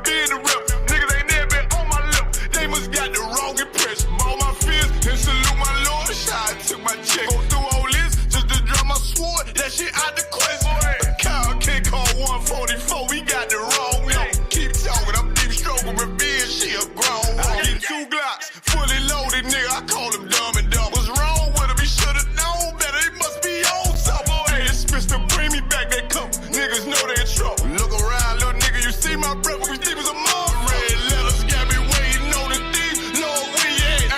being the rep. Niggas ain't never been on my lip. They must got the wrong impression. All my fears and salute my Lord. I took my check. Go through all this just to drop my sword. That shit out the question. Kyle can't call 144. We got the wrong yo. Keep talking. I'm deep stroking revenge. She a grown. I get 2 Glocks fully loaded, nigga. I call him dumb and dumb. What's wrong with him? He should've known better. He must be on something. Hey, it's Mr. Bring me back that cup. Niggas know they in trouble. Look around, little nigga. You see my brother? We think was a mom. Red letters got me waiting on the thief. Lord, we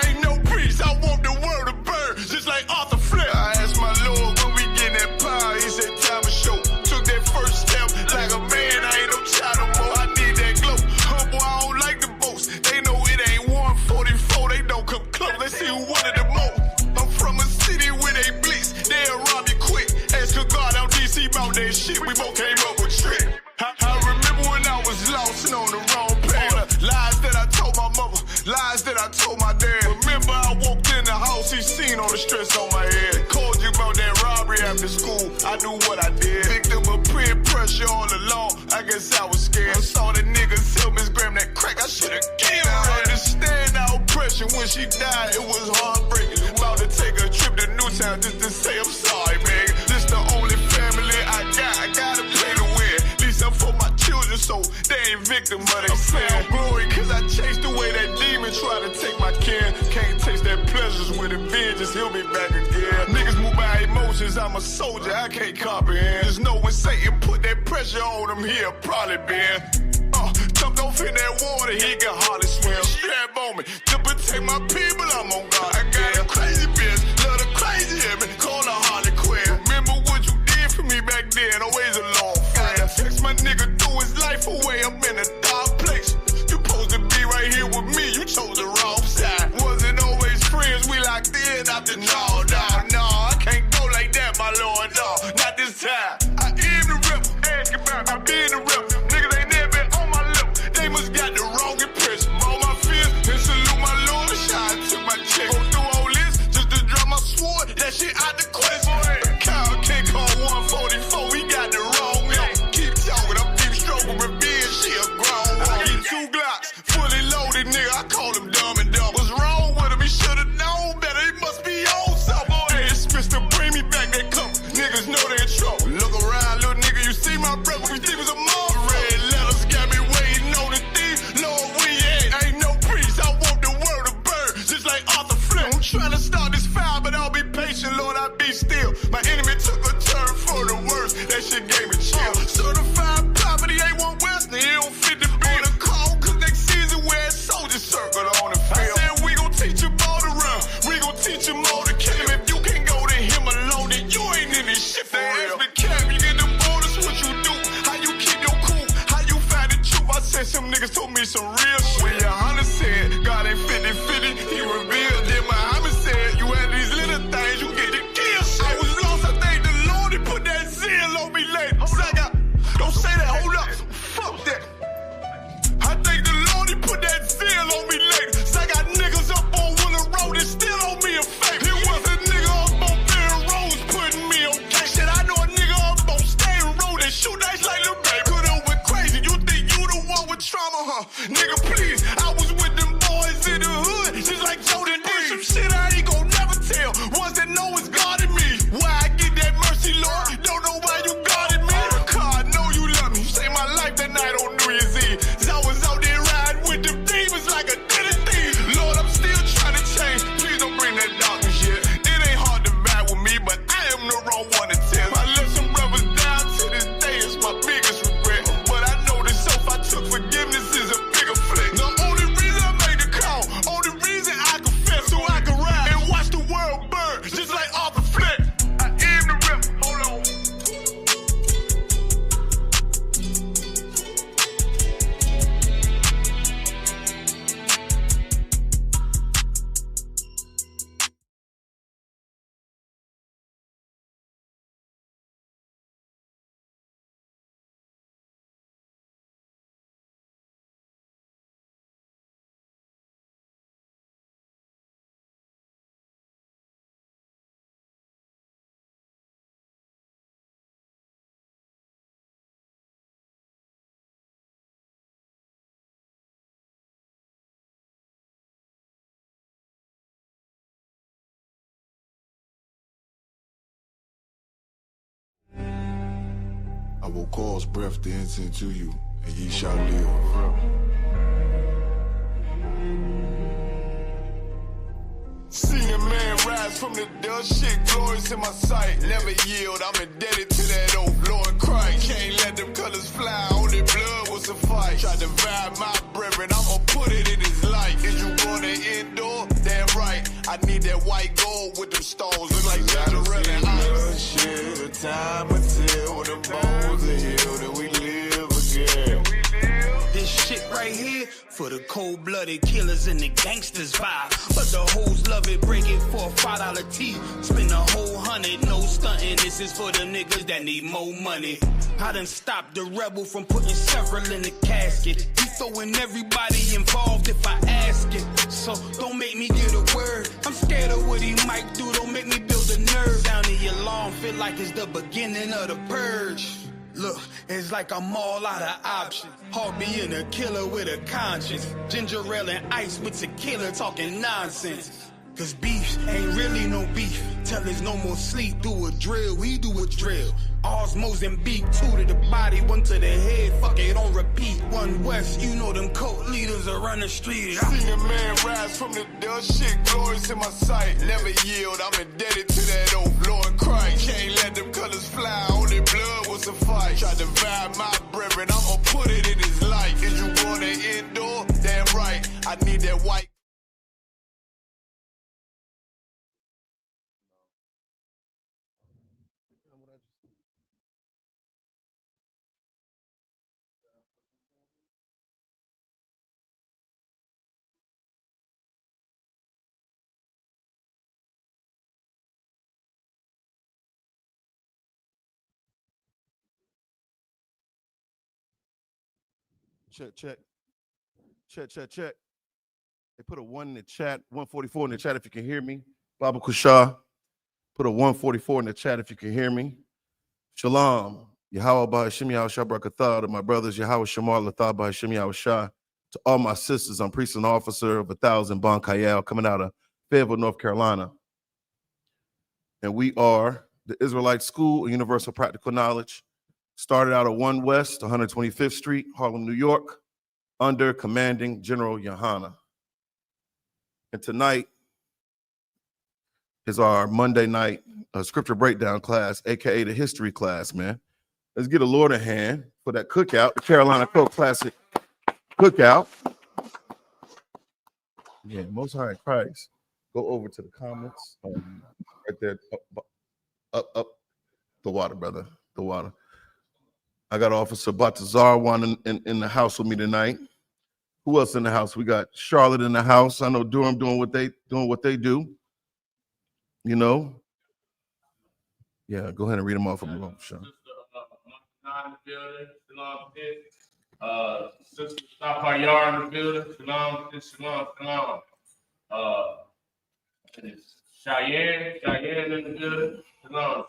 ain't no priest. I want the world to burn, just like Arthur Flip. I asked my Lord when we get that power. He said time to show. Took that first step like a man. I ain't no child no more. I need that glow. Humble, I don't like the boast. They know it ain't 144. They don't come close. Let's see who wanted the most. I'm from a city where they blitz. They'll rob you quick. Ask a God out DC about that shit. We both came up with trick. I remember when I was lost and on the wrong path. Lies that I told my mother, lies that I told my dad. Remember I walked in the house, he seen all the stress on my head. Called you about that robbery after school, I knew what I did. Victim of peer pressure all along, I guess I was scared. I saw the niggas help Miss Graham that crack, I should've killed her. I understand our oppression, when she died it was heartbreaking. About to take a trip to Newtown just to say I'm sorry, man. This the only family I gotta play to win. At least I'm for my children, so they ain't victim of they sin. Glory, cause I chased away that demon, try to take my kin. Can't taste that pleasures with a vengeance, he'll be back again. Niggas move by emotions, I'm a soldier, I can't comprehend. Just know when Satan put that pressure on him, he'll probably been. Jumped off in that water, he can hardly swim. Strap on me, to protect my people, I'm on God. I got a crazy bitch, love the crazy in me, call her Harley Quinn. Remember what you did for me back then, always a long friend. Text my nigga threw his life away, I'm in a dark place. You supposed to be right here with me, you chose the wrong side. Wasn't always friends, we locked in after no, I can't go like that, my lord, no, not this time. I am the rebel, ask about I been the rebel. Niggas ain't never been on my lip, they must got the wrong impression. All my fears and salute my Lord. I took my check. Go through all this just to drop my sword. That shit out the question. Kyle can't call 144. We got the wrong yo. Keep talking. I'm deep stroking revenge. She a grown. I get 2 Glocks fully loaded, nigga. I call him dumb and dumb. What's wrong with him? He should've known better. He must be on something. Hey, it's Mr. Bring me back that cup. Niggas know they in trouble. Look around, little nigga. You see my brother? We think was a mom. Red letters got me waiting on the thief. Lord, we ain't no priest. I want the world to burn, just like Arthur Flip. I'm trying to start this fire, but I'll be patient, Lord, I'll be still. My enemy took a turn for the worst. That shit gave me chill. Certified property, A1 West, he don't fit the bill. On the call, cause next season we're at soldier circle on the field. I said we gon' teach him all to run. We gon' teach him all to kill him. If you can't go to him alone, then you ain't in this shit for real. You get them orders, what you do, how you keep your cool, how you find the truth. I said some niggas told me some real shit. When YAHANNA said, God ain't 50-50, he revealed. Then Muhammad said, you had these little things, you get to kill shit. I was lost, I thank the Lord, he put that zeal on me later. Don't say that, hold up, fuck that. I thank the Lord, he put that zeal on me later. So I got niggas up on Willow Road that still owe me a favor. It was a nigga up on Fair Roads putting me on case. Shit, I know a nigga up on Stain Road that shoot nice like little baby. Could've went crazy, you think you the one with trauma, huh? Nigga, please, I was with them boys in the hood, just like Jordan did some shit I ain't gon' never tell. Ones that know it's God in me. Why I get that mercy, Lord? Don't know why you guarded me. God, I know you love me. You saved my life that night on New Year's Eve. I was out there riding with them demons like a dead thief. Lord, I'm still trying to change. Please don't bring that darkness yet. It ain't hard to vibe with me, but I am the wrong one to tell. I let some brothers down to this day. It's my biggest regret. But I know this oath I took forgiveness is a bigger flex. The only reason I made the call, only reason I confess so I can ride. I will cause breath to enter into you, and ye shall live. Seen a man rise from the dust, shit glorious in my sight. Never yield, I'm indebted to that old Lord Christ. Can't let them colors fly, only blood will suffice. Try to divide my brethren, I'ma put it in his light. Is you going to endure? Damn right, I need that white gold with them stones. Look like Israelite and ice. Shit, the time until when the bones are healed and we live again. This shit right here for the cold-blooded killers and the gangsters vibe. But the hoes love it, break it for a $5 T. Spend a whole 100, no stunting. This is for the niggas that need more money. I done stopped the rebel from putting several in the casket. He throwing everybody involved if I ask it. So don't make me get a word. I'm scared of what he might do. Don't make me build a nerve. Down in your lawn, feel like it's the beginning of the purge. Look, it's like I'm all out of options. Hard being a killer with a conscience. Ginger ale and ice with tequila talking nonsense. Cause beef ain't really no beef. Till there's no more sleep, do a drill, we do a drill. Ours Mozambique, 2 to the body, 1 to the head, fuck it, on repeat. 1 west, you know them cult leaders are on the street. Seen a man rise from the dust, shit glorious in my sight. Never yield, I'm indebted to that old Lord Christ. Can't let them colors fly, only blood will suffice. Try to divide my brethren, I'ma put it in his light. Is you going to endure? Damn right, I need that white. Check. They put a 1 in the chat, 144 in the chat if you can hear me. Baba Kushah, put a 144 in the chat if you can hear me. Shalom. Yahweh Bahashim Yahushua Brakatah, to my brothers, Yahweh Shamar Lathah Bahashim Yahushua, to all my sisters, I'm priest and officer of 1,000 Bon Kayal, coming out of Fayetteville, North Carolina. And we are the Israelite School of Universal Practical Knowledge. Started out at 1 West, 125th Street, Harlem, New York, under Commanding General YAHANNA. And tonight is our Monday night scripture breakdown class, aka the history class, man. Let's get a Lord in hand for that cookout, the Carolina Coke Classic cookout. Yeah, Most High in Christ. Go over to the comments. Right there. Up. The water, brother. The water. I got Officer Batazar one in the house with me tonight. Who else in the house? We got Charlotte in the house. I know Durham doing what they do. You know. Yeah, go ahead and read them off from the room, Sean. Sister Stop in the building. Shalom. Cheyenne in the building. Shalom.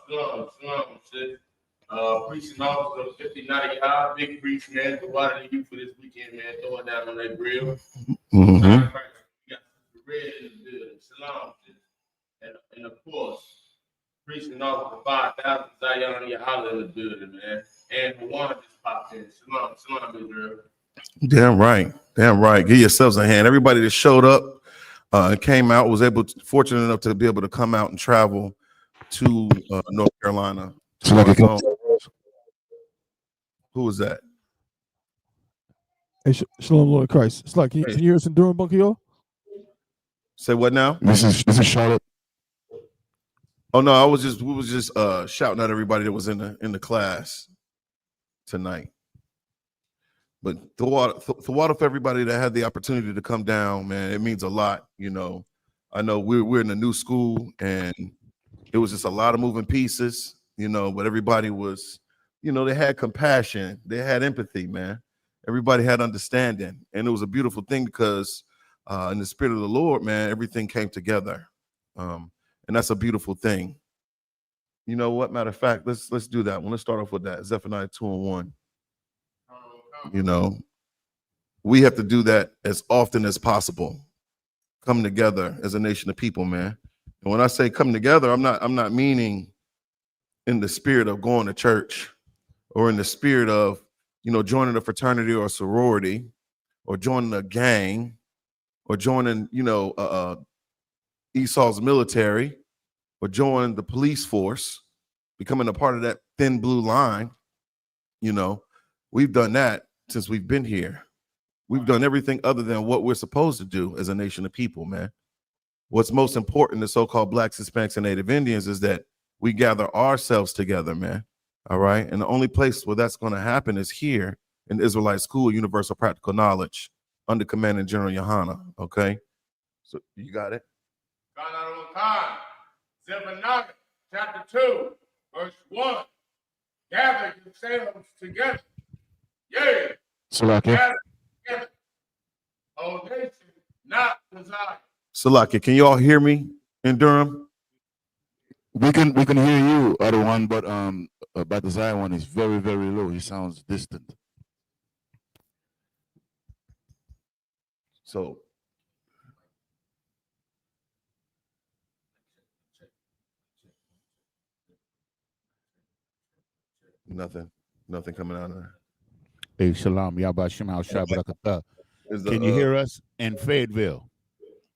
Sis. Priest and officer of 50 Nayathaq, big priest, man. The water to you for this weekend, man. Throwing down on that grill. Mm-hmm. We got Red in the building. Shalom. And of course, priest and officer of 5,000 Zion Yahala in the building, man. And Juan just popped in. Shalom, Israel. Damn right. Give yourselves a hand. Everybody that showed up and came out was fortunate enough to be able to come out and travel to North Carolina. Who was that? Hey, Shalom, Lord Christ. It's like, can you hear us in Durham, Bunkyo? Say what now? This is Charlotte. Oh no, we was just shouting at everybody that was in the class tonight. But the water for everybody that had the opportunity to come down, man, it means a lot. You know, I know we're in a new school and it was just a lot of moving pieces, you know, but everybody was, you know, they had compassion, they had empathy, man. Everybody had understanding, and it was a beautiful thing because in the spirit of the Lord, man, everything came together. And that's a beautiful thing. You know what? Matter of fact, let's do that one. Let's start off with that. Zephaniah 2:1. You know, we have to do that as often as possible. Come together as a nation of people, man. And when I say come together, I'm not meaning in the spirit of going to church or in the spirit of, joining a fraternity or a sorority, or joining a gang, or joining, Esau's military, or joining the police force, becoming a part of that thin blue line, we've done that since we've been here. We've done everything other than what we're supposed to do as a nation of people, man. What's most important to so-called Blacks, Hispanics, and Native Indians is that we gather ourselves together, man. All right. And the only place where that's going to happen is here in the Israelite School, Universal Practical Knowledge, under Commanding General Yahanna. Okay. So you got it. Zephaniah chapter 2, verse 1. Gather yourselves together. Yea. Gather together. O nation not desire. Salakia, can you all hear me in Durham? We can hear you, other one, but about the Zion one is very, very low. He sounds distant. So nothing coming out of there. Hey, Shalom, Yahba Shem Al Shai Barakatah. Can you hear us in Fayetteville?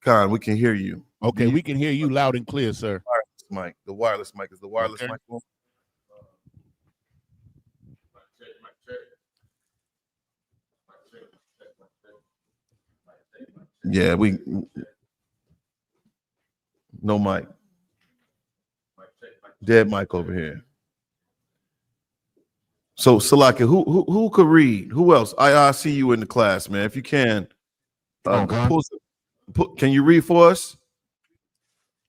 Khan, we can hear you. Okay, we can hear you loud and clear, sir. Mic. The wireless mic is the wireless mic. Yeah, no mic. Dead mic over here. So Salakia, who could read? Who else? I see you in the class, man. If you can, can you read for us?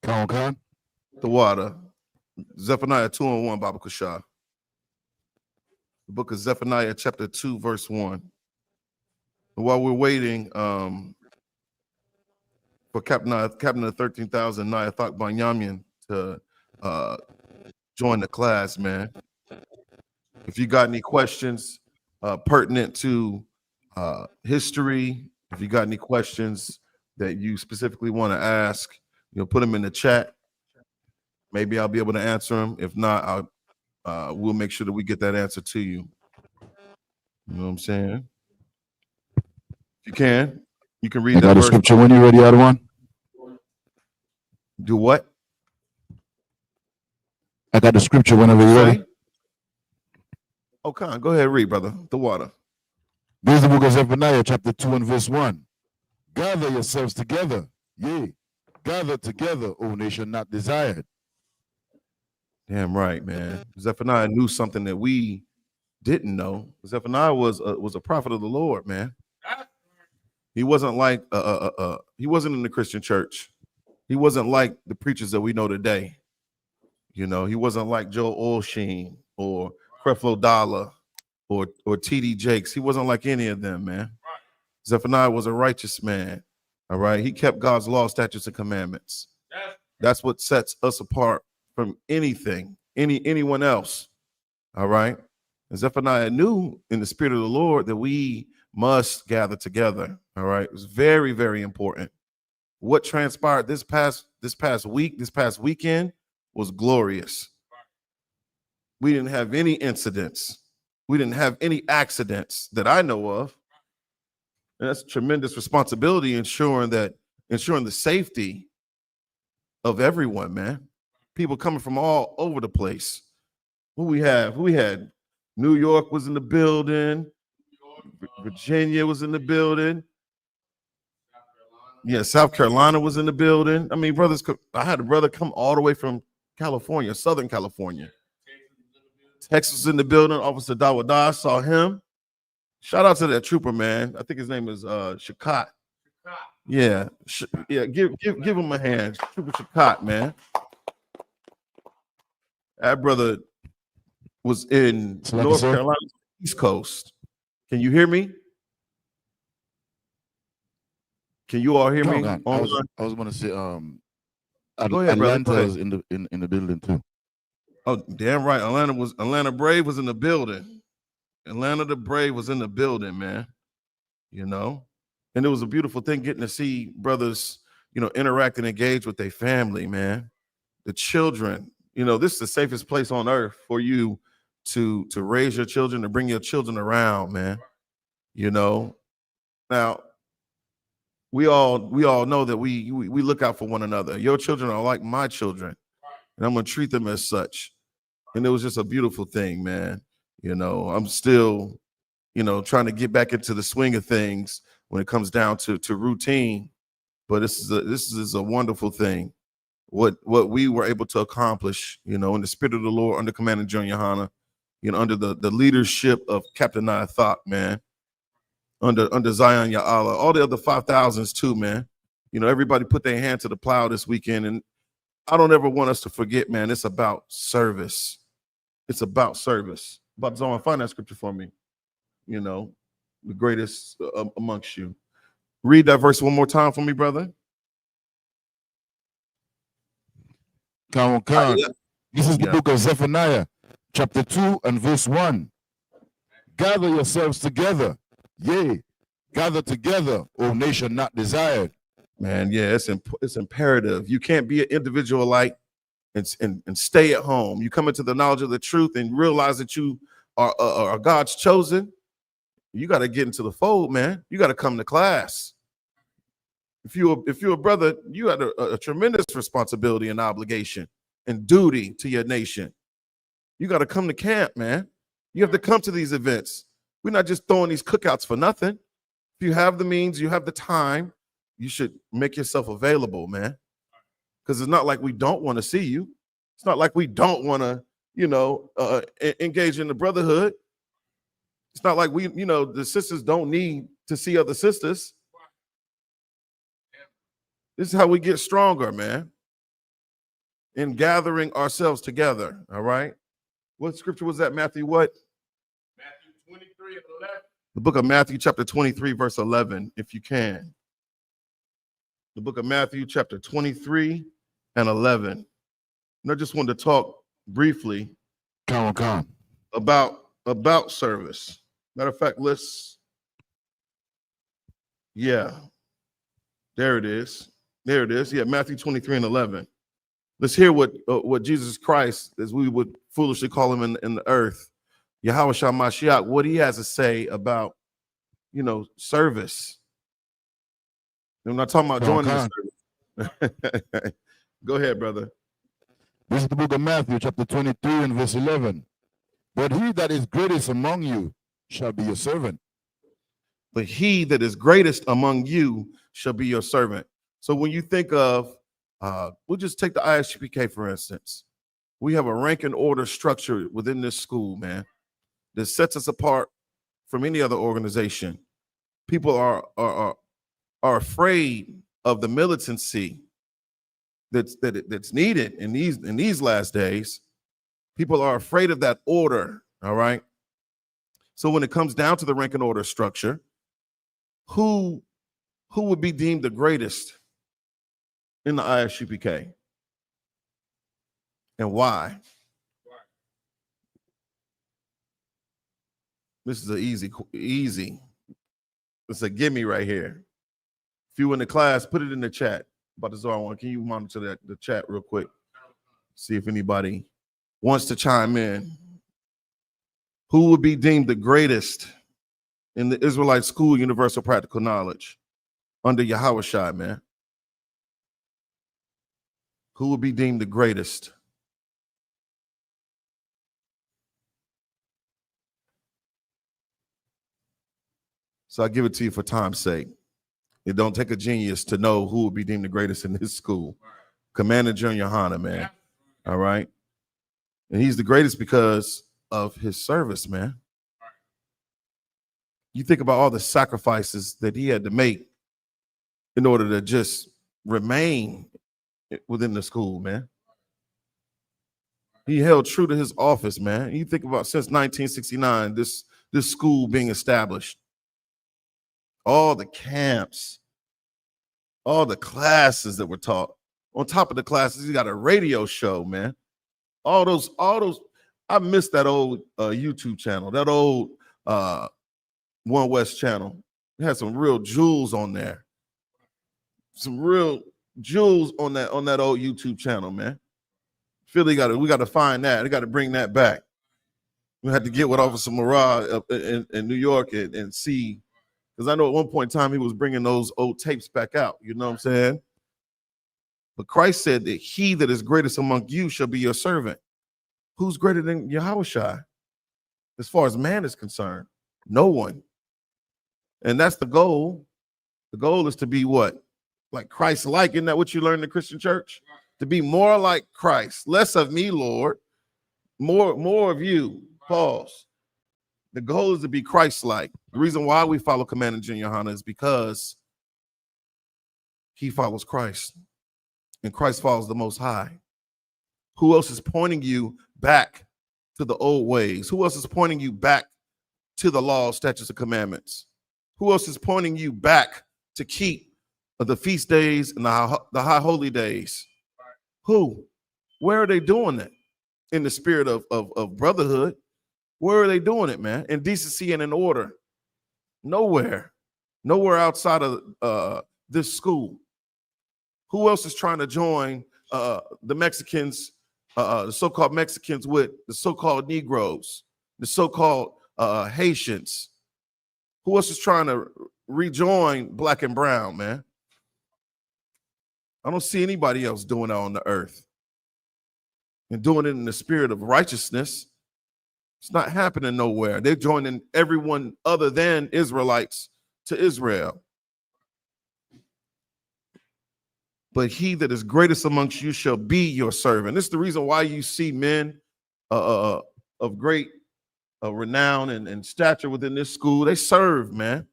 Khan. The water. Zephaniah 2:1, Baba Kushah. The book of Zephaniah, chapter 2, verse 1. While we're waiting for Captain of 13,000, Nayathaq Banyamin, to join the class, man. If you got any questions pertinent to history, if you got any questions that you specifically want to ask, put them in the chat. Maybe I'll be able to answer them. If not, we'll make sure that we get that answer to you. You know what I'm saying? If you can read that verse. Scripture when you're ready, other one. Do what? I got the scripture whenever you're ready. Okay, go ahead, read, brother. The water. This is the book of Zephaniah, chapter 2 and verse 1. Gather yourselves together, yea, gather together, O nation not desired. Damn right, man. Zephaniah knew something that we didn't know. Zephaniah was a prophet of the Lord, man. He wasn't like he wasn't in the Christian church. He wasn't like the preachers that we know today. He wasn't like Joel Osteen or Creflo Dollar or T.D. Jakes. He wasn't like any of them, man. Zephaniah was a righteous man. All right. He kept God's law, statutes, and commandments. That's what sets us apart from anyone else. All right. And Zephaniah knew in the spirit of the Lord that we must gather together. All right. It was very, very important. What transpired this past weekend was glorious. We didn't have any incidents. We didn't have any accidents that I know of. And that's a tremendous responsibility, ensuring the safety of everyone, man. People coming from all over the place. Who we had New York was in the building. Virginia was in the building. Yeah, South Carolina was in the building. I mean, I had a brother come all the way from California, Southern California. Texas was in the building. Officer Dawada, saw him. Shout out to that trooper, man. I think his name is Shakat. Yeah, give him a hand. Trooper Shakat, man. That brother was in North Carolina, East Coast. Can you hear me? Can you all hear me? I was going to say, go ahead, Atlanta brother. was in the building too. Oh, damn right. Atlanta Brave was in the building. Atlanta the Brave was in the building, man. And it was a beautiful thing getting to see brothers, interact and engage with their family, man. The children, this is the safest place on earth for you to raise your children, to bring your children around, man. You know, now we all know that we look out for one another. Your children are like my children, and I'm gonna treat them as such. And it was just a beautiful thing, man. You know, I'm still, you know, trying to get back into the swing of things when it comes down to routine. But this is a wonderful thing. What we were able to accomplish, you know, in the spirit of the Lord, under Commander General YAHANNA, you know, under the leadership of Captain Nayathaq, man, under Zion Ya'Allah, all the other 5,000s too, man. You know, everybody put their hand to the plow this weekend, and I don't ever want us to forget, man. It's about service. It's about service. But Zion, find that scripture for me. You know, the greatest amongst you. Read that verse one more time for me, brother. Come on. This is the book of Zephaniah, chapter 2 and verse 1. Gather yourselves together. Yea, gather together, O nation not desired. Man, yeah, it's imperative. You can't be an individualite and stay at home. You come into the knowledge of the truth and realize that you are God's chosen. You got to get into the fold, man. You got to come to class. If you're a brother, you have a tremendous responsibility and obligation and duty to your nation. You got to come to camp, man. You have to come to these events. We're not just throwing these cookouts for nothing. If you have the means, you have the time, you should make yourself available, man. Because it's not like we don't want to see you. It's not like we don't want to, you know, engage in the brotherhood. It's not like we, you know, the sisters don't need to see other sisters. This is how we get stronger, man. In gathering ourselves together, all right? What scripture was that, Matthew? What? Matthew 23 and 11. The book of Matthew, chapter 23, verse 11, if you can. The book of Matthew, chapter 23 and 11. And I just wanted to talk briefly about service. Matter of fact, there it is. Yeah, Matthew 23 and 11. Let's hear what Jesus Christ, as we would foolishly call him in the earth, Yahweh Mashiach, what he has to say about, you know, service. I'm not talking about joining the service. Go ahead, brother. This is the book of Matthew, chapter 23 and verse 11. But he that is greatest among you shall be your servant. But he that is greatest among you shall be your servant. So when you think of, we'll just take the I.S.U.P.K, for instance. We have a rank and order structure within this school, man, that sets us apart from any other organization. People are afraid of the militancy that's needed in these last days. People are afraid of that order, all right? So when it comes down to the rank and order structure, who would be deemed the greatest in the I.S.U.P.K? And why? This is an easy. It's a gimme right here. If you in the class, put it in the chat. About the Zohar one, can you monitor the chat real quick? See if anybody wants to chime in. Who would be deemed the greatest in the Israelite school universal practical knowledge under Yahweh Shai, man? Who would be deemed the greatest? So I give it to you for time's sake. It don't take a genius to know who would be deemed the greatest in this school. Commander General YAHANNA, man. All right. And he's the greatest because of his service, man. You think about all the sacrifices that he had to make in order to just remain within the school, man. He held true to his office, man. You think about since 1969, this school being established. All the camps, all the classes that were taught. On top of the classes, he got a radio show, man. All those. I miss that old YouTube channel, that old One West channel. It had some real jewels on there. Some real jewels on that old YouTube channel, man. Philly we got to find that. We got to bring that back. We had to get with Officer Murrah up in New York and see, because I know at one point in time he was bringing those old tapes back out. You know what I'm saying? But Christ said that he that is greatest among you shall be your servant. Who's greater than Yahushua? As far as man is concerned, no one. And that's the goal. The goal is to be what? Like Christ-like. Isn't that what you learn in the Christian church? To be more like Christ. Less of me, Lord. More of you. Pause. The goal is to be Christ-like. The reason why we follow Commander Junior Yohanna is because he follows Christ. And Christ follows the Most High. Who else is pointing you back to the old ways? Who else is pointing you back to the law, statutes, and commandments? Who else is pointing you back to keep the feast days and the high holy days? Who? Where are they doing that? In the spirit of brotherhood. Where are they doing it, man? In decency and in order. Nowhere. Nowhere outside of this school. Who else is trying to join the Mexicans, the so-called Mexicans with the so-called Negroes, the so-called Haitians? Who else is trying to rejoin black and brown, man? I don't see anybody else doing that on the earth and doing it in the spirit of righteousness. It's not happening nowhere. They're joining everyone other than Israelites to Israel. But he that is greatest amongst you shall be your servant. This is the reason why you see men of great renown and stature within this school. They serve, man.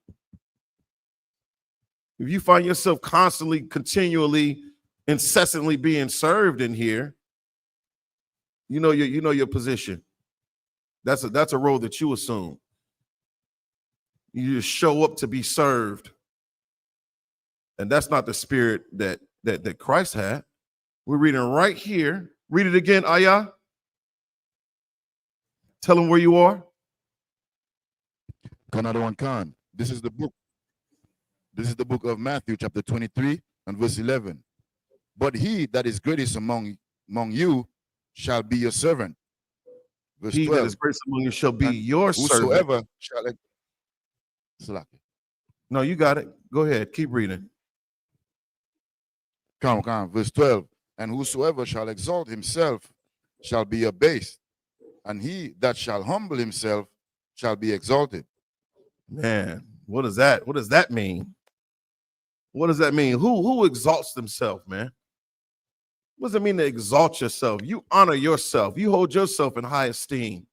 If you find yourself constantly, continually, incessantly being served in here, you know your position. That's a role that you assume. You just show up to be served. And that's not the spirit that Christ had. We're reading right here. Read it again, Ayah. Tell them where you are. Another one, Khan. This is the book. This is the book of Matthew, chapter 23 and verse 11. But he that is greatest among you shall be your servant. Verse he 12, that is greatest among you shall be your whosoever servant. shall. No, you got it. Go ahead. Keep reading. Come. Verse 12. And whosoever shall exalt himself shall be abased, and he that shall humble himself shall be exalted. Man, what is that? What does that mean? What does that mean? Who exalts themselves, man? What does it mean to exalt yourself? You honor yourself. You hold yourself in high esteem.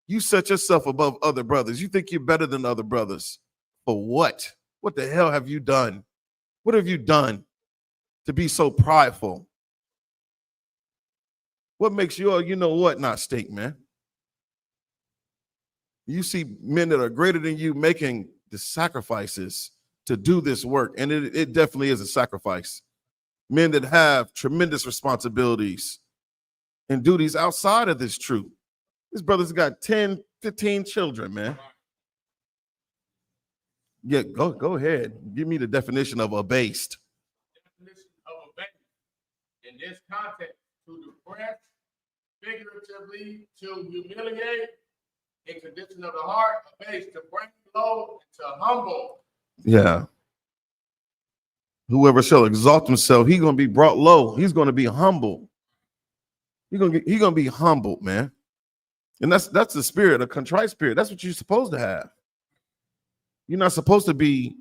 You set yourself above other brothers. You think you're better than other brothers. For what? What the hell have you done? What have you done to be so prideful? What makes you, you know what, not stink, man? You see men that are greater than you making the sacrifices to do this work. And it definitely is a sacrifice. Men that have tremendous responsibilities and duties outside of this truth. This brother's got 10, 15 children, man. Yeah, go ahead. Give me the definition of abased. Definition of abased in this context: to depress, figuratively, to humiliate, in condition of the heart, abased, to bring low, to humble. Yeah. Whoever shall exalt himself, he's going to be brought low. He's going to be humble. He's going to be humbled, man. And that's the spirit, a contrite spirit. That's what you're supposed to have. You're not supposed to be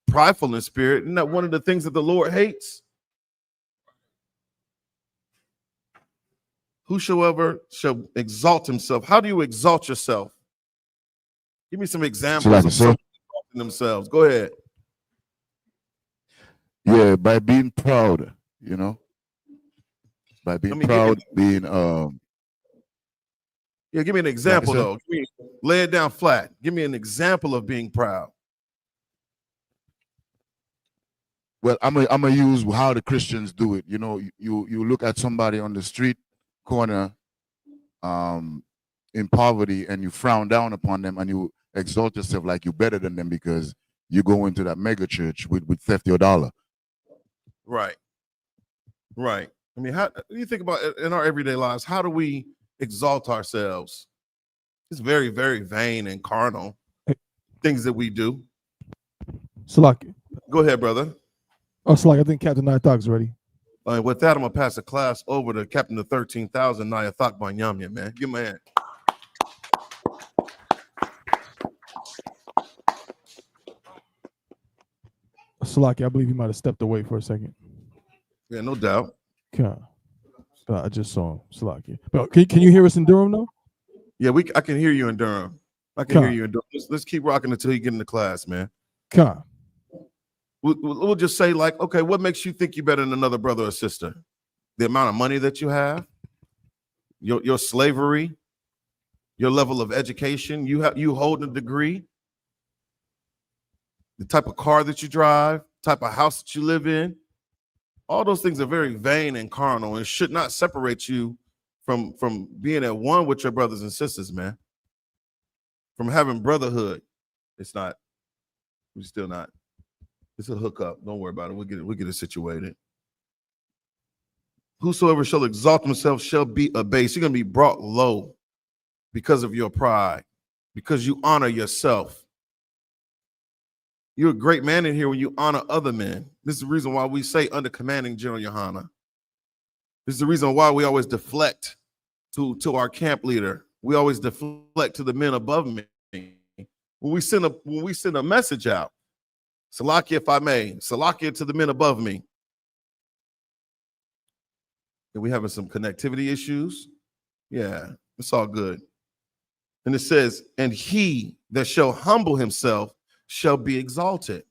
prideful in spirit. Isn't that one of the things that the Lord hates? Whosoever shall exalt himself. How do you exalt yourself? Give me some examples of someone exalting themselves. Go ahead. Yeah, by being proud, you know. By being proud, being yeah, give me an example though. Lay it down flat. Give me an example of being proud. Well, I'm gonna use how the Christians do it. You know, you look at somebody on the street corner in poverty and you frown down upon them and you exalt yourself like you're better than them because you go into that mega church with $50. Right. I mean, how do you think about in our everyday lives? How do we exalt ourselves? It's very, very vain and carnal things that we do. Salaki. Go ahead, brother. Oh, Salaki, I think Captain Nayathaq's ready. With that, I'm going to pass the class over to Captain of 13,000, Nayathaq Banyamya, man. Give him a hand. Salaki, I believe he might have stepped away for a second. Yeah, no doubt. Okay. I just saw him. Salaki. But can you hear us in Durham, though? Yeah, I can hear you in Durham. I can hear you in Durham. Let's keep rocking until you get into class, man. Okay. We'll just say, like, okay, what makes you think you're better than another brother or sister? The amount of money that you have, your slavery, your level of education, you hold a degree, the type of car that you drive, type of house that you live in. All those things are very vain and carnal and should not separate you from being at one with your brothers and sisters, man. From having brotherhood. It's not. We're still not. It's a hookup. Don't worry about it. We'll get it situated. Whosoever shall exalt himself shall be abased. You're going to be brought low because of your pride, because you honor yourself. You're a great man in here when you honor other men. This is the reason why we say under commanding General YAHANNA. This is the reason why we always deflect to our camp leader. We always deflect to the men above me. When we send a message out, Salakia, if I may, Salakia to the men above me. Are we having some connectivity issues? Yeah, it's all good. And it says, and he that shall humble himself shall be exalted.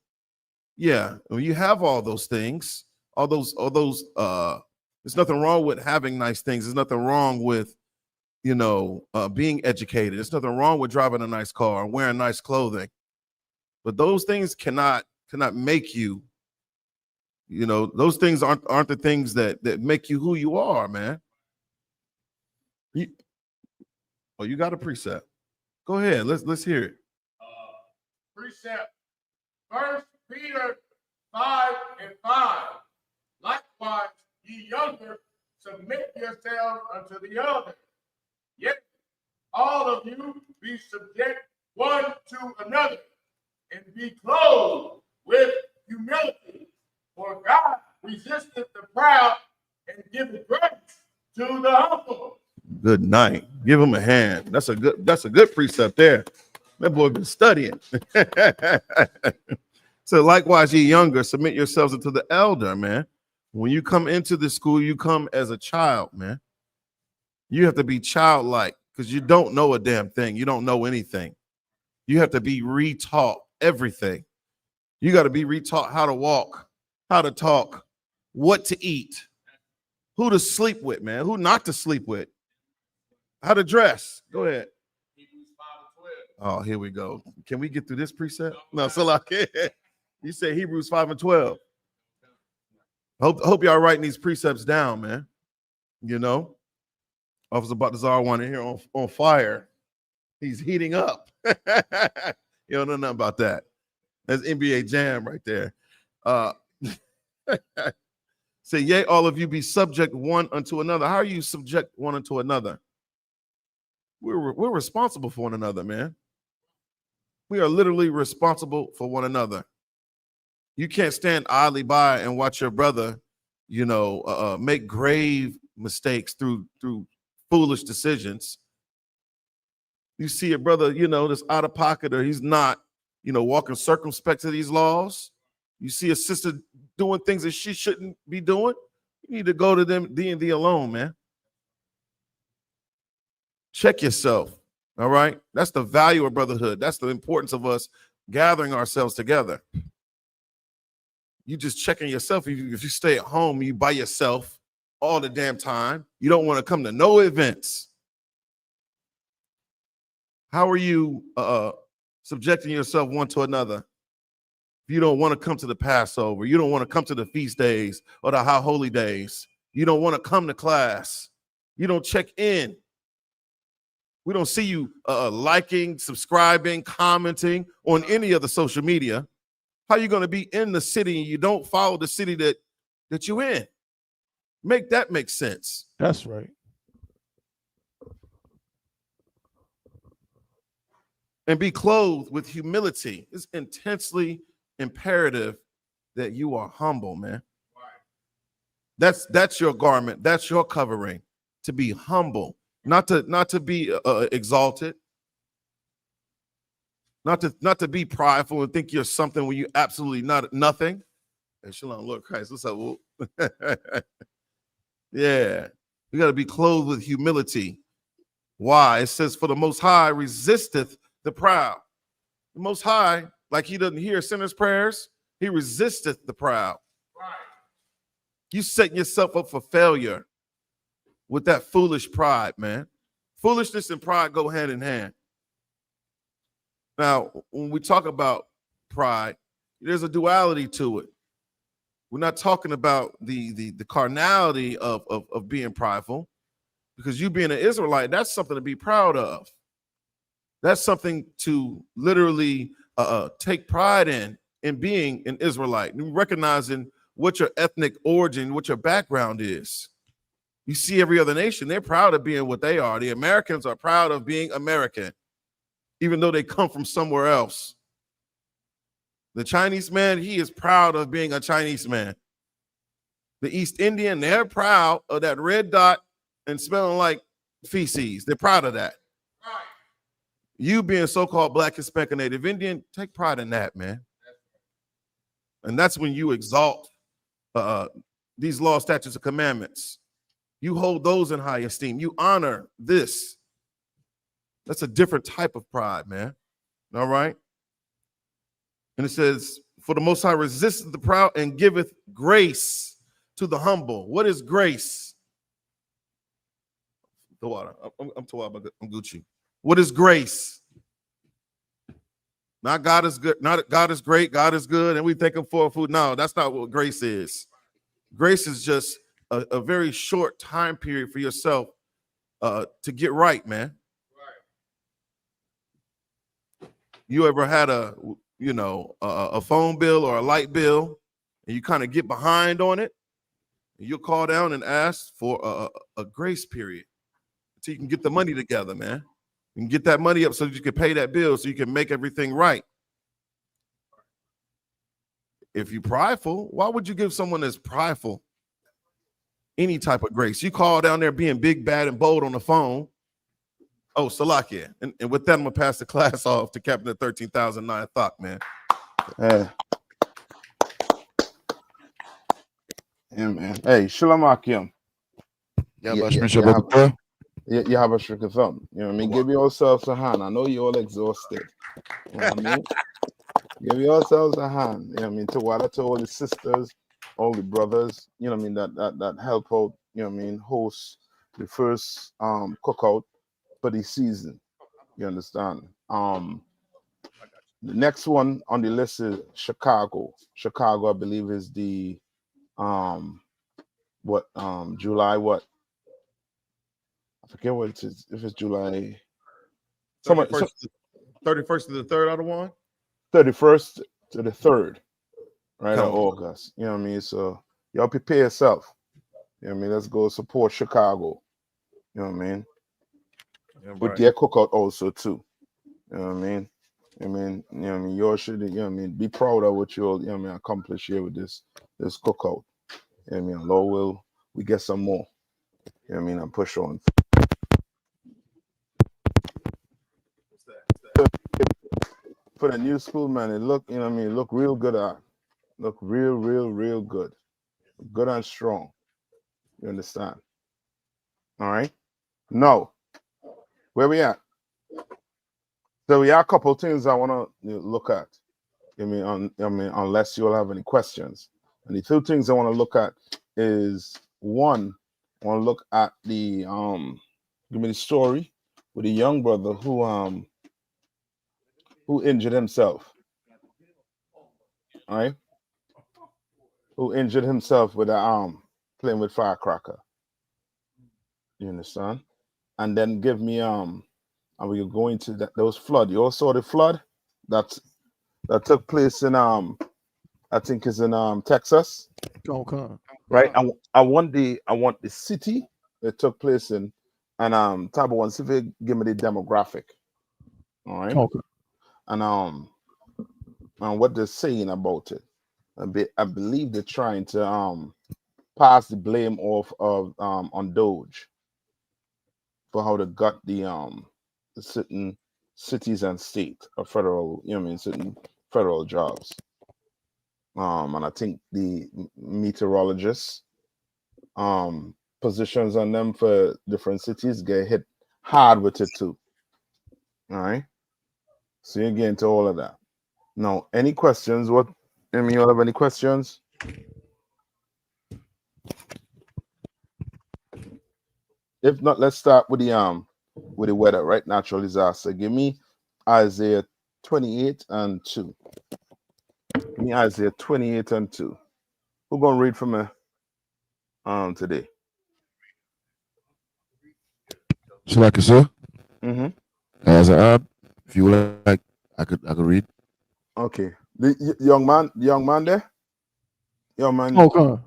Yeah, when you have all those things, all those, there's nothing wrong with having nice things. There's nothing wrong with, being educated. There's nothing wrong with driving a nice car and wearing nice clothing. But those things cannot make you, those things aren't the things that make you who you are, man. You got a precept. Go ahead. Let's hear it. Precept. 1 Peter 5:5. Likewise, ye younger, submit yourselves unto the elder. Yet all of you be subject one to another, and be clothed with humility. For God resisteth the proud and giveth grace to the humble. Good night. Give him a hand. That's a good precept there. That boy been studying. So likewise, ye younger, submit yourselves unto the elder, man. When you come into the school, you come as a child, man. You have to be childlike because you don't know a damn thing. You don't know anything. You have to be retaught everything. You got to be retaught how to walk, how to talk, what to eat, who to sleep with, man, who not to sleep with, how to dress. Go ahead. Oh, here we go. Can we get through this precept? No, so like you say Hebrews 5:12. Hope y'all writing these precepts down, man. Officer Batazar wanted here on fire. He's heating up. You don't know nothing about that. That's NBA Jam right there. Say, yea, all of you be subject one unto another. How are you subject one unto another? We're responsible for one another, man. We are literally responsible for one another. You can't stand idly by and watch your brother, make grave mistakes through foolish decisions. You see a brother, that's out of pocket, or he's not, walking circumspect to these laws. You see a sister doing things that she shouldn't be doing. You need to go to them D&D alone, man. Check yourself. All right. That's the value of brotherhood. That's the importance of us gathering ourselves together. You just checking yourself. If you stay at home, you by yourself all the damn time. You don't want to come to no events. How are you subjecting yourself one to another? If you don't want to come to the Passover, you don't want to come to the feast days or the high holy days. You don't want to come to class. You don't check in. We don't see you liking, subscribing, commenting on any of the social media. How are you going to be in the city and you don't follow the city that you're in? Make that make sense. That's right. and be clothed with humility. It's intensely imperative that you are humble, man. That's your garment. That's your covering, to be humble, not to be exalted, not to be prideful and think you're something when you absolutely nothing. Hey, Shalom, Lord Christ, what's up? Yeah, we got to be clothed with humility. Why? It says, "For the Most High resisteth the proud." The Most High, like he doesn't hear sinners' prayers, he resisteth the proud. You setting yourself up for failure with that foolish pride, man. Foolishness and pride go hand in hand. Now, when we talk about pride, there's a duality to it. We're not talking about the carnality of being prideful, because you being an Israelite, that's something to be proud of. That's something to literally take pride in being an Israelite, recognizing what your ethnic origin, what your background is. You see every other nation, they're proud of being what they are. The Americans are proud of being American, even though they come from somewhere else. The Chinese man, he is proud of being a Chinese man. The East Indian, they're proud of that red dot and smelling like feces. They're proud of that. You being so-called Black, Hispanic, and Native Indian, take pride in that, man. And that's when you exalt these laws, statutes, and commandments. You hold those in high esteem. You honor this. That's a different type of pride, man. All right? And it says, "For the Most High resisteth the proud and giveth grace to the humble." What is grace? The water. I'm Gucci. What is grace? Not God is good, not God is great, God is good, and we thank him for food. No, that's not what grace is. Grace is just a very short time period for yourself to get right, man. You ever had a phone bill or a light bill, and you kind of get behind on it, and you'll call down and ask for a grace period until you can get the money together, man. You can get that money up so that you can pay that bill, so you can make everything right. If you're prideful, why would you give someone that's prideful any type of grace? You call down there being big, bad, and bold on the phone. Oh, Salakia. And with that, I'm going to pass the class off to Captain of 13,000 Nayathaq, man. Yeah, man. Hey, Shalom Akim. You have a shirk thumb. You know what I mean? Give yourselves a hand. I know you're all exhausted. You know what I mean? Give yourselves a hand. You know what I mean? To all the sisters, all the brothers, you know what I mean, that help out, you know what I mean, host the first cookout for the season. You understand? The next one on the list is Chicago. Chicago, I believe, is the July what? I forget what it is. If it's July 31st to the 3rd out of one? 31st to the 3rd, right? Of August. You know what I mean? So y'all prepare yourself. You know what I mean? Let's go support Chicago. You know what I mean? Yeah, right. With their cookout also too. You know what I mean? You know what I mean? You should, you know what I mean, be proud of what you'll, you know what I mean, accomplish here with this cookout. You know what I mean? Lord we get some more. You know what I mean? And push on. For the new school, man, it look, you know what I mean, look real good. Look real good. Good and strong. You understand? All right. Now, where we at? So we have a couple of things I want to look at. I mean, unless you all have any questions. And the two things I want to look at is, one, I want to look at the give me the story with a young brother who injured himself. All right, who injured himself with playing with firecracker. You understand? And then give me and we go into those flood. You all saw the flood that took place in I think is in Texas. Okay. Right. I want the city it took place in, and Tabo wants to give me the demographic. All right. Okay. and what they're saying about it. I believe they're trying to pass the blame off of on Doge for how they got the certain cities and state or federal, certain federal jobs. And I think the meteorologists positions on them for different cities get hit hard with it too. All right. So you get into all of that. Now, any questions? You all have any questions? If not, let's start with the weather, right? Natural disaster. Give me Isaiah 28 and 2. Give me Isaiah 28 and 2. Who gonna read from me today? Shalaka, sir. Mm-hmm. As a if you would like, I could read. Okay. The young man there? Young man Okay.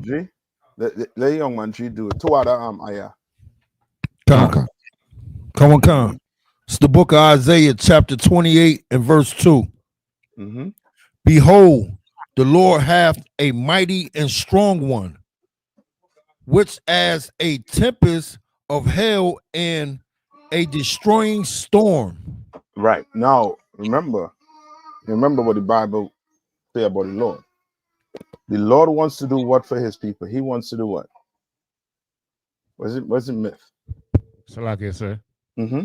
G. Let young man G do it. Two other ayah. Okay. Come on. It's the book of Isaiah, chapter 28 and verse 2. Mm-hmm. Behold, the Lord hath a mighty and strong one, which as a tempest of hell and a destroying storm. Right. Now, remember what the Bible say about the Lord. The Lord wants to do what for his people? He wants to do what? What's it myth? Salakia, sir. Mm-hmm.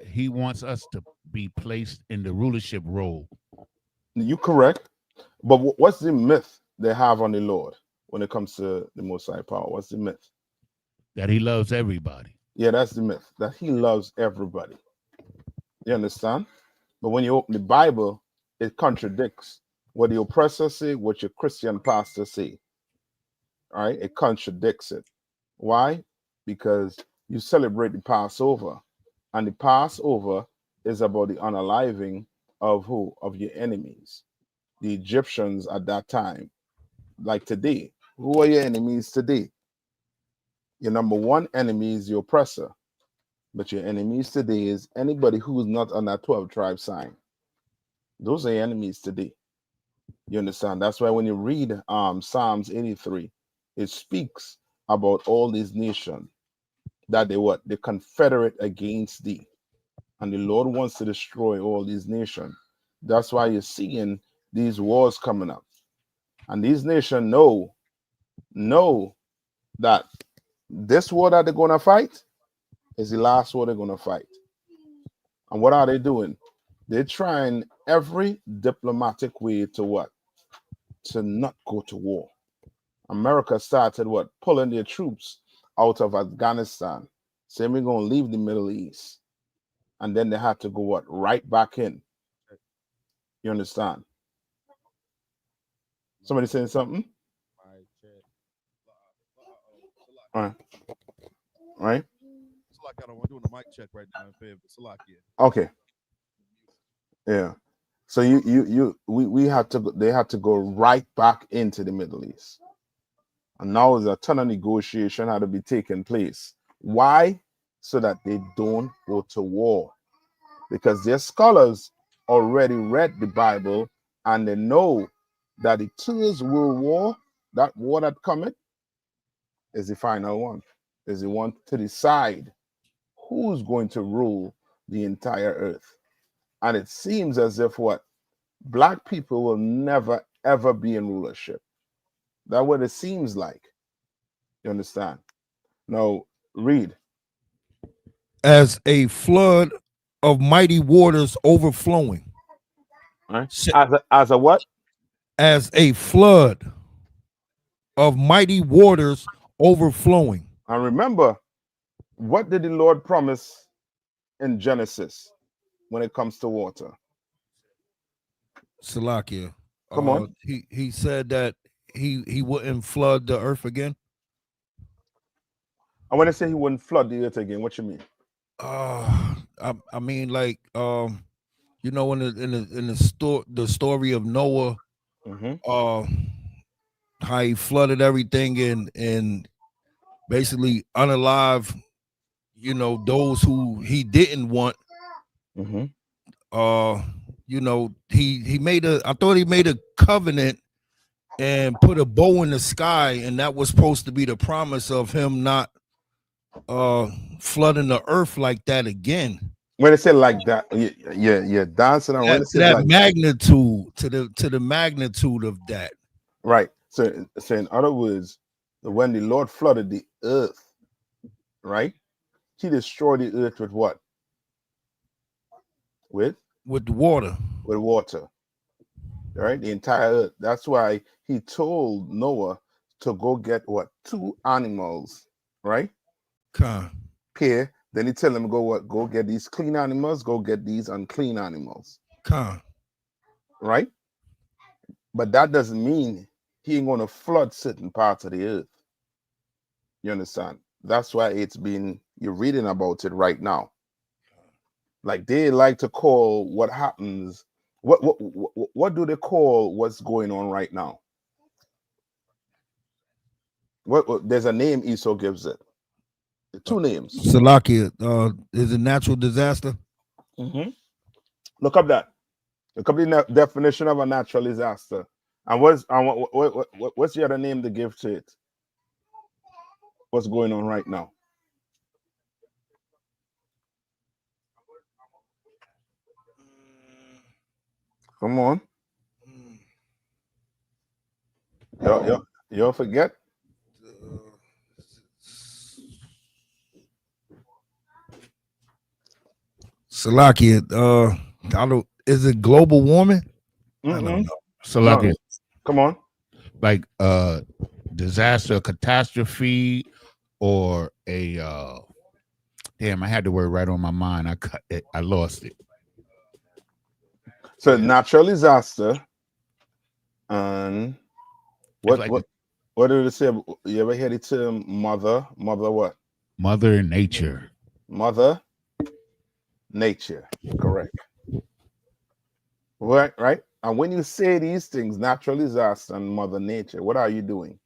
He wants us to be placed in the rulership role. You correct. But what's the myth they have on the Lord when it comes to the Most High power? What's the myth? That he loves everybody. Yeah, that's the myth. That he loves everybody. You understand? But when you open the Bible, it contradicts what the oppressor say, what your Christian pastor say. All right? It contradicts it. Why? Because you celebrate the Passover. And the Passover is about the unaliving of who? Of your enemies. The Egyptians at that time. Like today. Who are your enemies today? Your number one enemy is your oppressor. But your enemies today is anybody who's not on that 12 tribe sign. Those are your enemies today. You understand? That's why when you read Psalms 83, it speaks about all these nations that they confederate against thee. And the Lord wants to destroy all these nations. That's why you're seeing these wars coming up. And these nations know that this war that they're going to fight is the last war they're going to fight. And what are they doing? They're trying every diplomatic way to what? To not go to war. America started what? Pulling their troops out of Afghanistan, saying we're going to leave the Middle East. And then they had to go what? Right back in. You understand? Somebody saying something? All right. All right. I'm doing a mic check right now in favor of Salakia. Okay. Yeah. So we had to. They had to go right back into the Middle East, and now there's a ton of negotiation had to be taking place. Why? So that they don't go to war, because their scholars already read the Bible and they know that the First World War, that war that cometh, is the final one. Is the one to decide who's going to rule the entire earth. And it seems as if what? Black people will never, ever be in rulership. That's what it seems like. You understand? Now, read. As a flood of mighty waters overflowing. Right? As a what? As a flood of mighty waters overflowing. And remember, what did the Lord promise in Genesis when it comes to water? Salakia. Come on. He said that he wouldn't flood the earth again. And when I say he wouldn't flood the earth again, what you mean? I mean, like, you know, in the story of Noah, how he flooded everything and basically unalive, you know, those who he didn't want, you know, he made a, I thought he made a covenant and put a bow in the sky, and that was supposed to be the promise of him not flooding the earth like that again. When they say like that, you're dancing around. When it says That like magnitude, to the magnitude of that. right. So in other words, when the Lord flooded the earth, right? He destroyed the earth with what? With the water. With water. Right? The entire earth. That's why he told Noah to go get what? 2 animals, right? Pair. Then he tell him go what? Go get these clean animals, go get these unclean animals. Right? But that doesn't mean he ain't gonna flood certain parts of the earth. You understand? That's why you're reading about it right now. Like they like to call what happens, what do they call what's going on right now? What there's a name Esau gives it. 2 names. Salakia, is a natural disaster. Look up that. Look up the definition of a natural disaster. And what's the other name to give to it? What's going on right now? Come on. You'll forget. Salakia, I don't. Is it global warming? I don't know. Salakia. No. Come on. Like disaster, catastrophe, or a damn, I had the word right on my mind. I lost it. So natural disaster, and what did it say? You ever hear the term mother what? Mother Nature. Mother Nature, correct. Right. And when you say these things, natural disaster and Mother Nature, what are you doing?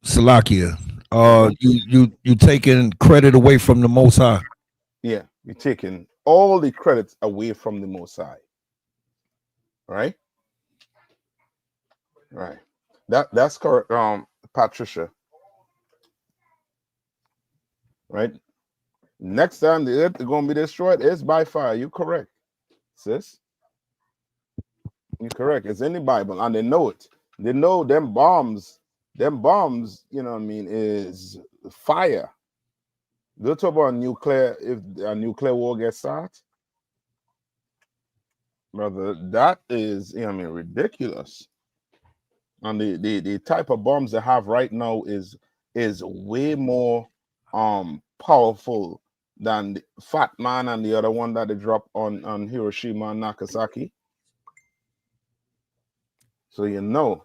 Salakia, you taking credit away from the Most High. Yeah, you're taking all the credits away from the Most High. Right? Right. That's correct, Patricia. Right? Next time the earth is gonna be destroyed, it's by fire. You're correct, sis. You're correct. It's in the Bible, and they know it. They know them bombs, you know what I mean, is fire. They'll talk about nuclear, if a nuclear war gets started. Brother, that is, you know what I mean, ridiculous. And the type of bombs they have right now is way more powerful than the Fat Man and the other one that they dropped on Hiroshima and Nagasaki. So they know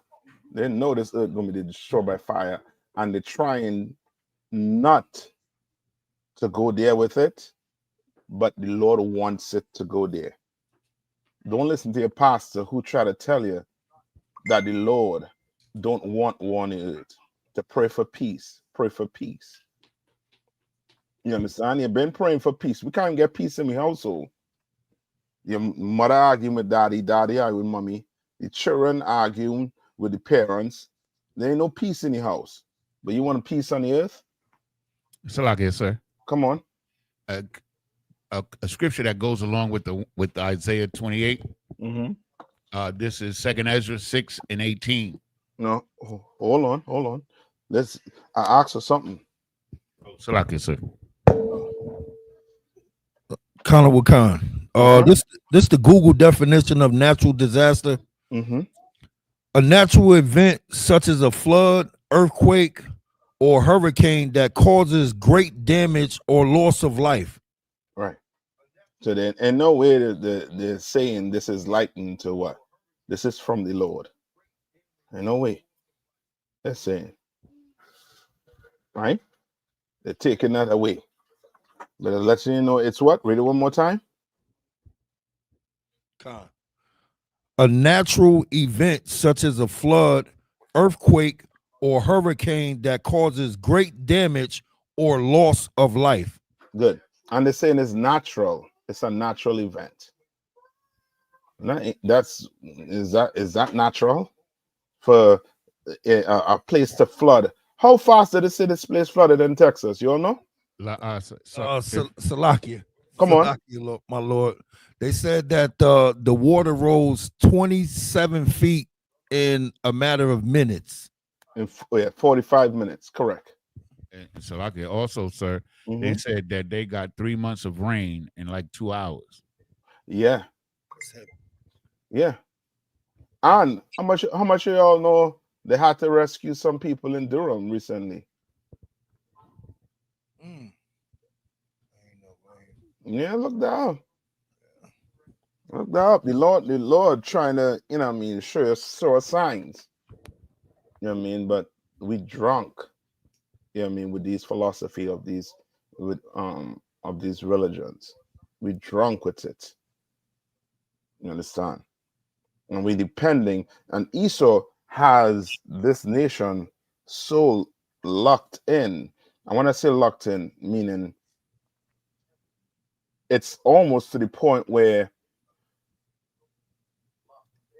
this earth gonna be destroyed by fire, and they're trying not to go there with it, but the Lord wants it to go there. Don't listen to your pastor who try to tell you that the Lord don't want war on the earth. To pray for peace. Pray for peace. You understand? You've been praying for peace. We can't get peace in the household. Your mother arguing with daddy arguing with mommy. The children arguing with the parents. There ain't no peace in the house. But you want peace on the earth? Salakia, sir. Come on. A scripture that goes along with Isaiah 28. This is 2nd Ezra 6:18. No, hold on. I asked for something. Salakia, sir. Khan Wakan. This the Google definition of natural disaster. A natural event such as a flood, earthquake, or hurricane that causes great damage or loss of life. Right. So then, in no way they're saying this is likened to what? This is from the Lord. In no way. They're saying. Right? They're taking that away. But I'll let you know it's what? Read it one more time. A natural event such as a flood, earthquake, or hurricane that causes great damage or loss of life. Good. And they're saying it's natural. It's a natural event. Is that natural for a place to flood? How fast did they say this place flooded in Texas? You all know? Salakia. Come on. Salakia, my lord. They said that the water rose 27 feet in a matter of minutes. In 45 minutes, correct. And Salakia also, sir, they said that they got 3 months of rain in like 2 hours. Yeah. Yeah. And how much you all know they had to rescue some people in Durham recently? Yeah, look down. Look down. The Lord trying to, show us signs. You know what I mean? But we drunk, with these philosophy of these religions. We drunk with it. You understand? And we depending, and Esau has this nation so locked in. And when I say locked in, meaning it's almost to the point where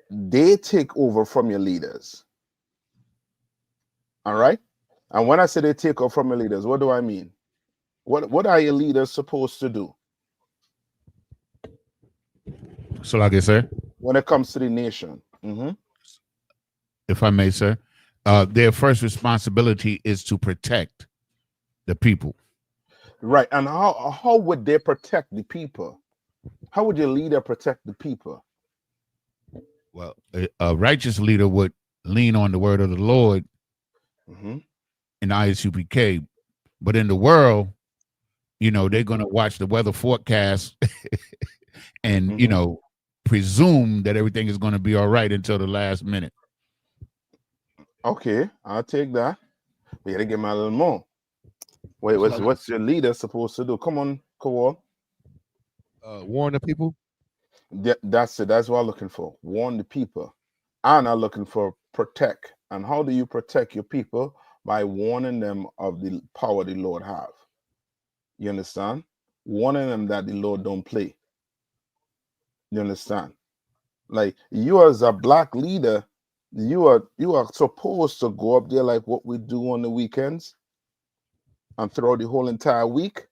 they take over from your leaders. All right? And when I say they take over from your leaders, what do I mean? What are your leaders supposed to do? Salakia, sir. When it comes to the nation. If I may, sir, their first responsibility is to protect the people. Right. And how would they protect the people? How would your leader protect the people? Well, a righteous leader would lean on the word of the Lord in I.S.U.P.K. But in the world, they're going to watch the weather forecast and, presume that everything is going to be all right until the last minute. Okay, I'll take that. We got to give me a little more. Wait, what's your leader supposed to do? Come on, Kowal. Warn the people. That's it. That's what I'm looking for. Warn the people. And I'm looking for protect. And how do you protect your people? By warning them of the power the Lord have. You understand? Warning them that the Lord don't play. You understand? Like you as a black leader, you are supposed to go up there like what we do on the weekends and throughout the whole entire week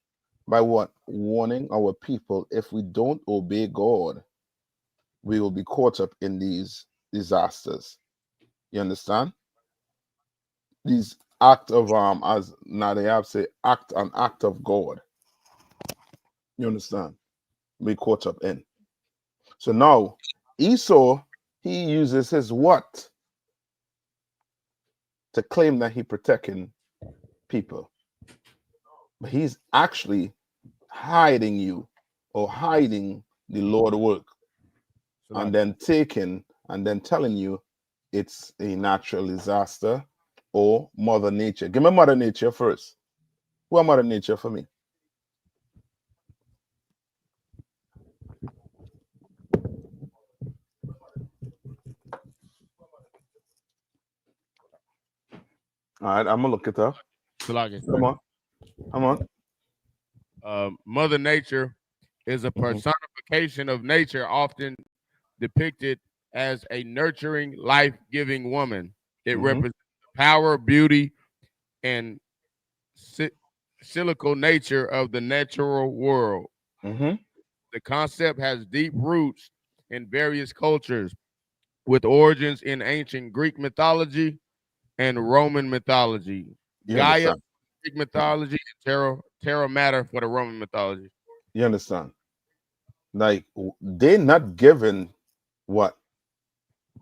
by what? Warning our people. If we don't obey God, we will be caught up in these disasters. You understand? These act of as Nayathaq say, an act of God. You understand? We caught up in. So now Esau, he uses his what to claim that he protecting people. But he's actually hiding you or hiding the Lord work and then taking and then telling you it's a natural disaster or Mother Nature. Give me Mother Nature first. Who Mother Nature for me? All right, I'm gonna look it up. Come on. Mother Nature is a personification of nature, often depicted as a nurturing, life-giving woman. It represents the power, beauty, and cyclical nature of the natural world. The concept has deep roots in various cultures, with origins in ancient Greek mythology and Roman mythology. Gaia, Greek mythology, and Terra Mater for the Roman mythology. You understand? Like they're not giving what?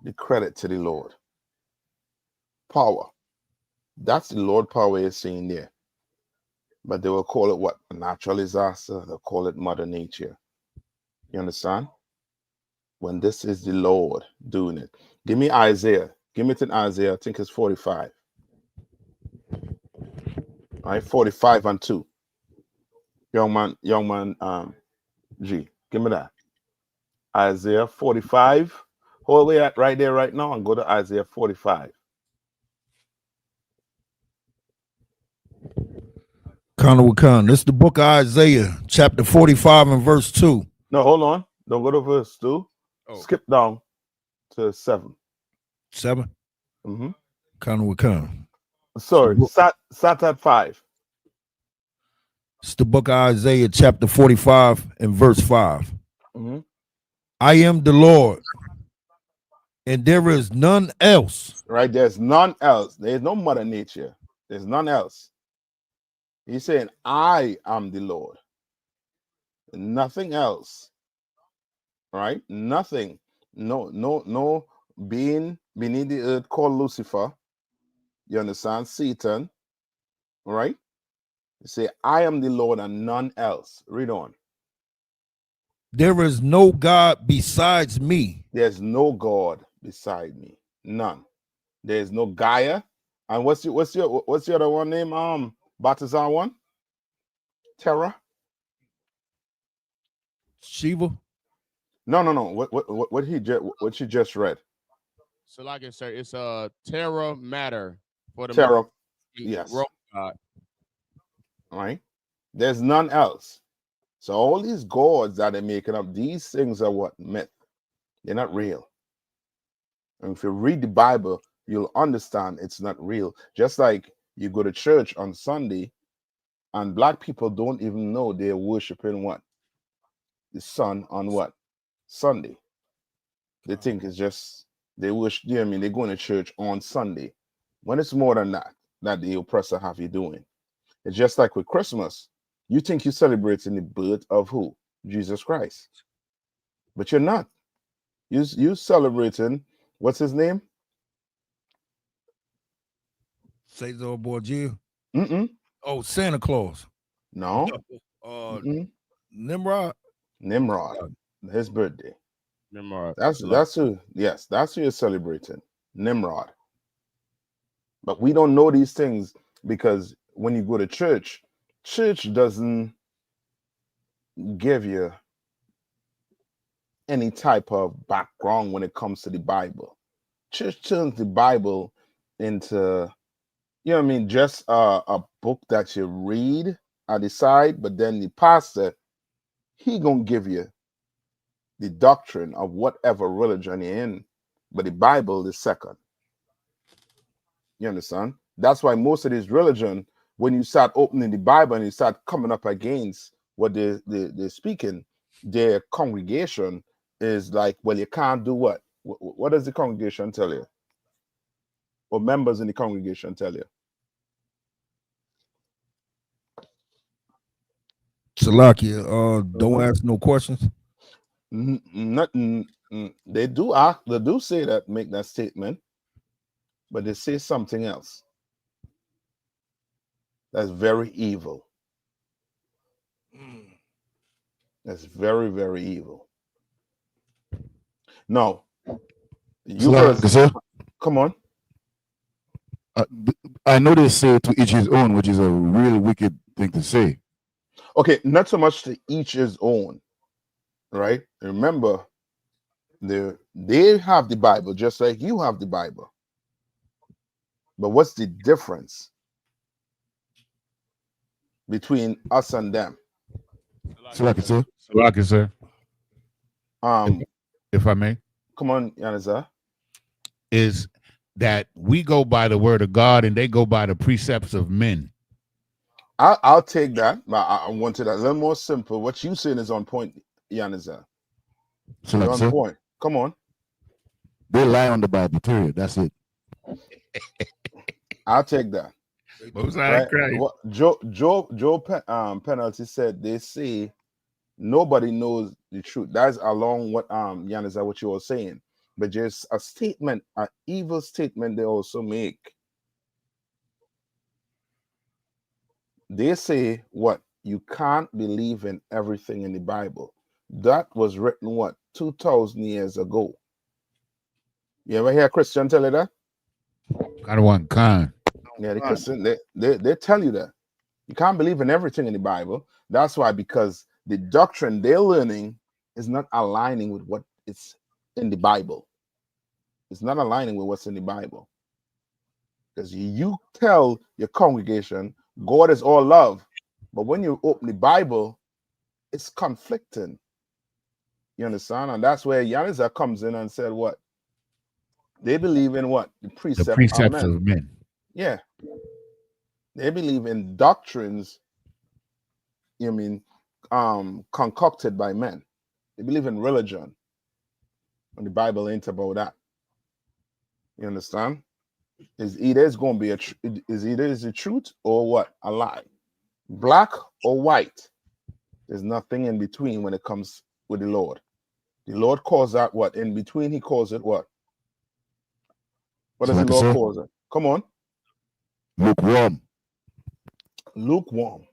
The credit to the Lord. Power. That's the Lord power is saying there. But they will call it what? A natural disaster. They'll call it Mother Nature. You understand? When this is the Lord doing it. Give me Isaiah. Give me to Isaiah. I think it's 45. All right, 45 and 2. Young man, G. Give me that. Isaiah 45. Hold the way at right there right now and go to Isaiah 45. Khan. This is the book of Isaiah, chapter 45 and verse 2. No, hold on. Don't go to verse 2. Oh. Skip down to 7. 7? Mm-hmm. Khan. Sorry, sat at 5. It's the book of Isaiah, chapter 45 and verse 5. Mm-hmm. I am the Lord, and there is none else. Right, there's none else. There's no mother nature. There's none else. He's saying, I am the Lord. Nothing else. Right? Nothing. No being beneath the earth called Lucifer. You understand? Satan. Right? You say, I am the Lord and none else. Read on. There is no God besides me. There's no God beside me. None. There's no Gaia. And what's your other one name? Balthazar one? Terra? Shiva? No. What she just read? So like I said, it's a Terra matter for the Terra. Yes. God. Right? There's none else. So all these gods that they're making up, these things are what? Myth. They're not real. And if you read the Bible, you'll understand it's not real. Just like you go to church on Sunday and black people don't even know they're worshiping what? The sun on what? Sunday. They think it's just they worship, they're going to church on Sunday. When it's more than that the oppressor have you doing. It's just like with Christmas. You think you're celebrating the birth of who? Jesus Christ. But you're not. You celebrating, what's his name? Cesar Borgia. Mm-mm. Oh, Santa Claus. No. Nimrod. His birthday. Nimrod. That's who you're celebrating. Nimrod. But we don't know these things because when you go to church doesn't give you any type of background when it comes to the Bible. Church turns the Bible into, just a book that you read at the side, but then the pastor, he gonna give you the doctrine of whatever religion you're in, but the Bible is second. You understand? That's why most of this religion, when you start opening the Bible and you start coming up against what they're speaking, their congregation is like, well, you can't do what? What does the congregation tell you? Or members in the congregation tell you? Salakia, don't ask no questions. They do say that, make that statement, but they say something else. That's very evil. That's very, very evil. No. You heard, come on. I know they say to each his own, which is a really wicked thing to say. Okay, not so much to each his own, right? Remember, they have the Bible just like you have the Bible. But what's the difference between us and them? Salaki, sir. If I may. Come on, Yanaza. Is that we go by the word of God and they go by the precepts of men. I'll take that, but I wanted a little more simple. What you saying is on point, Yanaza. You're on point. Come on. They lie on the Bible, period. That's it. I'll take that. Right? What Joe Penalty said, they say nobody knows the truth. That's along what Yanaza, what you were saying. But just a statement, an evil statement they also make. They say what? You can't believe in everything in the Bible. That was written what? 2,000 years ago. You ever hear a Christian tell you that? Yeah, the Christian, they tell you that. You can't believe in everything in the Bible. That's why, because the doctrine they're learning is not aligning with what is in the Bible. It's not aligning with what's in the Bible. Because you tell your congregation, God is all love, But when you open the Bible, it's conflicting. You understand? And that's where Yahanna comes in and said what? They believe in what? The The precept of precepts men. of men. Yeah. They believe in doctrines, concocted by men. They believe in religion. And the Bible ain't about that. You understand? Is either it's going to be is the truth or what? A lie. Black or white. There's nothing in between when it comes with the Lord. The Lord calls that what? In between, he calls it what? What does the Lord call it? Come on. Lukewarm. Lukewarm.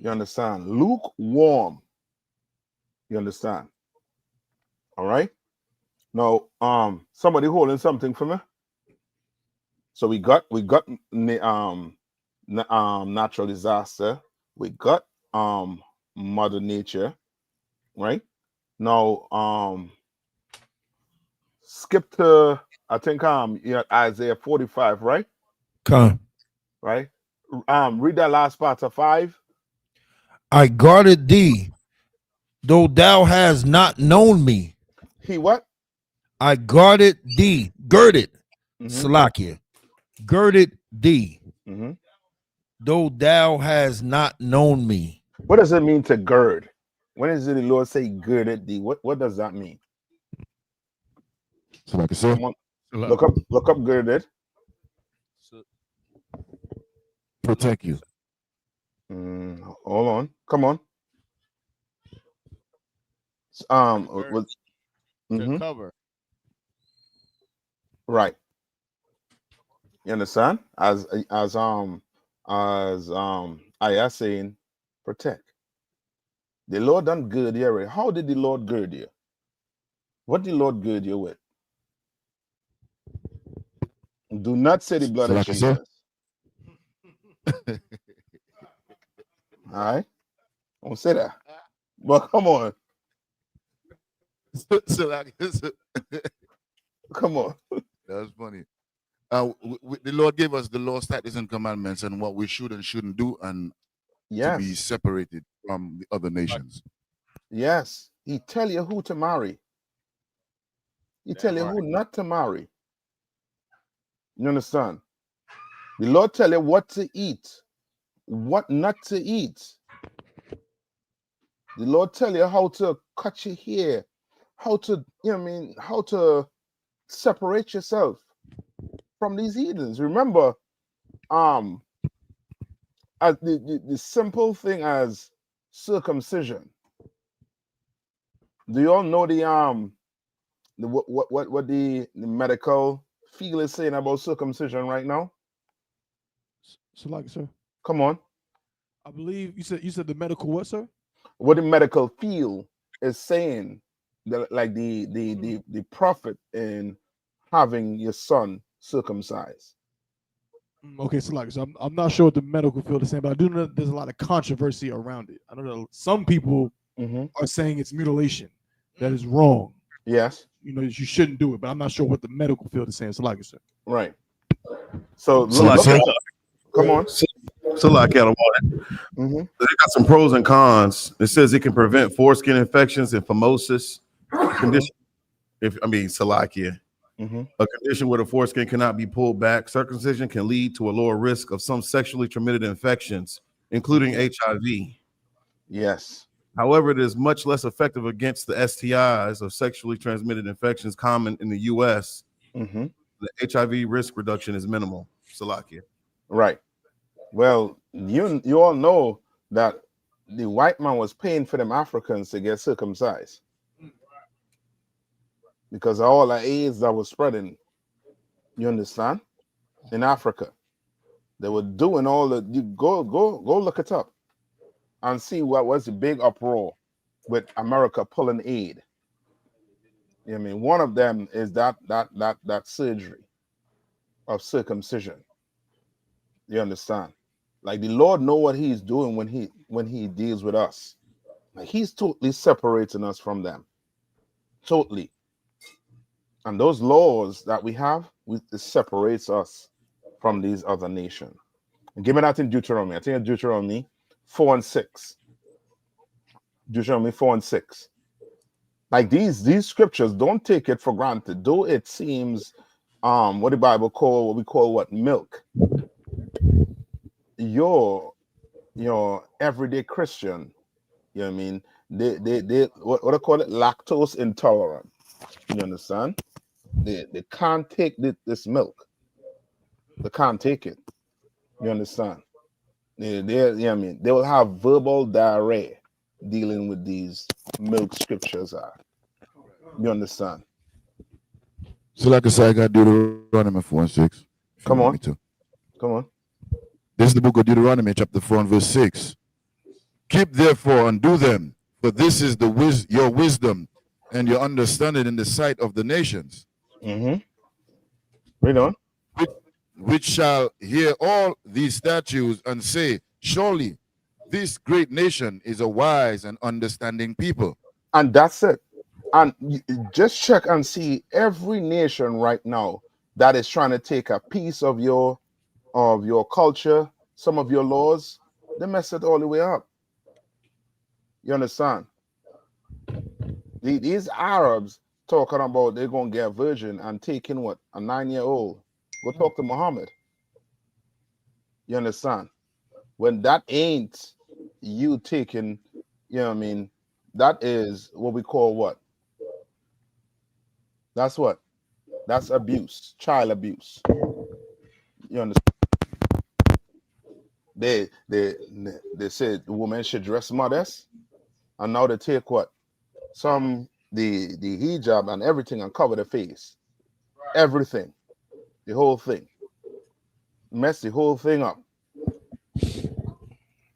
You understand? Lukewarm. You understand? All right. Now, somebody holding something for me. So we got natural disaster. We got Mother Nature, right? Now, skip to I think Isaiah 45, right? Come. Right. Read that last part of 5. I guarded thee, though thou hast not known me. He what? I guarded thee, girded, Salakia, girded thee, though thou hast not known me. What does it mean to gird? When does the Lord say girded thee? What does that mean? Salakia, sir. Come on. Look up girded. Protect you. Hold on. Come on. To cover. Right. You understand? As I saying, protect. The Lord done gird you. Right? How did the Lord gird you? What did the Lord gird you with? Do not say the blood of Jesus. All right. Don't say that. But come on. Come on. That's funny. The Lord gave us the law, statutes, and commandments, and what we should and shouldn't do, and to be separated from the other nations. Yes. He tell you who to marry. He tell you who not to marry. You understand? The Lord tell you what to eat, what not to eat. The Lord tell you how to cut your hair, how to, how to separate yourself from these heathens. Remember, as the simple thing as circumcision. Do you all know what the medical field is saying about circumcision right now? So, like, sir, come on. I believe you said the medical what, sir? What the medical field is saying, that like the prophet in having your son circumcised. Okay, so like, so I'm not sure what the medical field is saying, but I do know that there's a lot of controversy around it. I know that some people are saying it's mutilation. That is wrong. Yes. You know, you shouldn't do it, but I'm not sure what the medical field is saying. So like, sir. Right. So look at come on. So like out of water. They got some pros and cons. It says it can prevent foreskin infections and phimosis condition. Salakia. A condition where the foreskin cannot be pulled back. Circumcision can lead to a lower risk of some sexually transmitted infections, including HIV. Yes. However, it is much less effective against the STIs of sexually transmitted infections common in the U.S. The HIV risk reduction is minimal. Salakia. Right. Well, you all know that the white man was paying for them Africans to get circumcised because of all the AIDS that was spreading. You understand? In Africa, they were doing all the. You go look it up and see what was the big uproar with America pulling aid. I mean, one of them is that surgery of circumcision. You understand? Like the Lord know what He's doing when He deals with us. Like He's totally separating us from them. Totally. And those laws that we have, it separates us from these other nations. Give me that in Deuteronomy. I think in Deuteronomy 4 and 6. Deuteronomy 4 and 6. Like these scriptures, don't take it for granted. Though it seems what the Bible what we call milk. Your everyday Christian, you know what I mean? They what I call it, lactose intolerant. You understand? They can't take this milk. They can't take it. You understand? You know what I mean? They will have verbal diarrhea dealing with these milk scriptures are. You understand? So like I said, I got Deuteronomy 4 and 6. Come on. Me to. Come on. This is the book of Deuteronomy, chapter 4 and verse 6. Keep therefore and do them, for this is your wisdom and your understanding in the sight of the nations. Mm-hmm. Read on. Which shall hear all these statutes and say, surely this great nation is a wise and understanding people. And that's it. And just check and see every nation right now that is trying to take a piece of your culture, some of your laws, they mess it all the way up. You understand? These Arabs talking about they're going to get a virgin and taking what? A 9-year-old. Go talk to Muhammad. You understand? When that ain't you taking, you know what I mean? That is what we call what? That's what? That's abuse, child abuse. You understand? They said the woman should dress modest, and now they take what? The hijab and everything and cover the face. Everything. The whole thing. Mess the whole thing up.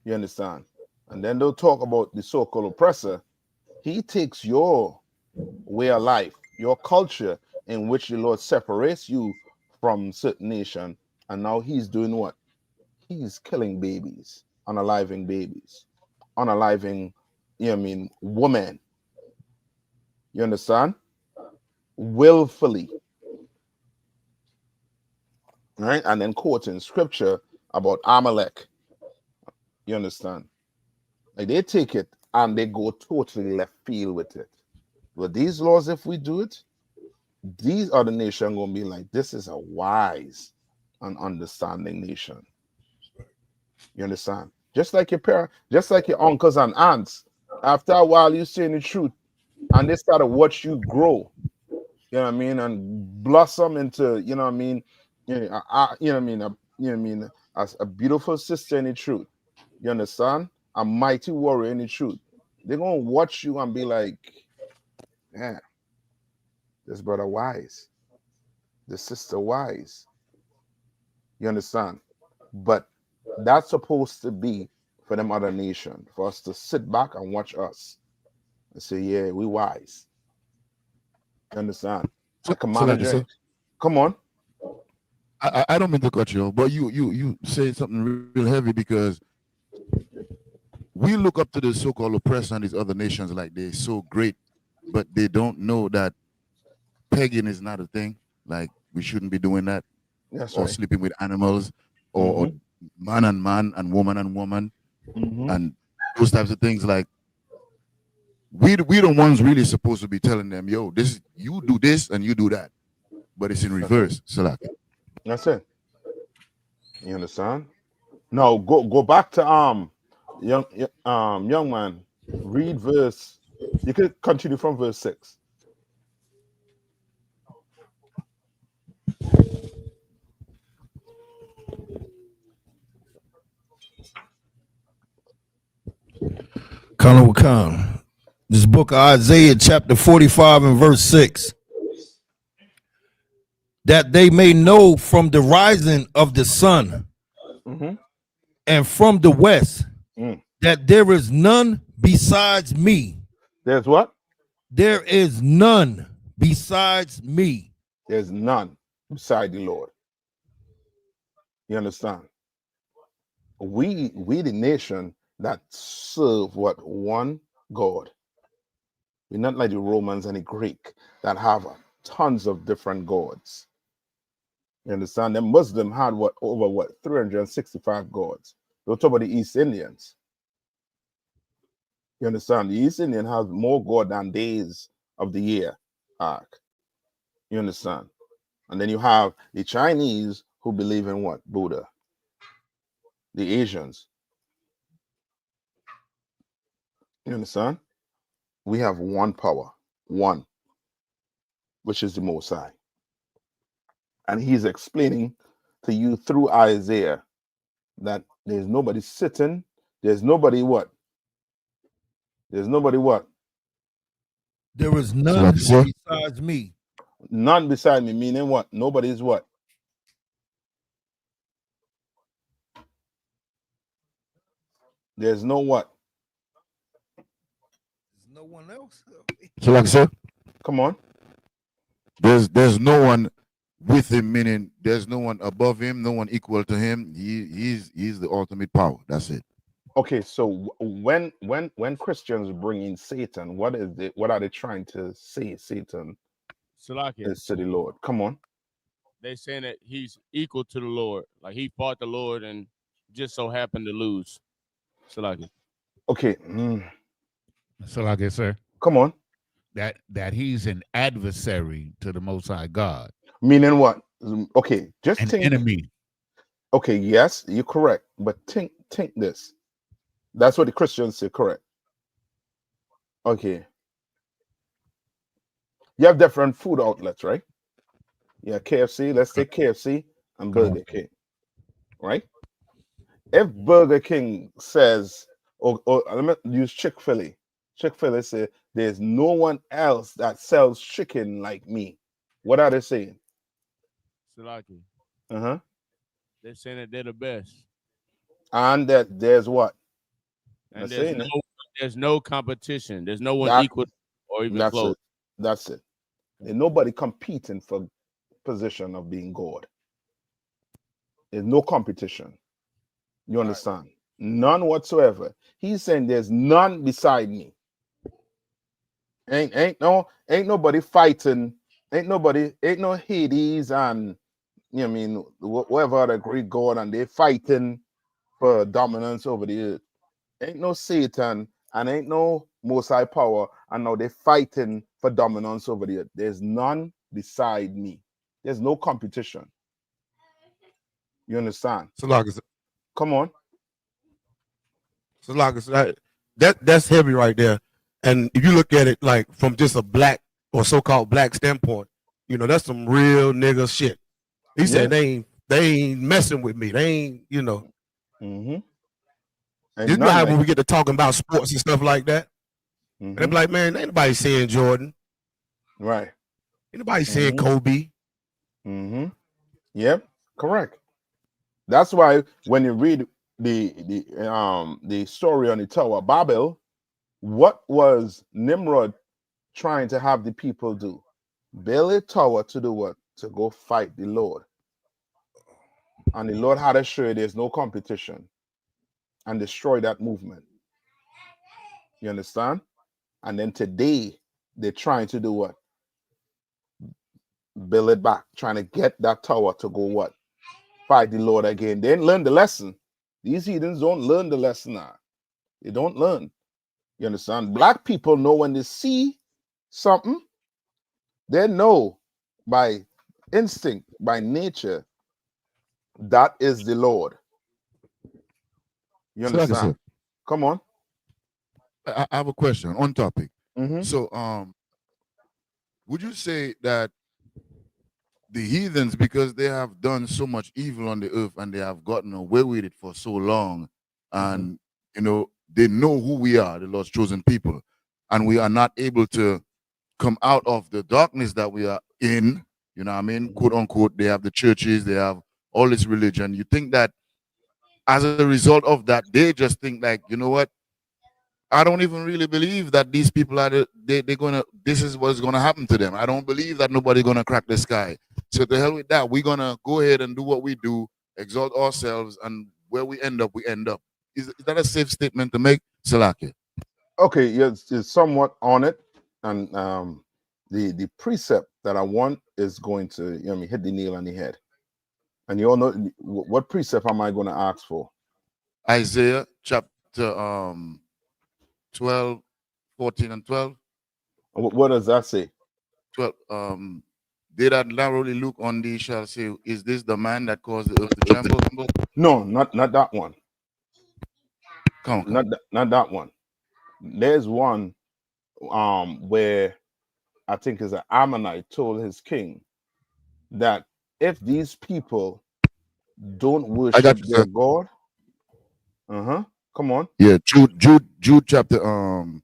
You understand? And then they'll talk about the so-called oppressor. He takes your way of life, your culture, in which the Lord separates you from certain nation, and now he's doing what? He's killing babies, unaliving babies, unaliving, you know what I mean, women. You understand? Willfully. Right? And then quoting scripture about Amalek. You understand? Like they take it and they go totally left field with it. But these laws, if we do it, these other nations gonna be like, this is a wise and understanding nation. You understand? Just like your parents, just like your uncles and aunts. After a while, you saying the truth, and they start to watch you grow. You know what I mean, and blossom into, you know what I mean, as a beautiful sister in the truth. You understand? A mighty warrior in the truth. They're gonna watch you and be like, yeah, this brother wise, this sister wise. You understand? But that's supposed to be for them other nation, for us to sit back and watch us and say, yeah, we wise. You understand? Come on. I don't mean to cut you off, but you say something real heavy, because we look up to the so-called oppressor and these other nations like they're so great, but they don't know that pegging is not a thing. Like we shouldn't be doing that. That's or right. sleeping with animals, or man and man and woman, and those types of things. Like we the ones really supposed to be telling them, yo, this, you do this and you do that, but it's in reverse. So that's it. You understand? Now go back to young man. Read verse. You could continue from verse 6. Khan. This book of Isaiah, chapter 45 and verse 6. That they may know from the rising of the sun and from the west that there is none besides me. There's what? There is none besides me. There's none beside the Lord. You understand? We the nation that serve what? One God. We're not like the Romans and the Greek that have tons of different gods. You understand? The Muslim had over 365 gods. Don't talk about the East Indians. You understand? The East Indian has more God than days of the year. You understand? And then you have the Chinese who believe in what? Buddha. The Asians. You understand? We have one power, one, which is the Most High. And he's explaining to you through Isaiah that there's nobody sitting, there's nobody what? There's nobody what? There is none besides me. None beside me, meaning what? Nobody's what? There's no what? There's no one else. So like I said, Come on. there's no one with him, meaning there's no one above him, no one equal to him. He's the ultimate power. That's it. Okay, so when Christians bring in Satan, what are they trying to say Satan Salakia. is to the Lord? Come on. They saying that he's equal to the Lord. Like he fought the Lord and just so happened to lose. Salakia. Okay. Salakia, sir. Come on. That he's an adversary to the Most High God. Meaning what? Okay, just An think. enemy. Okay, yes, you're correct. But think this. That's what the Christians say, correct. Okay. You have different food outlets, right? Yeah, KFC. Let's take KFC and Burger King, right? If Burger King says, or let me use Chick-fil-A. Chick-fil-A say there's no one else that sells chicken like me. What are they saying? Salakia. Uh-huh. They're saying that they're the best. And that there's what? And there's no competition. There's no one equal or even that's close. That's it. There's nobody competing for position of being God. There's no competition. You understand? Right. None whatsoever. He's saying there's none beside me. Ain't nobody fighting. Ain't no Hades and you know what I mean whatever other Greek god and they fighting for dominance over the earth. Ain't no Satan and ain't no Most High power, and now they're fighting for dominance over the earth. There's none beside me. There's no competition. You understand? So like, come on. So like that's heavy right there. And if you look at it like from just a black or so-called black standpoint, you know, that's some real nigga shit. He said they ain't messing with me. They ain't, you know. Mm-hmm. You know how when we get to talking about sports and stuff like that, mm-hmm. and they're like, man, ain't nobody saying Jordan. Right. Ain't nobody saying Kobe. Mm-hmm. Yep, correct. That's why when you read the story on the Tower of Babel, what was Nimrod trying to have the people do? Build a tower to do what? To go fight the Lord. And the Lord had to show you there's no competition and destroy that movement. You understand? And then today they're trying to do what? Build it back, trying to get that tower to go what? Fight the Lord again. They didn't learn the lesson. These heathens don't learn the lesson now. They don't learn. You understand? Black people know when they see something, they know by instinct, by nature, that is the Lord. You understand? Come on. I have a question on topic. Mm-hmm. So, would you say that the heathens, because they have done so much evil on the earth and they have gotten away with it for so long, and you know, they know who we are, the Lord's chosen people, and we are not able to come out of the darkness that we are in, you know what I mean, quote unquote, they have the churches, they have all this religion. You think that as a result of that, they just think like, you know what, I don't even really believe that these people are they're gonna, this is what's gonna happen to them. I don't believe that nobody's gonna crack the sky. So to hell with that, we're gonna go ahead and do what we do, exalt ourselves, and where we end up, we end up. Is that a safe statement to make, Salaki? Okay, yes, it's somewhat on it. And the precept that I want is going to, you know, hit the nail on the head. And you all know what precept am I going to ask for? Isaiah chapter 12, 14 and 12. What does that say? 12. They that narrowly look on thee shall say, is this the man that caused the earth to tremble? No, not that one. Come on. Not that one. There's one where I think is an Ammonite told his king that if these people don't worship their God, come on. Yeah, Jude chapter 4.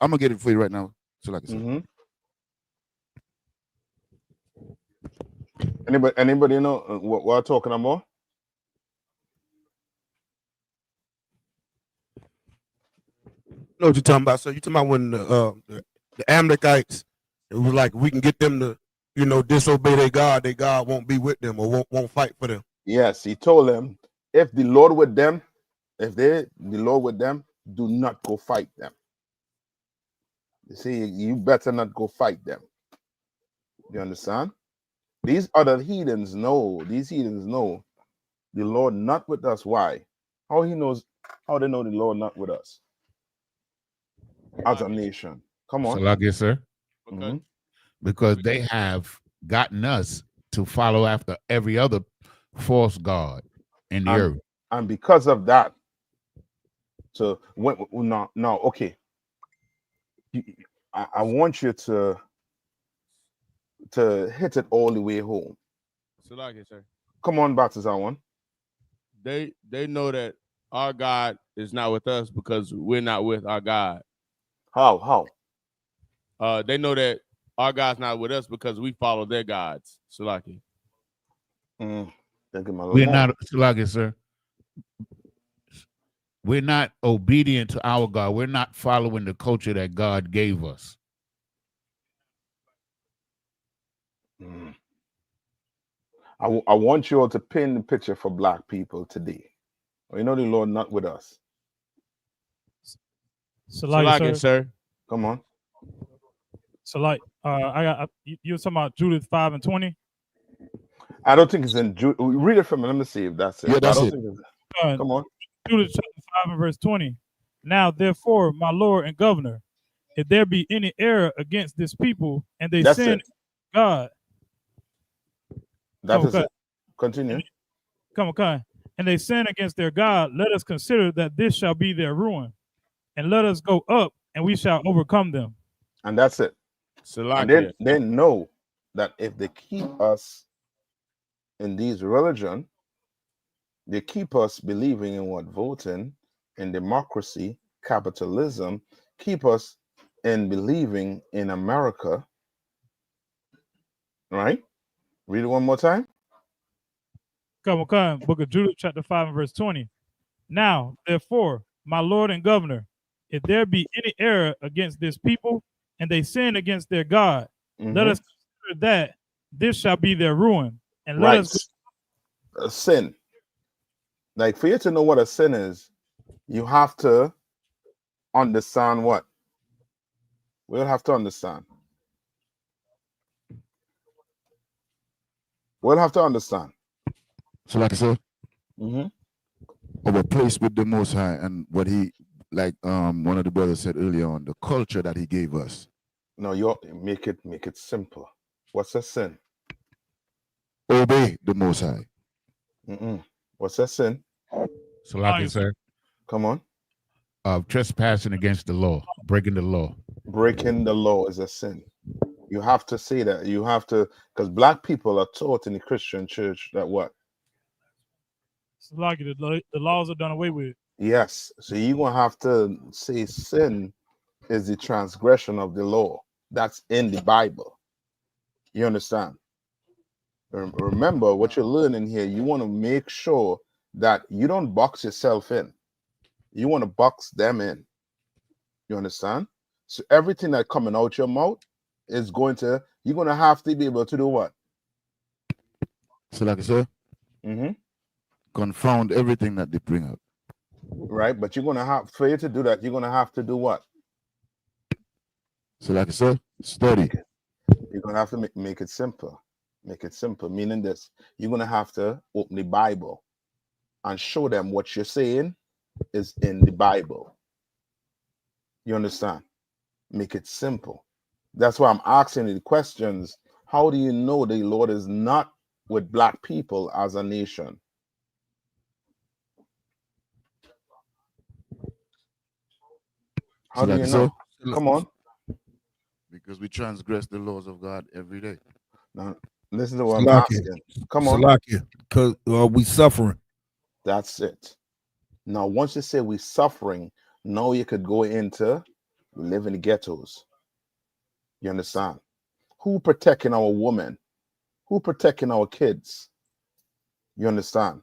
I'm gonna get it for you right now. So like I said. Anybody know what we're talking about? Know what you're talking about? So you're talking about when the Amalekites, it was like we can get them to, disobey their God won't be with them or won't fight for them. Yes, he told them, if the Lord with them, the Lord with them, do not go fight them. You see, you better not go fight them. You understand? These other heathens know, the Lord not with us. Why? How they know the Lord not with us? As a nation. Come on. So like it, sir. Okay. Because they have gotten us to follow after every other false god in the earth. And because of that, so okay. I want you to hit it all the way home. So like it, sir. Come on, Baptist, one. They know that our God is not with us because we're not with our God. How? They know that our God's not with us because we follow their gods. Salaki. We're not Salaki, sir. We're not obedient to our God. We're not following the culture that God gave us. I want you all to paint the picture for black people today. You know the Lord not with us. Salaki, sir. Come on. So like you were talking about Judith 5 and 20. I don't think it's in Jude. Read it from me. Let me see if that's it. Yeah, that's it. Come on. Judith chapter 5 and verse 20. Now therefore, my Lord and Governor, if there be any error against this people, and they That's sin it. God. That is it. Continue. Come on. And they sin against their God, let us consider that this shall be their ruin. And let us go up, and we shall overcome them. And that's it. And then they know that if they keep us in these religion, they keep us believing in what? Voting, in democracy, capitalism, keep us in believing in America. Right? Read it one more time. Come on. Book of Judith, chapter 5 and verse 20. Now, therefore, my Lord and Governor, if there be any error against this people, and they sin against their God, let us consider that this shall be their ruin. And let us a sin. Like, for you to know what a sin is, you have to understand what? We'll have to understand. We'll have to understand. So like I said, our place with the Most High, and what he, like one of the brothers said earlier on, the culture that he gave us. No, you make it simple. What's a sin? Obey the Most High. What's a sin? So like it, sir. Come on. Trespassing against the law, breaking the law. Breaking the law is a sin. You have to say that. You have to, because black people are taught in the Christian church that what? It's like the laws are done away with. Yes. So you're going to have to say sin is the transgression of the law. That's in the Bible. You understand? Remember what you're learning here. You want to make sure that you don't box yourself in. You want to box them in. You understand? So everything that coming out your mouth is you're going to have to be able to do what? So like I said, confound everything that they bring up. Right, but you're going to have, for you to do that, you're going to have to do what? So like I said, study. You're going to have to make it simple. Make it simple, meaning this. You're going to have to open the Bible and show them what you're saying is in the Bible. You understand? Make it simple. That's why I'm asking you the questions. How do you know the Lord is not with black people as a nation? How do you know? Come on. Because we transgress the laws of God every day. Now, listen to what I'm asking. Come on. Because we suffering. That's it. Now, once you say we're suffering, now you could go into we live in the ghettos. You understand? Who protecting our women? Who protecting our kids? You understand?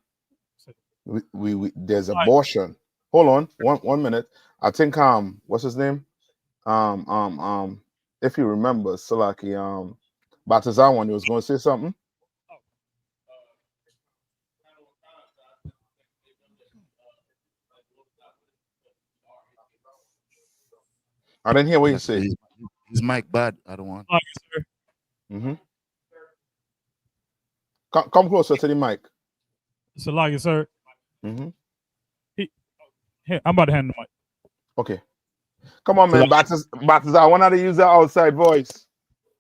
We there's abortion. Hold on, one minute. I think what's his name? If you remember, Salaki, Batazawan, he was going to say something. I didn't hear what you say. His mic bad. I don't want. Mm-hmm. Come closer to the mic. Salaki, sir. Mm-hmm. Here, I'm about to hand the mic. Okay. Come on, man. Baptist, I want to use that outside voice.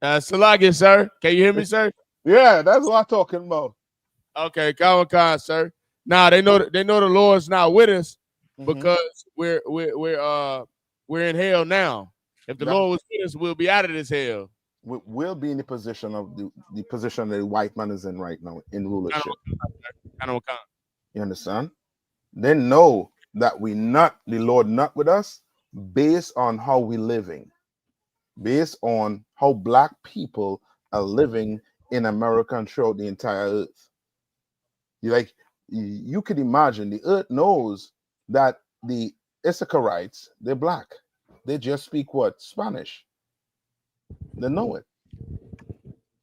Salaki, sir. Can you hear me, sir? Yeah, that's what I'm talking about. Okay, Khan, sir. Now they know the Lord's not with us because we're in hell now. If the Lord was with us, we'll be out of this hell. We'll be in the position of the position that the white man is in right now in rulership. You understand? They know that the Lord not with us based on how we're living, based on how black people are living in America and throughout the entire earth. You could imagine the earth knows that the Issacharites, they're black. They just speak what? Spanish. They know it.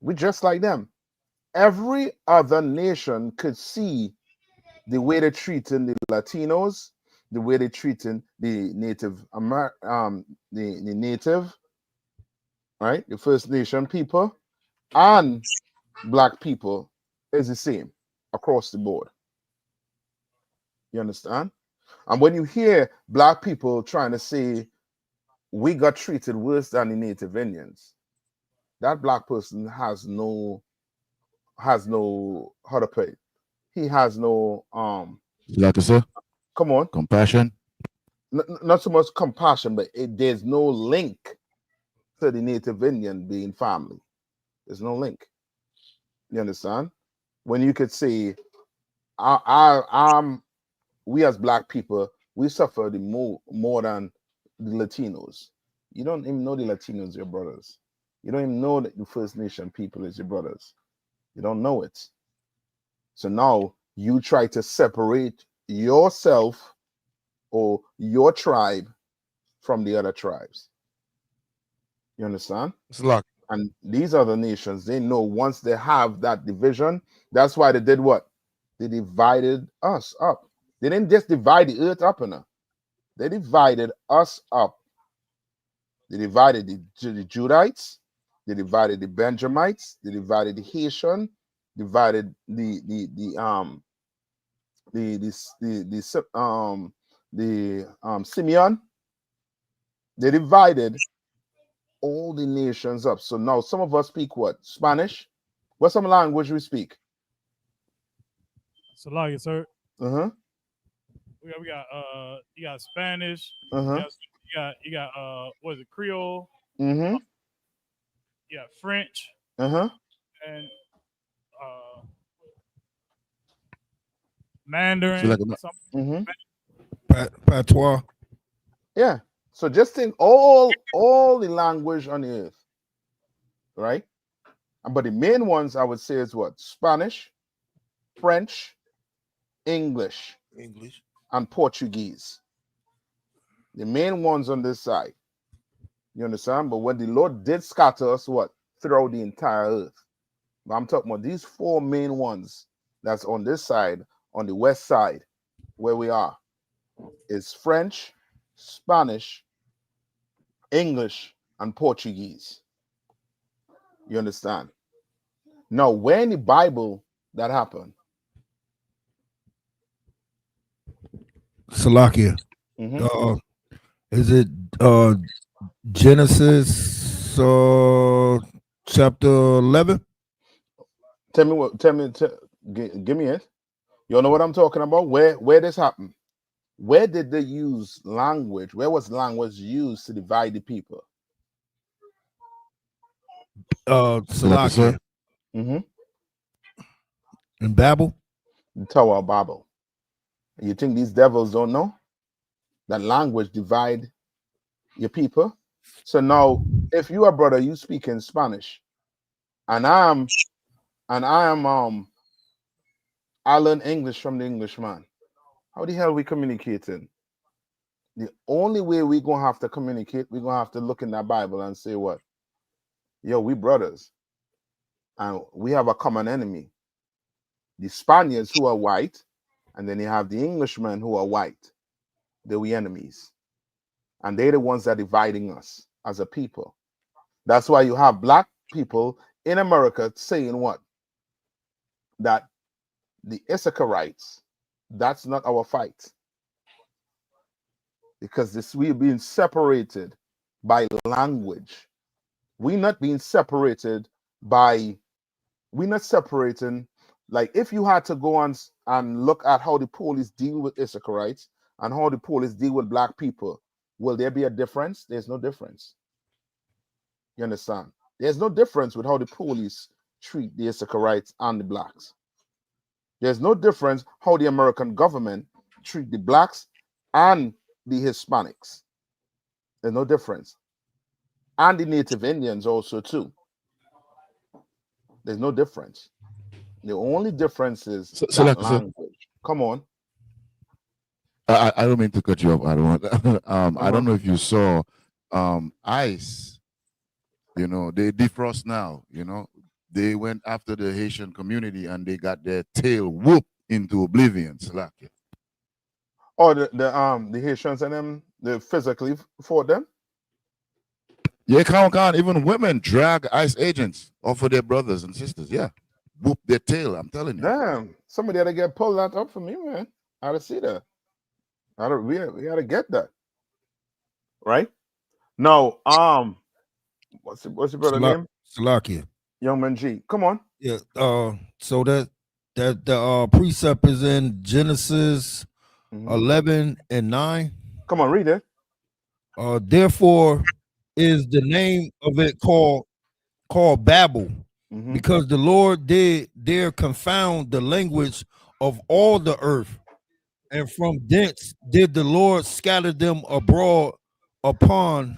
We're just like them. Every other nation could see the way they're treating the Latinos, the way they're treating the Native the Native, right? The First Nation people and black people is the same across the board. You understand? And when you hear black people trying to say we got treated worse than the Native Indians, that black person has no how to put it. He has no like I said, come on, compassion. Not so much compassion, but there's no link to the Native Indian being family. There's no link. You understand? When you could say, we as black people, we suffer the more than the Latinos. You don't even know the Latinos, your brothers. You don't even know that the First Nation people is your brothers. You don't know it. So now you try to separate yourself or your tribe from the other tribes. You understand? It's like, and these other nations, they know once they have that division, that's why they did what? They divided us up. They didn't just divide the earth up enough. They divided us up. They divided the Judites, they divided the Benjamites, they divided the Haitian, divided the Simeon. They divided all the nations up. So now some of us speak what? Spanish. What some language we speak? Salaki, sir. Uh-huh. We got you got Spanish. Uh-huh. You got what is it, Creole? Mm-hmm. You got French. Uh-huh. And Mandarin. Patois. Yeah. So just think all the language on the earth, right? But the main ones I would say is what? Spanish, French, English, and Portuguese. The main ones on this side. You understand? But when the Lord did scatter us, what? Throughout the entire earth. But I'm talking about these four main ones that's on this side, on the west side, where we are, is French, Spanish, English, and Portuguese. You understand? Now, where in the Bible that happened? Salakia. Mm-hmm. Is it Genesis chapter 11? Tell me what. Give me it. You know what I'm talking about? Where this happened? Where did they use language? Where was language used to divide the people? Salakia. Mm-hmm. In Babel? The Tower of Babel. You think these devils don't know that language divide your people? So now, if you are brother, you speak in Spanish, and I am I learn English from the Englishman. How the hell we communicating? The only way we gonna have to communicate, we're gonna have to look in that Bible and say what? Yo, we brothers, and we have a common enemy. The Spaniards who are white, and then you have the Englishmen who are white. They're we enemies, and they're the ones that are dividing us as a people. That's why you have black people in America saying what? That the Issacharites, that's not our fight. Because this we're being separated by language. We're not being separated by, we're not separating. Like if you had to go on and look at how the police deal with Issacharites and how the police deal with black people, will there be a difference? There's no difference. You understand? There's no difference with how the police treat the Issacharites and the blacks. There's no difference how the American government treat the blacks and the Hispanics. There's no difference. And the Native Indians also too. There's no difference. The only difference is So that like I said, language. Come on. I don't mean to cut you off. I don't want. I don't know if you saw ICE. You know, they defrost now. You know, they went after the Haitian community and they got their tail whooped into oblivion. Salakia. Or the Haitians and them, they physically fought them. Yeah, count. Even women drag ICE agents off of their brothers and sisters. Yeah, whoop their tail. I'm telling you. Damn, somebody had to get pulled that up for me, man. I had to see that. We had to get that. Right? No, what's your brother name? Salakia. Young Man G. Come on. Yeah. So that the precept is in Genesis 11 and 9. Come on, read it. Therefore is the name of it called Babel, because the Lord did there confound the language of all the earth, and from thence did the Lord scatter them abroad upon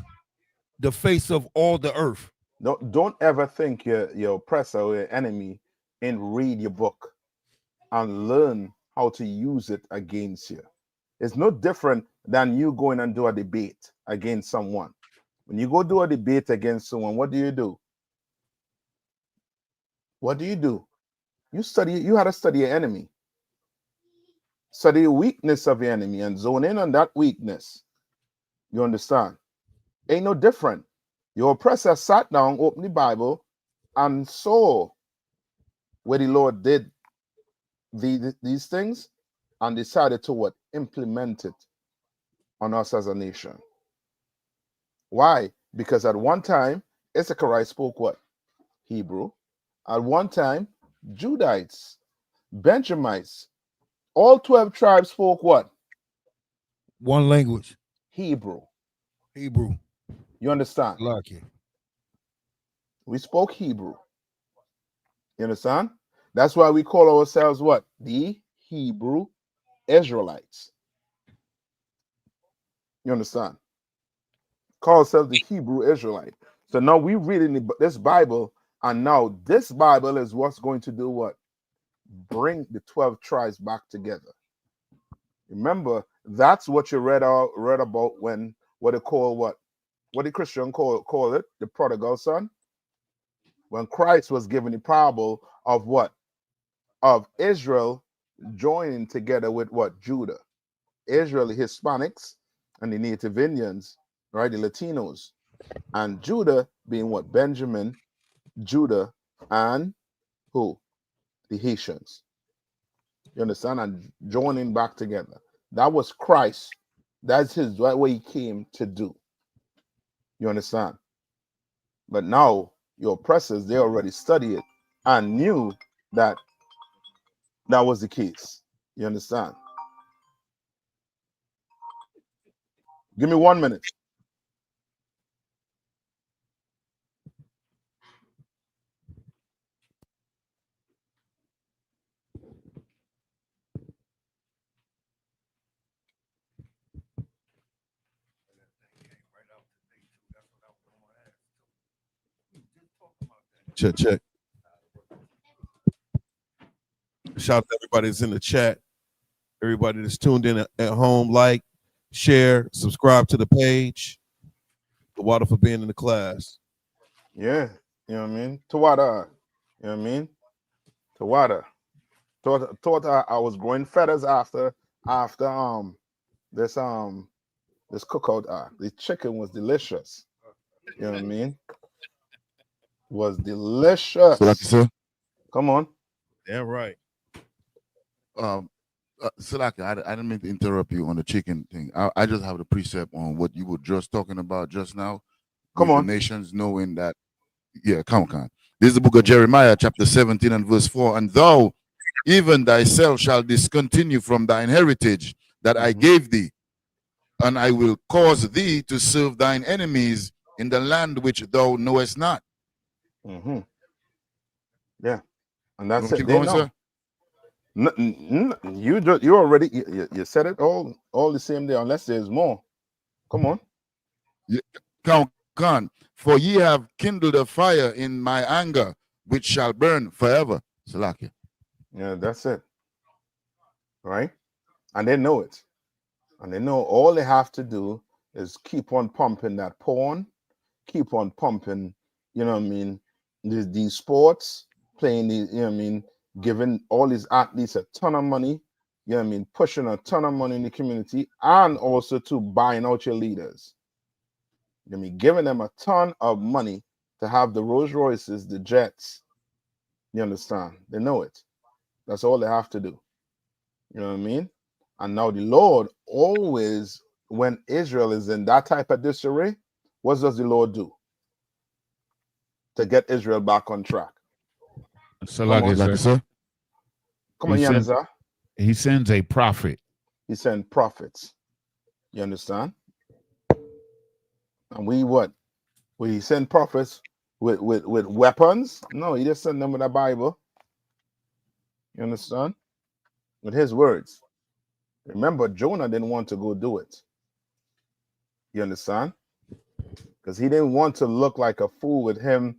the face of all the earth. Don't ever think your oppressor or your enemy and read your book and learn how to use it against you. It's no different than you going and do a debate against someone. When you go do a debate against someone, what do you do? What do? You had to study your enemy. Study the weakness of your enemy and zone in on that weakness. You understand? Ain't no different. Your oppressor sat down, opened the Bible, and saw where the Lord did these things and decided to what? Implement it on us as a nation. Why? Because at one time, Issachar spoke what? Hebrew. At one time, Judites, Benjamites, all 12 tribes spoke what? One language. Hebrew. You understand? Lucky. We spoke Hebrew. You understand? That's why we call ourselves what? The Hebrew Israelites. You understand? Call ourselves the Hebrew Israelite. So now we reading this Bible, and now this Bible is what's going to do what? Bring the 12 tribes back together. Remember, that's what you read about when what they call what the Christian call it, the prodigal son. When Christ was given the parable of what? Of Israel joining together with what? Judah. Israel, the Hispanics, and the Native Indians, right? The Latinos. And Judah being what? Benjamin, Judah, and who? The Haitians. You understand? And joining back together. That was Christ That's what he came to do. You understand? But now your oppressors, they already studied it and knew that that was the case. You understand? Give me 1 minute. Check, check. Shout out to everybody that's in the chat. Everybody that's tuned in at home, like, share, subscribe to the page. The water for being in the class. Yeah, you know what I mean? Tawada. You know what I mean? Tawada. Thought I was growing feathers after this cookout. The chicken was delicious. You know what I mean? Was delicious. So, like you said, Come on. Damn right. Salaki, I didn't mean to interrupt you on the chicken thing. I just have the precept on what you were just talking about just now. Come with on. The nations knowing that, yeah, come on. This is the book of Jeremiah, chapter 17 and verse 4. And thou, even thyself, shall discontinue from thine heritage that I gave thee, and I will cause thee to serve thine enemies in the land which thou knowest not. Yeah, and that's Keep it. They going, know. sir. You already you said it all the same day, unless there's more. Come on. Come, for ye have kindled a fire in my anger, which shall burn forever. Salaki. Yeah, that's it. Right? And they know it. And they know all they have to do is keep on pumping that porn, keep on pumping, you know what I mean, these sports, playing these, you know what I mean, giving all these athletes a ton of money, you know what I mean, pushing a ton of money in the community, and also to buying out your leaders. You know what I mean, giving them a ton of money to have the Rolls Royces, the jets. You understand? They know it. That's all they have to do. You know what I mean? And now the Lord always, when Israel is in that type of disarray, what does the Lord do to get Israel back on track? So like I said, Come on, Yanazar. He sends a prophet. He sends prophets. You understand? And we send prophets with weapons? No, he just sent them with a Bible. You understand? With his words. Remember, Jonah didn't want to go do it. You understand? Because he didn't want to look like a fool with him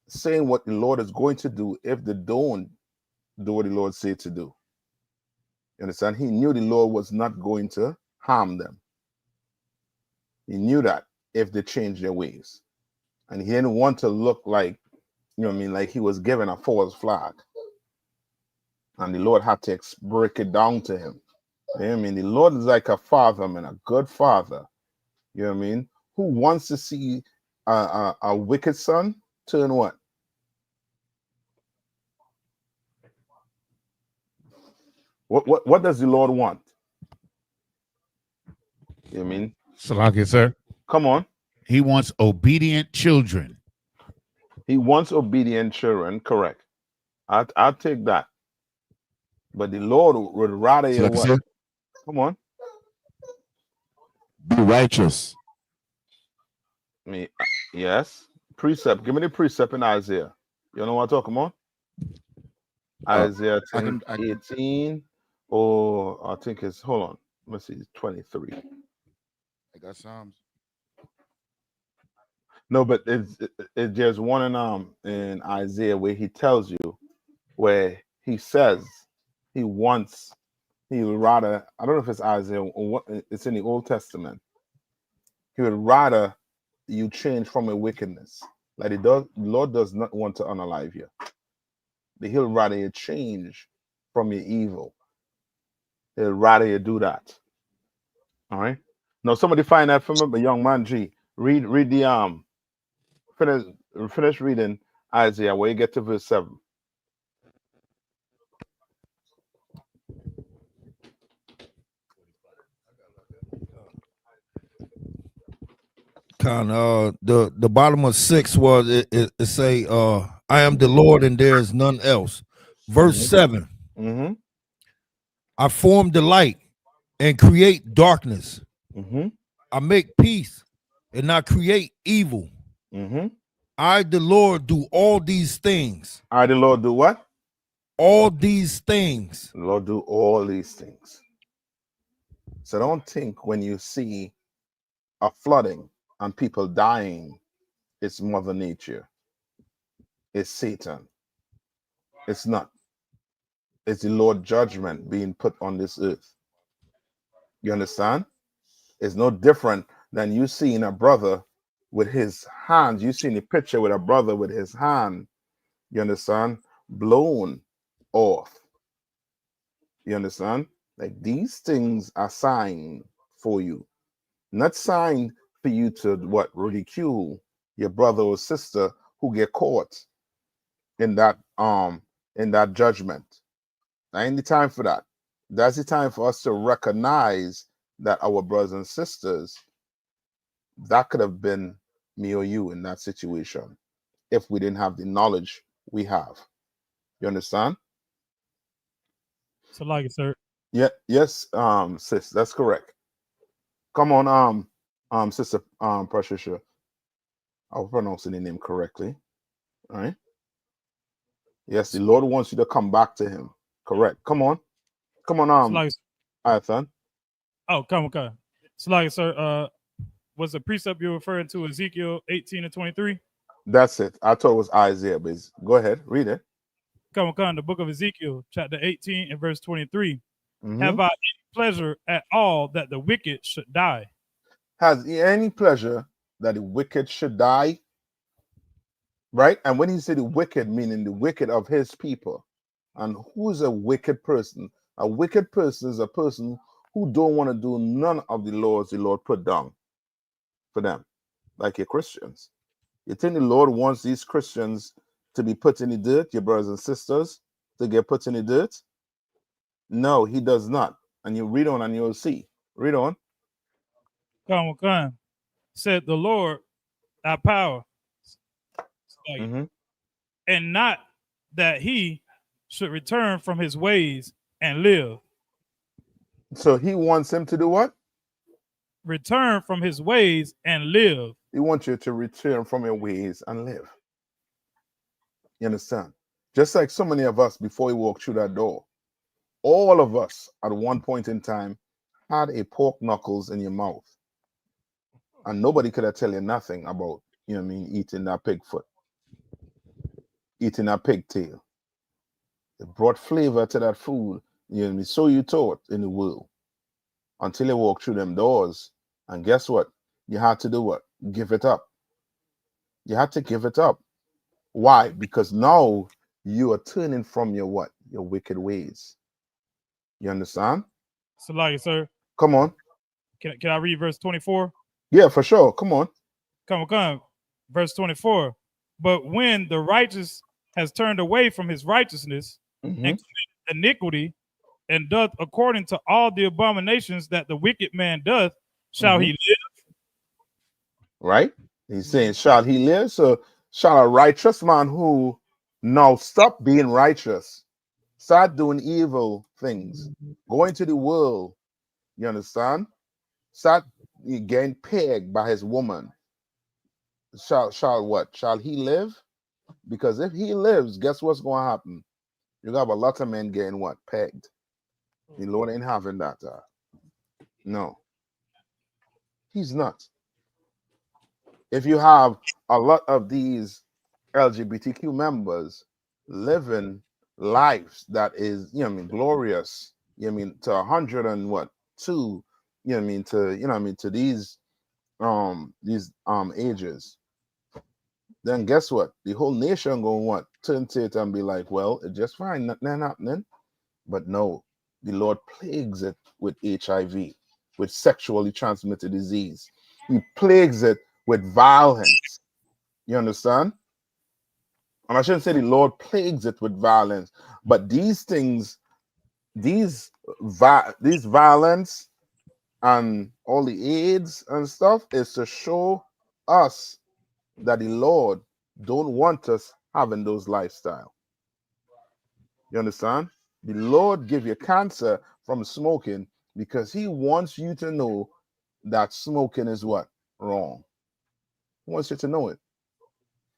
saying what the Lord is going to do if they don't do what the Lord said to do. You understand? He knew the Lord was not going to harm them. He knew that if they changed their ways. And he didn't want to look like, you know what I mean, like he was given a false flag. And the Lord had to break it down to him. You know what I mean? The Lord is like a father, man, a good father. You know what I mean? Who wants to see a wicked son turn what? What does the Lord want? You know what I mean? Salaki, sir. Come on. He wants obedient children. He wants obedient children, correct. I'll take that. But the Lord would rather you what? Sir? Come on. Be righteous. Yes. Precept. Give me the precept in Isaiah. You know what I'm talking about? Isaiah 18. Or I think it's, hold on. Let's see, it's 23. I got Psalms. No, but there's one in Isaiah where he tells you, where he says he would rather, I don't know if it's Isaiah or what, it's in the Old Testament. He would rather you change from a wickedness. Like the Lord does not want to unalive you. But he'll rather you change from your evil. He'll rather you do that. All right. Now somebody find that for me, young man G. Read the finish reading Isaiah where you get to verse 7. Kind of the bottom of 6 was it say I am the Lord and there is none else. Verse 7. Mm-hmm. I form the light and create darkness. Mm-hmm. I make peace and I create evil. Mm-hmm. I, the Lord, do all these things. I, the Lord, do what? All these things. The Lord do all these things. So don't think when you see a flooding and people dying, it's Mother Nature. It's Satan. It's not. It's the Lord judgment being put on this earth. You understand? It's no different than you seeing a brother with his hands. You seen a picture with a brother with his hand, you understand, blown off. You understand? Like these things are signed for you, not signed for you to what ridicule your brother or sister who get caught in that judgment. Now ain't the time for that. That's the time for us to recognize that our brothers and sisters, that could have been me or you in that situation if we didn't have the knowledge we have. You understand? So like it, sir. Yeah, yes, sis, that's correct. Come on, sister, Patricia. I'll pronounce the name correctly. All right. Yes, the Lord wants you to come back to Him. Correct. Come on, So like, Ayathan. oh, come on. So like, sir, was the precept you're referring to Ezekiel 18 and 23? That's it. I thought it was Isaiah, but go ahead, read it. Come on, the book of Ezekiel, chapter 18 and verse 23. Mm-hmm. Have I any pleasure at all that the wicked should die? Has he any pleasure that the wicked should die? Right? And when he said the wicked, meaning the wicked of his people. And who's a wicked person? A wicked person is a person who don't want to do none of the laws the Lord put down for them, like your Christians. You think the Lord wants these Christians to be put in the dirt, your brothers and sisters, to get put in the dirt? No, he does not. And you read on and you'll see. Read on. Come. Said the Lord, thy power, Mm-hmm. and not that he should return from his ways and live. So he wants him to do what? Return from his ways and live. He wants you to return from your ways and live. You understand? Just like so many of us before we walk through that door, all of us at one point in time had a pork knuckles in your mouth. And nobody could have tell you nothing about, you know what I mean, eating that pig foot, eating that pigtail. It brought flavor to that food, you know what I mean? So you taught in the world until you walk through them doors. And guess what? You had to do what? Give it up. You had to give it up. Why? Because now you are turning from your what? Your wicked ways. You understand? So like, sir. Come on. Can I read verse 24? Yeah, for sure. Come on. Come. Verse 24. But when the righteous has turned away from his righteousness and committed iniquity, and doth according to all the abominations that the wicked man doth, shall he live? Right? He's saying, shall he live? So shall a righteous man who now stop being righteous, start doing evil things, go into the world, you understand? Start getting pegged by his woman. Shall what? Shall he live? Because if he lives, guess what's going to happen? You got a lot of men getting what? Pegged. The Lord ain't having that. No. He's not. If you have a lot of these LGBTQ members living lives that is, you know what I mean, glorious, you know what I mean, to 100 and what, 2, you know what I mean, to, you know what I mean, to these ages, then guess what? The whole nation going what? Turn to it and be like, well, it's just fine, nothing happening. But no, the Lord plagues it with HIV, with sexually transmitted disease. He plagues it with violence. You understand? And I shouldn't say the Lord plagues it with violence, but these things, these violence and all the AIDS and stuff is to show us that the Lord don't want us having those lifestyle. You understand? The Lord give you cancer from smoking because he wants you to know that smoking is what? Wrong. He wants you to know it.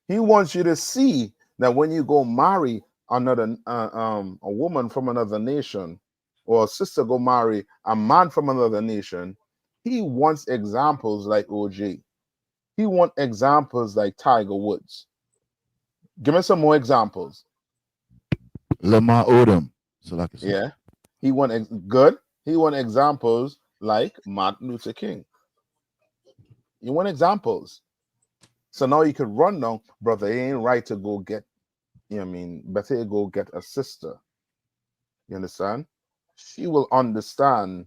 He wants you to see that when you go marry another a woman from another nation, or a sister go marry a man from another nation, he wants examples like OJ. He wants examples like Tiger Woods. Give me some more examples. Lamar Odom. So like I said. Yeah. He want good. He want examples like Martin Luther King. You want examples. So now you could run down, brother. It ain't right to go get, you know what I mean, better you go get a sister. You understand? She will understand,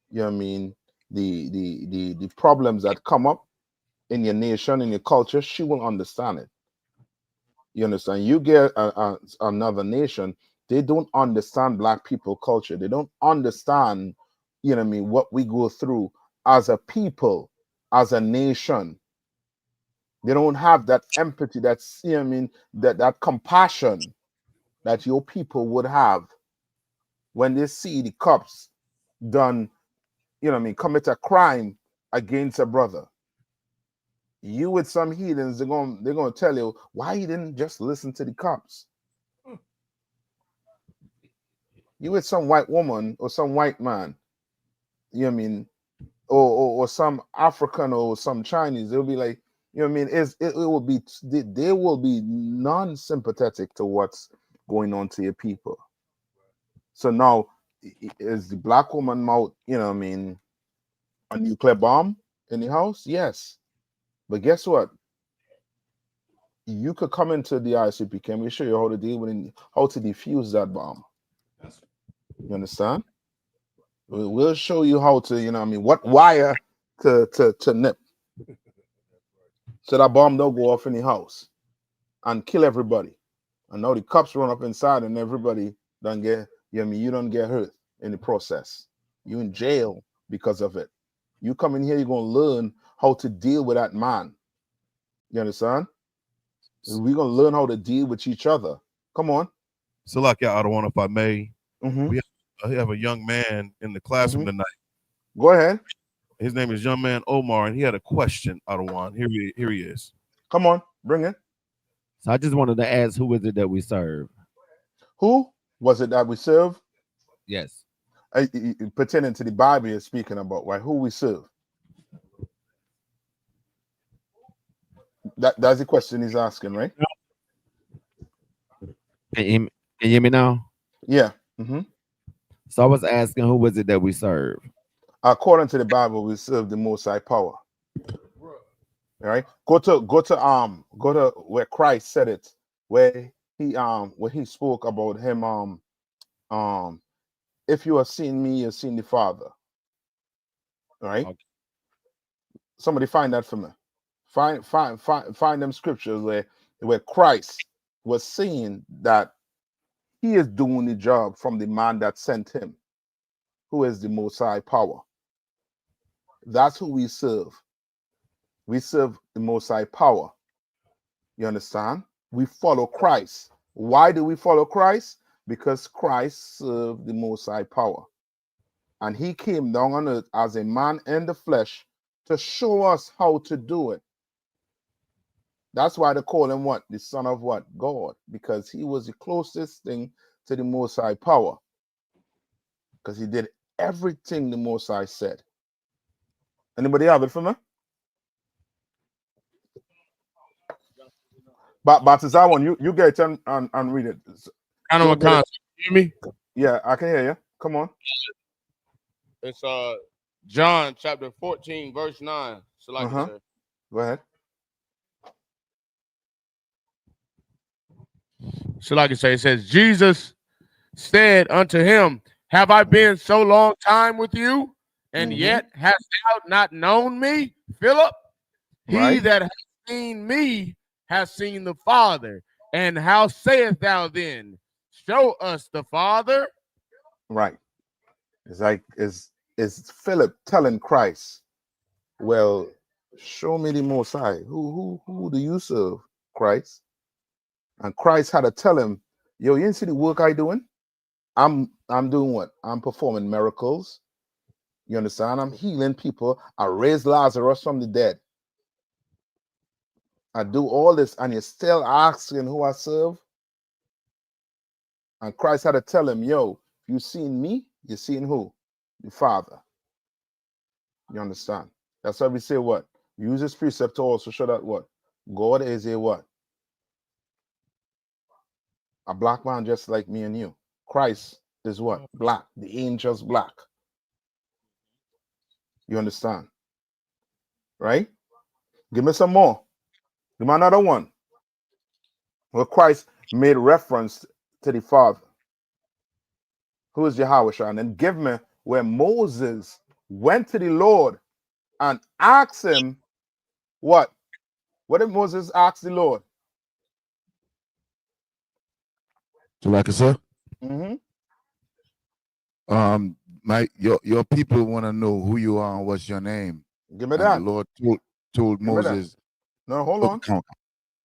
you know what I mean, the problems that come up in your nation, in your culture. She will understand it. You understand? You get another nation, they don't understand black people culture. They don't understand, you know what I mean, what we go through as a people, as a nation. They don't have that empathy, that's, you know what I mean, that compassion that your people would have when they see the cops done, you know what I mean, commit a crime against a brother. You with some heathens, they're gonna tell you why you didn't just listen to the cops. You with some white woman or some white man, you know what I mean, or some African or some Chinese, they'll be like, you know what I mean, it will be, they will be non-sympathetic to what's going on to your people. So now, is the black woman mouth, you know what I mean, a nuclear bomb in the house? Yes. But guess what? You could come into the I.S.U.P.K. and we show you how to deal with it, how to defuse that bomb. You understand? We'll show you how to, you know what I mean, what wire to nip. So that bomb don't go off in the house and kill everybody. And now the cops run up inside and everybody don't get, you know what I mean, you don't get hurt in the process. You in jail because of it. You come in here, you're gonna learn how to deal with that man. You understand? We're gonna learn how to deal with each other. Come on. So like I don't want, if I may, Mm-hmm. we have a young man in the classroom tonight. Go ahead. His name is Young Man Omar, and he had a question, Adawan. Here he is. Come on, bring it. So I just wanted to ask, who is it that we serve? Who was it that we serve? Yes. Pertaining to the Bible you're speaking about, right? Who we serve. That's the question he's asking, right? Can you hear me now? Yeah. Mm-hmm. So I was asking, who was it that we serve? According to the Bible, we serve the Most High Power. All right. Go to where Christ said it, where he spoke about him. If you have seen me, you've seen the Father. All right. Okay. Somebody find that for me. Find them scriptures where Christ was saying that he is doing the job from the man that sent him, who is the Most High Power. That's who we serve. We serve the Most High Power. You understand? We follow Christ. Why do we follow Christ? Because Christ served the Most High Power. And he came down on earth as a man in the flesh to show us how to do it. That's why they call him what? The Son of what? God. Because he was the closest thing to the Most High Power. Because he did everything the Most High said. Anybody have it for me? But Balthazar one, you get it and read it. You hear me? Yeah, I can hear you. Come on. It's John chapter 14, verse 9. So like I said. Go ahead. So like I say, it says, Jesus said unto him, have I been so long time with you, and yet hast thou not known me, Philip? He that has seen me has seen the Father. And how sayest thou then, show us the Father? Right. It's like is Philip telling Christ, well, Show me the Most High. Who do you serve? Christ. And Christ had to tell him, yo, you didn't see the work I doing? I'm doing what? I'm performing miracles. You understand? I'm healing people. I raised Lazarus from the dead. I do all this, and you're still asking who I serve? And Christ had to tell him, yo, you seen me, you seen who? The Father. You understand? That's why we say what? Use this precept to also show that what? God is a what? A black man just like me and you. Christ is what? Black. The angel's black. You understand? Right? Give me some more. Give me another one. Where Christ made reference to the Father. Who is Yahweh? And then give me where Moses went to the Lord and asked him what? What did Moses ask the Lord? So like I said, Mm-hmm. your people want to know who you are and what's your name. Give me and that. The Lord told Give me that. Moses. No, hold Okay, on. come on.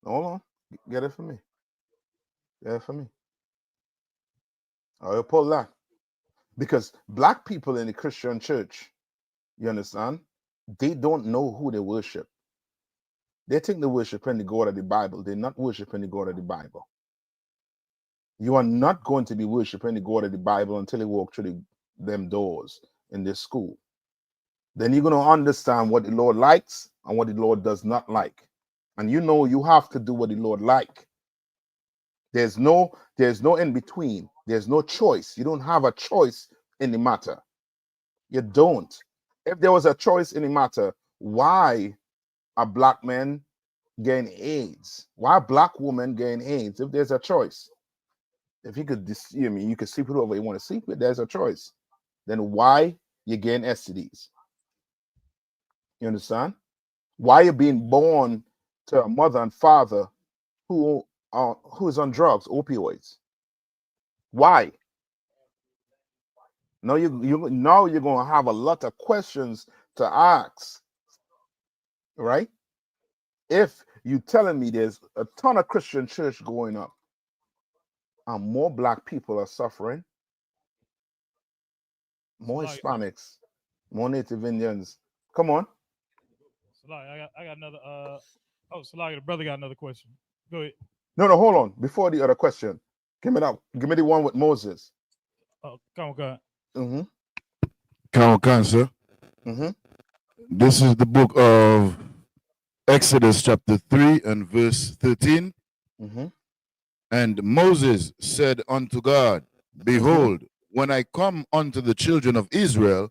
Hold on. Get it for me. Get it for me. I'll pull that. Because black people in the Christian church, you understand, they don't know who they worship. They think they worship in the God of the Bible. They're not worshiping the God of the Bible. You are not going to be worshiping the God of the Bible until you walk through them doors in this school. Then you're going to understand what the Lord likes and what the Lord does not like. And you know you have to do what the Lord like. There's no in between. There's no choice. You don't have a choice in the matter. You don't. If there was a choice in the matter, why are black men getting AIDS? Why black women getting AIDS? If there's a choice, if you could, you could sleep with whoever you want to sleep with. There's a choice. Then why you getting STDs? You understand? Why you're being born to a mother and father who is on drugs, opioids? Why? Now you're gonna have a lot of questions to ask, right? If you telling me there's a ton of Christian church going up and more black people are suffering, more Hispanics, more Native Indians. Come on. I got another Salaki, the brother got another question. Go ahead. No, hold on. Before the other question, give me the one with Moses. Oh, come on. Mm-hmm. Come on, sir. Mm-hmm. This is the book of Exodus chapter 3 and verse 13. Mm-hmm. And Moses said unto God, Behold, when I come unto the children of Israel,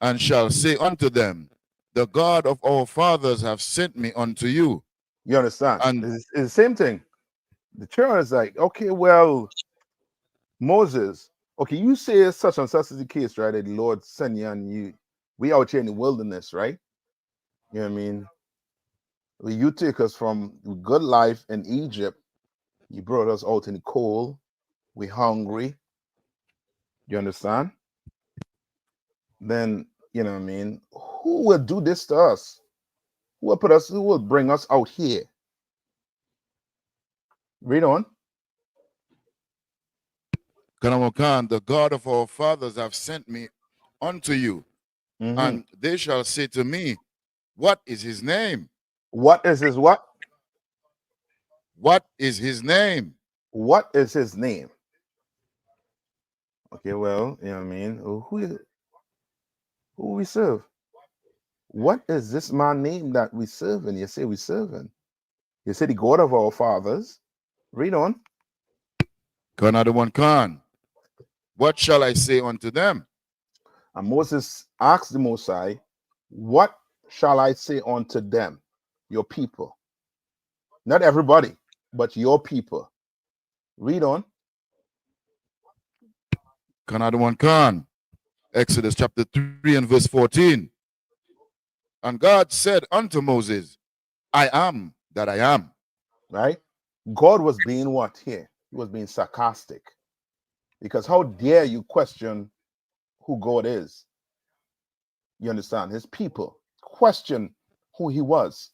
and shall say unto them, The God of our fathers have sent me unto you. You understand? And it's the same thing. The children is like, okay, well, Moses, okay, you say such and such is the case, right? That the Lord sent you and you, we out here in the wilderness, right? You know what I mean? Well, you take us from good life in Egypt. You brought us out in the cold. We hungry. You understand? Then, you know what I mean? Who will do this to us? Who will bring us out here? Read on. Kanamokan, the God of our fathers have sent me unto you. And they shall say to me, What is his name? What is his what? What is his name? What is his name? Okay, well, you know what I mean? Who we serve? What is this man name that we serving? You say we serving. You say the God of our fathers. Read on. Khan, what shall I say unto them? And Moses asked the Most High, what shall I say unto them? Your people. Not everybody, but your people. Read on. Khan, Exodus chapter 3 and verse 14. And God said unto Moses, I am that I am. Right? God was being what here? He was being sarcastic. Because how dare you question who God is? You understand? His people question who he was.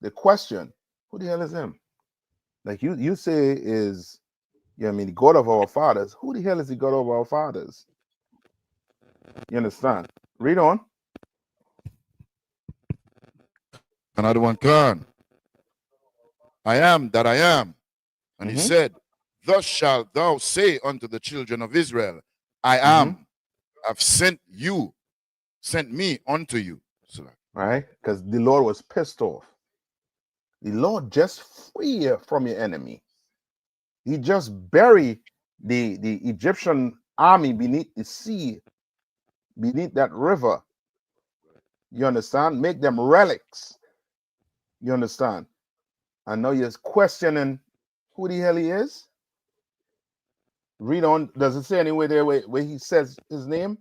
The question, who the hell is him? Like you say is, you know what I mean, the God of our fathers. Who the hell is the God of our fathers? You understand? Read on. Another one, Khan. I am that I am. And he said, thus shalt thou say unto the children of Israel, I am, I've sent me unto you. So, right? Because the Lord was pissed off. The Lord just free you from your enemy. He just buried the Egyptian army beneath the sea, beneath that river. You understand? Make them relics. You understand? And now you're questioning who the hell he is. Read on. Does it say anywhere there where he says his name?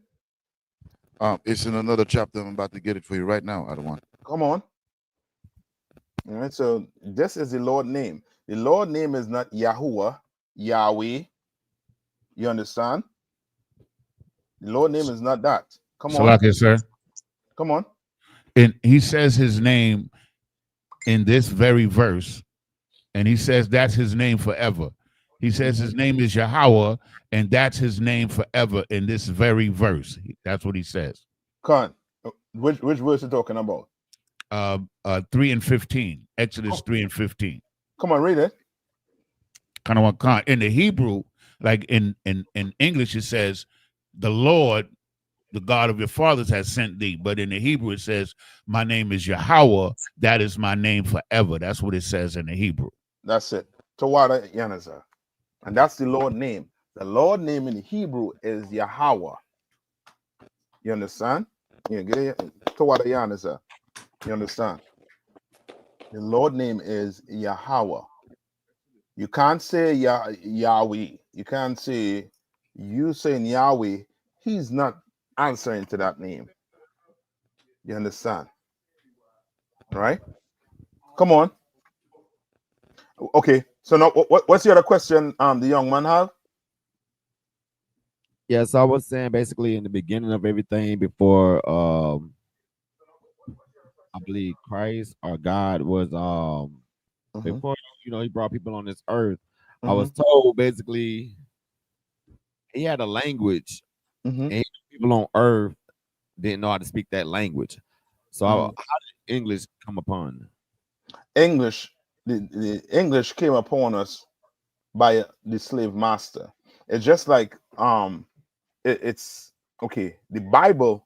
It's in another chapter. I'm about to get it for you right now. I don't want. Come on. All right. So this is the Lord name. The Lord name is not Yahuwah, Yahweh. You understand? The Lord name is not that. Come on. Salakia, sir. Come on. And he says his name in this very verse, and he says that's his name forever. He says his name is Yahweh, and that's his name forever in this very verse. That's what he says. Khan, which verse you talking about? 3 and 15. Exodus 3 and 15. Come on, read it. Kind of what in the Hebrew, like in English, it says, the Lord, the God of your fathers, has sent thee. But in the Hebrew, it says, my name is Yahweh. That is my name forever. That's what it says in the Hebrew. That's it. Tawada Yanaza. And that's the Lord name. The Lord name in the Hebrew is Yahweh. You understand? Yeah, get it. Tawada Yanaza. You understand? The Lord name is Yahweh. You can't say Yahweh. You can't say you saying Yahweh. He's not answering to that name. You understand? Right? Come on. Okay. So now, what's the other question? The young man have? Yes, I was saying basically in the beginning of everything before I believe Christ or God was before he brought people on this earth. I was told basically he had a language and people on earth didn't know how to speak that language. So how did English come upon? English, the English came upon us by the slave master. It's just like it's okay. The Bible,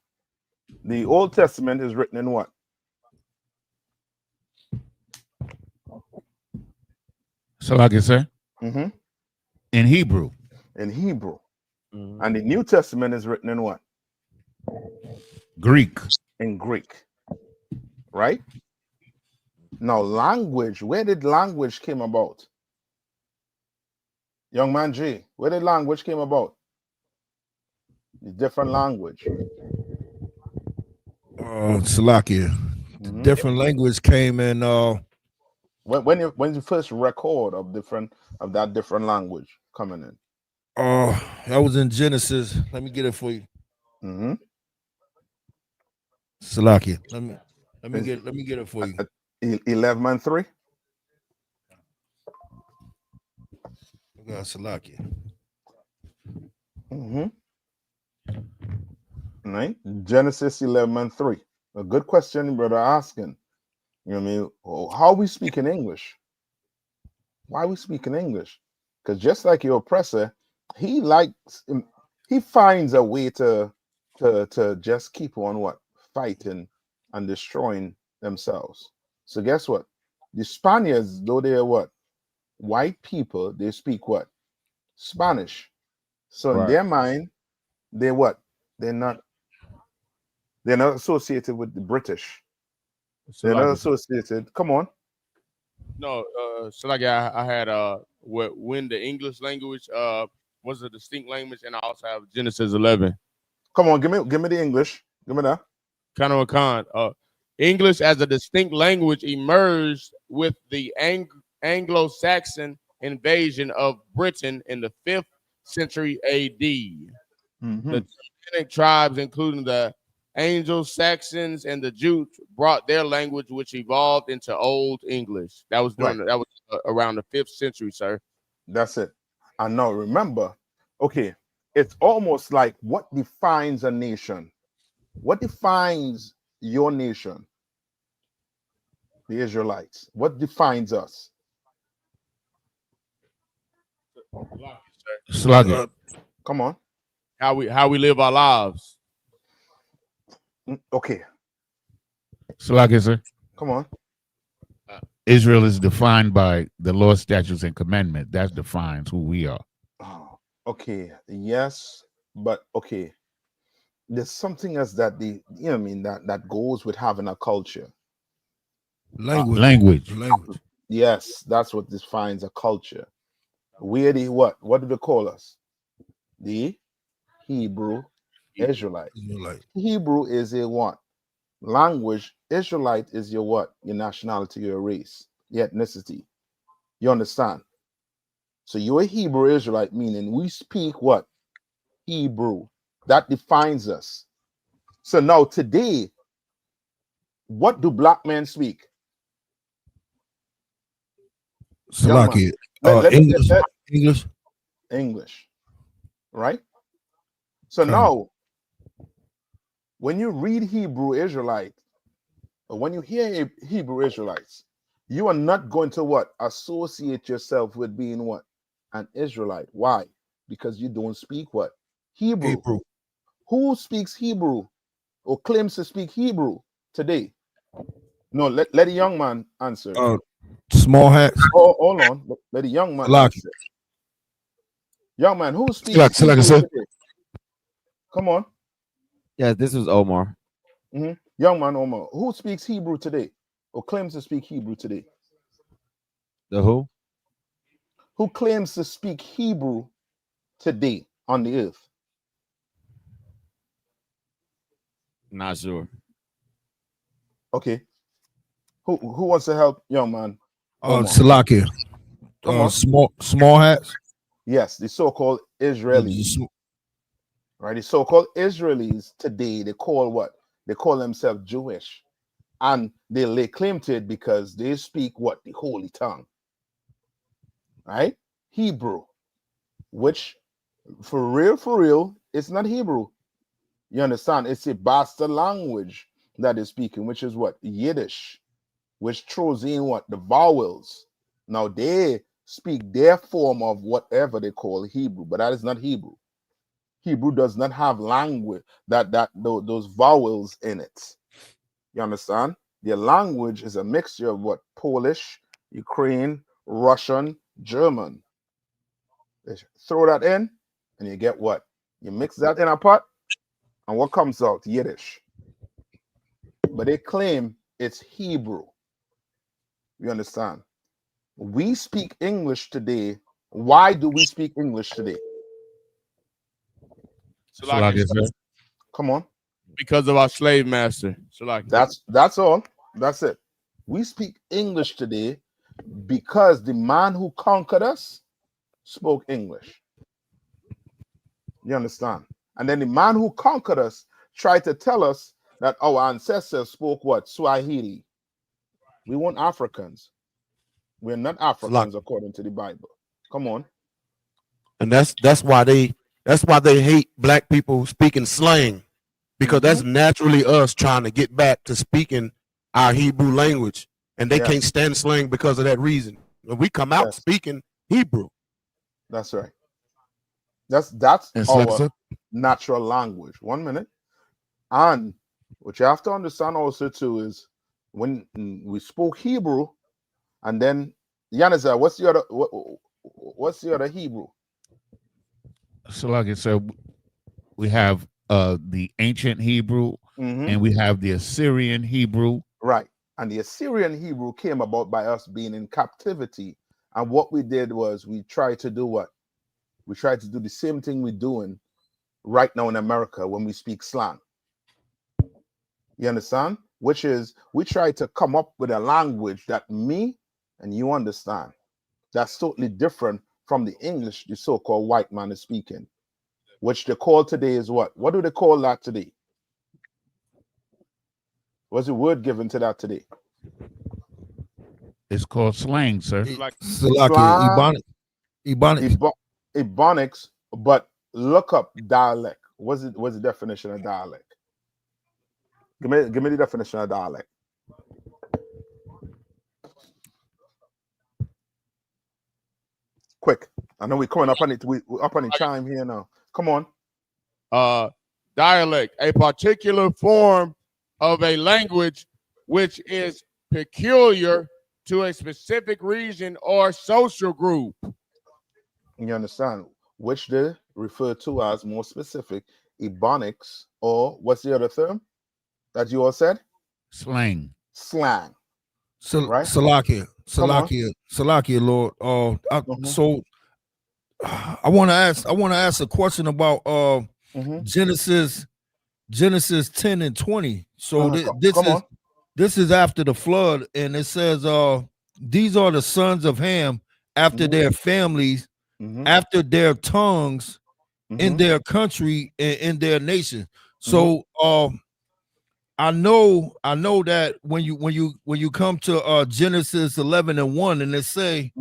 the Old Testament is written in what? So like I said, in Hebrew. In Hebrew. And the New Testament is written in what? Greek. In Greek. Right? Now, language, where did language came about? Young man G, where did language came about? The different language. Salakia. The different language came in when you first record of that different language coming in. That was in Genesis. Let me get it for you. Salakia. Let me get it for you. 11 and 3. Salakia. Right? Genesis 11 and 3. A good question, brother, asking. You know what I mean? How we speak in English? Why we speak in English? Because just like your oppressor, he finds a way to just keep on fighting and destroying themselves. So guess what? The Spaniards, though they are white people, they speak what? Spanish. So in their mind, they're what? They're not associated with the British. They're not associated. Come on. No, so like I had when the English language was a distinct language, and I also have Genesis 11. Come on, give me the English. Give me that. Kind of a con. English as a distinct language emerged with the Anglo-Saxon invasion of Britain in the 5th century AD. The Germanic tribes, including the Anglo-Saxons and the Jews brought their language, which evolved into Old English. That was Right. Around the 5th century, sir. That's it. And now remember, okay, it's almost like what defines a nation? What defines your nation? The Israelites. What defines us? Slugger. Come on. How we live our lives. Okay. Slugger, sir. Come on. Israel is defined by the law, statutes, and commandment. That defines who we are. Oh, okay. Yes, but okay. There's something else that that goes with having a culture. Language. Yes, that's what defines a culture. We're the what? What do they call us? The Hebrew Israelite. Hebrew is a what? Language. Israelite is your what? Your nationality, your race, your ethnicity. You understand? So you're a Hebrew Israelite, meaning we speak what? Hebrew. That defines us. So now today, what do black men speak? Salaki. English. Right? So now, when you read Hebrew Israelite, or when you hear Hebrew Israelites, you are not going to what? Associate yourself with being what? An Israelite. Why? Because you don't speak what? Hebrew. Who speaks Hebrew or claims to speak Hebrew today? No, let a young man answer. Small hats. Oh, hold on. Let a young man answer. Young man, who speaks Hebrew today? Come on. Yeah, this was Omar. Young man Omar, who speaks Hebrew today or claims to speak Hebrew today? The who? Who claims to speak Hebrew today on the earth? Not sure. Okay. Who wants to help, young man? Salakia. Small hats. Yes, the so-called Israelis. Right, the so-called Israelis today, they call what? They call themselves Jewish. And they lay claim to it because they speak what? The holy tongue. Right? Hebrew. Which, for real, it's not Hebrew. You understand? It's a bastard language that is speaking, which is what? Yiddish. Which throws in what? The vowels. Now they speak their form of whatever they call Hebrew, but that is not Hebrew. Hebrew does not have language those vowels in it. You understand? Their language is a mixture of what? Polish, Ukrainian, Russian, German. They throw that in, and you get what? You mix that in a pot, and what comes out? Yiddish. But they claim it's Hebrew. You understand? We speak English today. Why do we speak English today? Come on. Because of our slave master. That's all. That's it. We speak English today because the man who conquered us spoke English. You understand? And then the man who conquered us tried to tell us that our ancestors spoke what? Swahili. We weren't Africans. We're not Africans according to the Bible. Come on. And that's why they hate black people speaking slang, because that's naturally us trying to get back to speaking our Hebrew language, and they can't stand slang because of that reason. We come out speaking Hebrew. That's right. That's our natural language. 1 minute. And what you have to understand also too is when we spoke Hebrew, and then Yanazar, what's the other Hebrew? So like I said, we have the ancient Hebrew, and we have the Assyrian Hebrew. Right. And the Assyrian Hebrew came about by us being in captivity. And what we did was we tried to do what? We tried to do the same thing we're doing right now in America when we speak slang. You understand? Which is we try to come up with a language that me and you understand. That's totally different from the English the so-called white man is speaking. Which they call today is what? What do they call that today? What's the word given to that today? It's called slang, sir. Salakia, Ebonics, but look up dialect. What's the definition of dialect? Give me the definition of dialect. Quick. I know we're coming up on it. We're up on the chime here now. Come on. Dialect, a particular form of a language which is peculiar to a specific region or social group. You understand? Which they refer to as more specific Ebonics, or what's the other term that you all said? Slang. Slang. Right? Salakia, Lord. So I want to ask a question about Genesis 10 and 20. So this is after the flood, and it says these are the sons of Ham after their families, after their tongues, in their country and in their nation. So I know that when you come to Genesis 11 and 1, and they say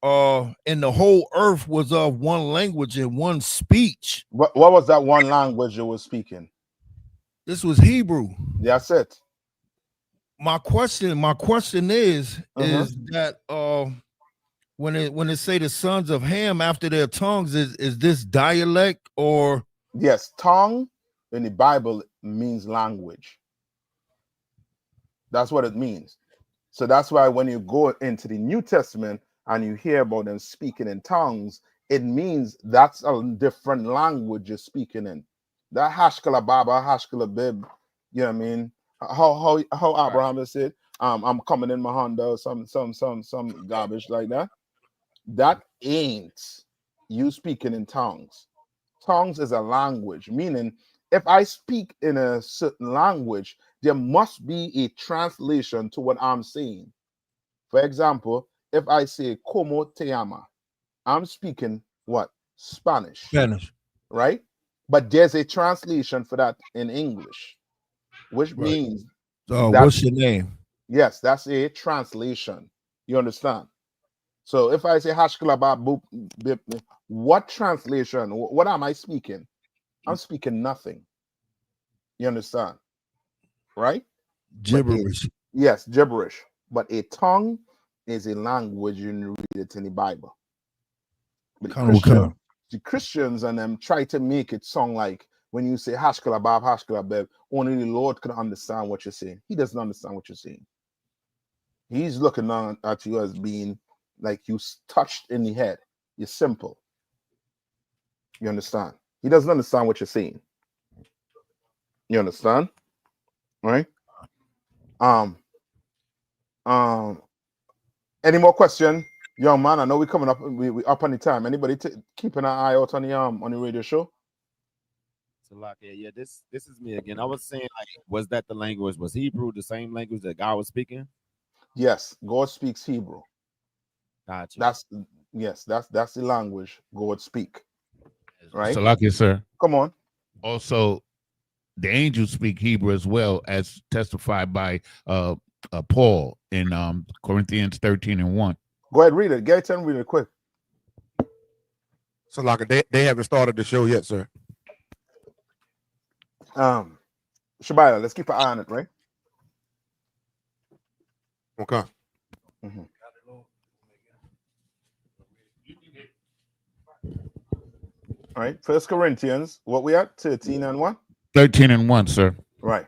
and the whole earth was of one language and one speech. What was that one language you were speaking? This was Hebrew. That's it. My question is that when it say the sons of Ham after their tongues, is this dialect or? Yes, tongue in the Bible means language. That's what it means. So that's why when you go into the New Testament and you hear about them speaking in tongues, it means that's a different language you're speaking in. That hashkala baba, hashkala bib, you know what I mean? How Abraham said, I'm coming in my Honda, some garbage like that. That ain't you speaking in tongues. Tongues is a language, meaning if I speak in a certain language, there must be a translation to what I'm saying. For example, if I say como te llama, I'm speaking what? Spanish. Right? But there's a translation for that in English, which means what's your name? Yes, that's a translation. You understand? So if I say hashkalaba boop, bip, what translation? What am I speaking? I'm speaking nothing. You understand? Right? Gibberish. Yes, gibberish. But a tongue is a language you read it in the Bible. But the Christians and them try to make it sound like when you say hashkalabab, hashkalabeb, only the Lord can understand what you're saying. He doesn't understand what you're saying. He's looking down at you as being like you touched in the head. You're simple. You understand? He doesn't understand what you're saying. You understand? Right? Any more question, young man? I know we're coming up. We up on the time. Anybody keeping an eye out on the radio show? Yeah, this is me again. I was saying, like, was that the language? Was Hebrew the same language that God was speaking? Yes, God speaks Hebrew. Gotcha. That's the language God speak. Right? Salakia, sir. Come on. Also, the angels speak Hebrew as well, as testified by Paul in Corinthians 13 and 1. Go ahead, read it. Get it and read it quick. So like they haven't started the show yet, sir. Shabaya, let's keep an eye on it, right? Okay. All right. 1 Corinthians, what we at? 13 and 1? 13 and 1, sir. Right.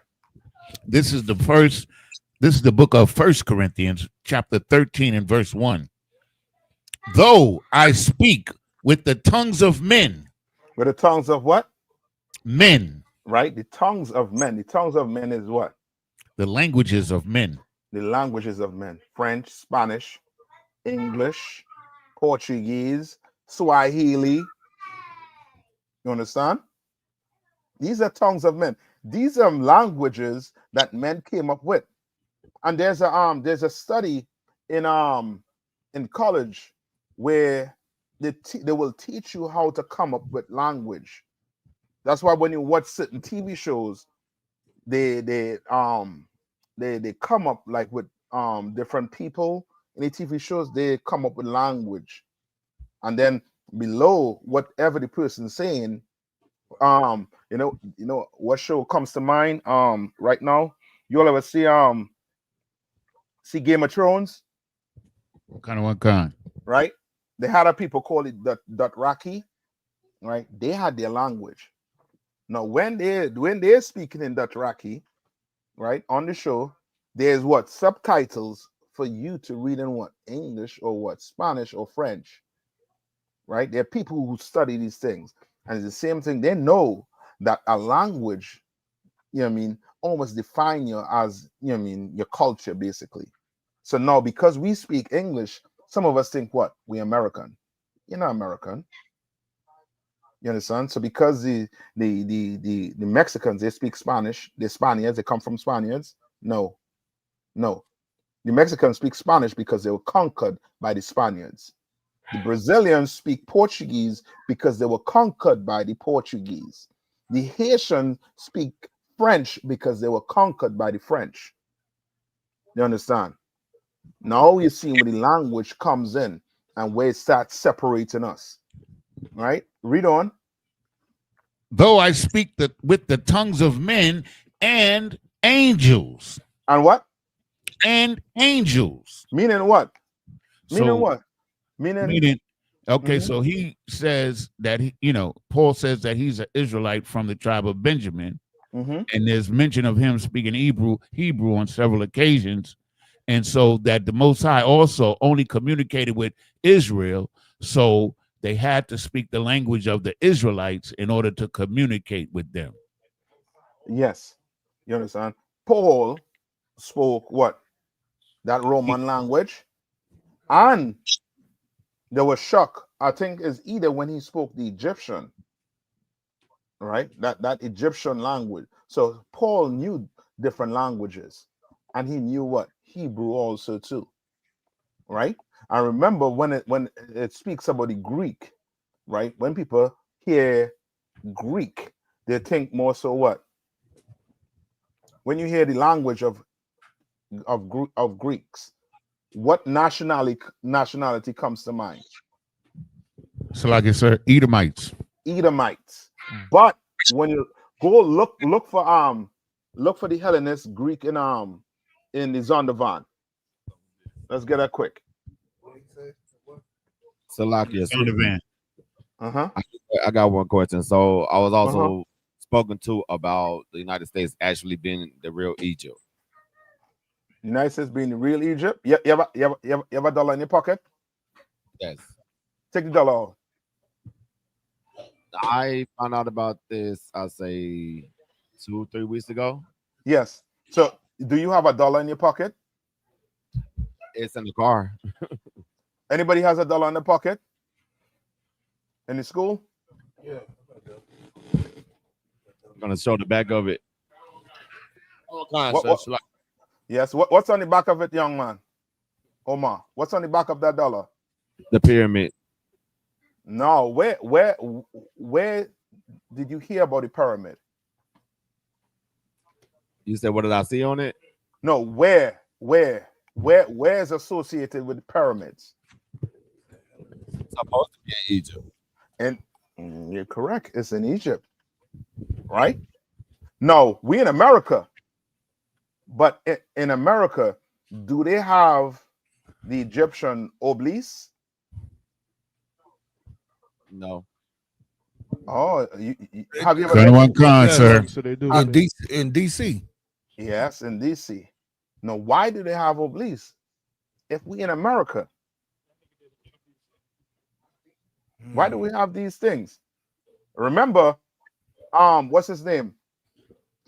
This is the book of 1 Corinthians, chapter 13 and verse 1. Though I speak with the tongues of men. With the tongues of what? Men. Right? The tongues of men. The tongues of men is what? The languages of men. The languages of men. French, Spanish, English, Portuguese, Swahili. You understand? These are tongues of men. These are languages that men came up with. And there's a study in college where they will teach you how to come up with language. That's why when you watch certain TV shows, they they come up like with different people in the TV shows. They come up with language, and then below whatever the person's saying, you know what show comes to mind right now? You all ever see Game of Thrones? What kind? Right? They had a people call it Dothraki, right? They had their language. Now when they're speaking in Dothraki, right, on the show, there's what subtitles for you to read in what English or what Spanish or French, right? There are people who study these things, and it's the same thing. They know that a language, you know what I mean, almost define you as, you know what I mean, your culture basically. So now because we speak English, some of us think what? We American. You're not American. You understand? So because the Mexicans, they speak Spanish, they're Spaniards, they come from Spaniards. No. The Mexicans speak Spanish because they were conquered by the Spaniards. The Brazilians speak Portuguese because they were conquered by the Portuguese. The Haitians speak French because they were conquered by the French. You understand? Now you see where the language comes in and where it starts separating us. Right? Read on. Though I speak with the tongues of men and angels. And what? And angels. Meaning what? Meaning So, what? Meaning okay, so he says that Paul says that he's an Israelite from the tribe of Benjamin, and there's mention of him speaking Hebrew on several occasions, and so that the Most High also only communicated with Israel, so they had to speak the language of the Israelites in order to communicate with them. Yes, you understand. Paul spoke what? That Roman language, and there was shock. I think is either when he spoke the Egyptian, right? That Egyptian language. So Paul knew different languages, and he knew what? Hebrew also too, right? I remember when it speaks about the Greek, right? When people hear Greek, they think more so what? When you hear the language of Greeks, what nationality comes to mind? So, like I said, Edomites. But when you go look for the Hellenist Greek in the Zondervan. Let's get that quick. Salakia. Zondervan. I got one question. So I was also spoken to about the United States actually being the real Egypt. United States being the real Egypt. You have a dollar in your pocket? Yes. Take the dollar off. I found out about this, I'll say 2-3 weeks ago. Yes. So do you have a dollar in your pocket? It's in the car. Anybody has a dollar in the pocket? In the school? Yeah. I'm gonna show the back of it. Yes. What's on the back of it, young man? Omar, what's on the back of that dollar? The pyramid. No, where did you hear about the pyramid? You said, what did I see on it? No, where is associated with the pyramids? It's supposed to be in Egypt. And you're correct. It's in Egypt, right? No, we in America. But in America, do they have the Egyptian obelisk? No. Oh, have you ever been one con, sir? So they do. In DC. Yes, in DC. Now, why do they have obelisks if we in America? Why do we have these things? Remember, what's his name?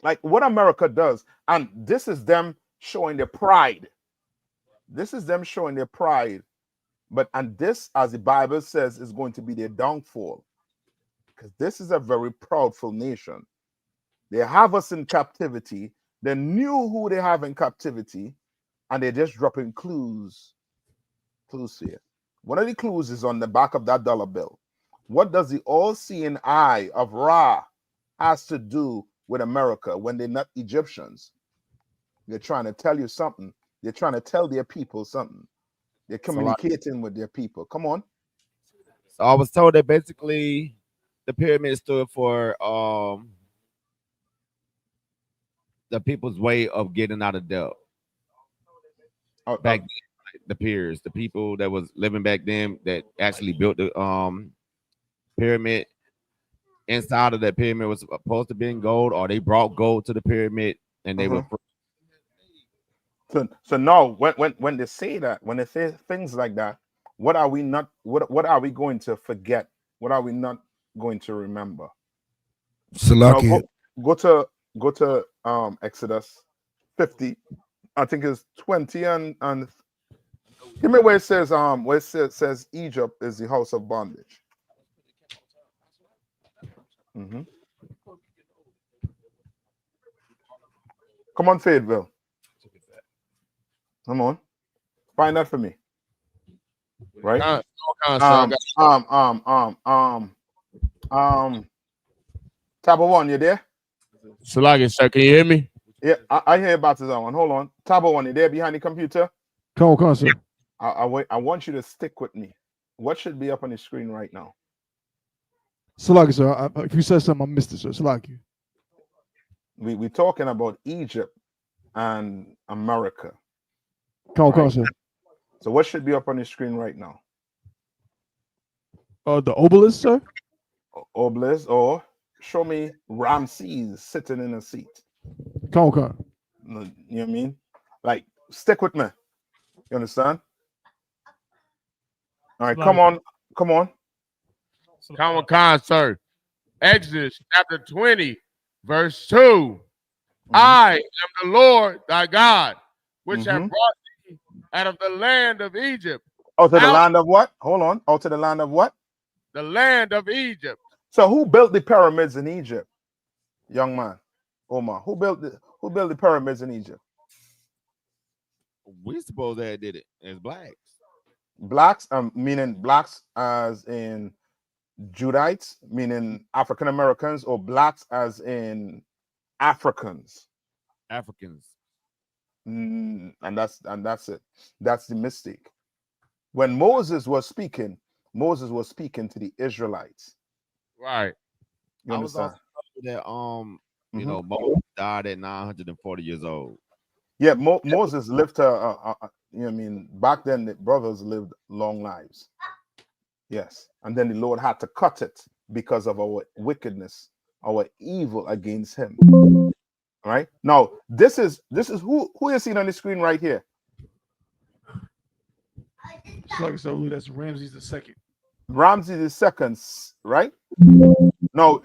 Like what America does, and this is them showing their pride. This is them showing their pride. And this, as the Bible says, is going to be their downfall. Because this is a very proudful nation. They have us in captivity. They knew who they have in captivity, and they're just dropping clues here. One of the clues is on the back of that dollar bill. What does the all-seeing eye of Ra has to do with America when they're not Egyptians? They're trying to tell you something. They're trying to tell their people something. They're So, like, communicating with their people. Come on. so I was told that basically the pyramid stood for the people's way of getting out of debt. Back then, like, the peers, the people that was living back then that actually built the pyramid. Inside of that pyramid was supposed to be in gold, or they brought gold to the pyramid and they were So now when they say that, when they say things like that, what are we not what are we going to forget? What are we not going to remember? Now go to Exodus 50. I think it's 20 and give me where it says says Egypt is the house of bondage. Come on, Fayetteville. Come on. Find that for me. Right? Tabo one, you there? Salagi, sir, can you hear me? Yeah, I hear about this one. Hold on. Tabo one, you there behind the computer? Come on, sir. I want you to stick with me. What should be up on the screen right now? Salaki, sir. If you said something, I missed it, sir. Salaki. We're talking about Egypt and America. Come on, sir. So what should be up on the screen right now? The obelisk, sir? Obelisk, or show me Ramses sitting in a seat. Come on. You know what I mean? Like, stick with me. You understand? All right, come on. Come on, sir. Exodus chapter 20, verse 2. I am the Lord thy God, which have brought thee out of the land of Egypt. Out to the land of what? Hold on. Out to the land of what? The land of Egypt. So who built the pyramids in Egypt? Young man. Omar. Who built the pyramids in Egypt? We suppose they did it as blacks. Blacks, meaning blacks as in Judites, meaning African Americans, or blacks as in Africans. And that's it. That's the mistake. When Moses was speaking to the Israelites. Right. You understand? That you know, Moses died at 940 years old. Yeah, Moses lived you know what I mean, back then the brothers lived long lives. Yes. And then the Lord had to cut it because of our wickedness, our evil against him. All right. Now, this is who you seeing on the screen right here. Like so, that's Ramses the second. Ramses the second, right? Now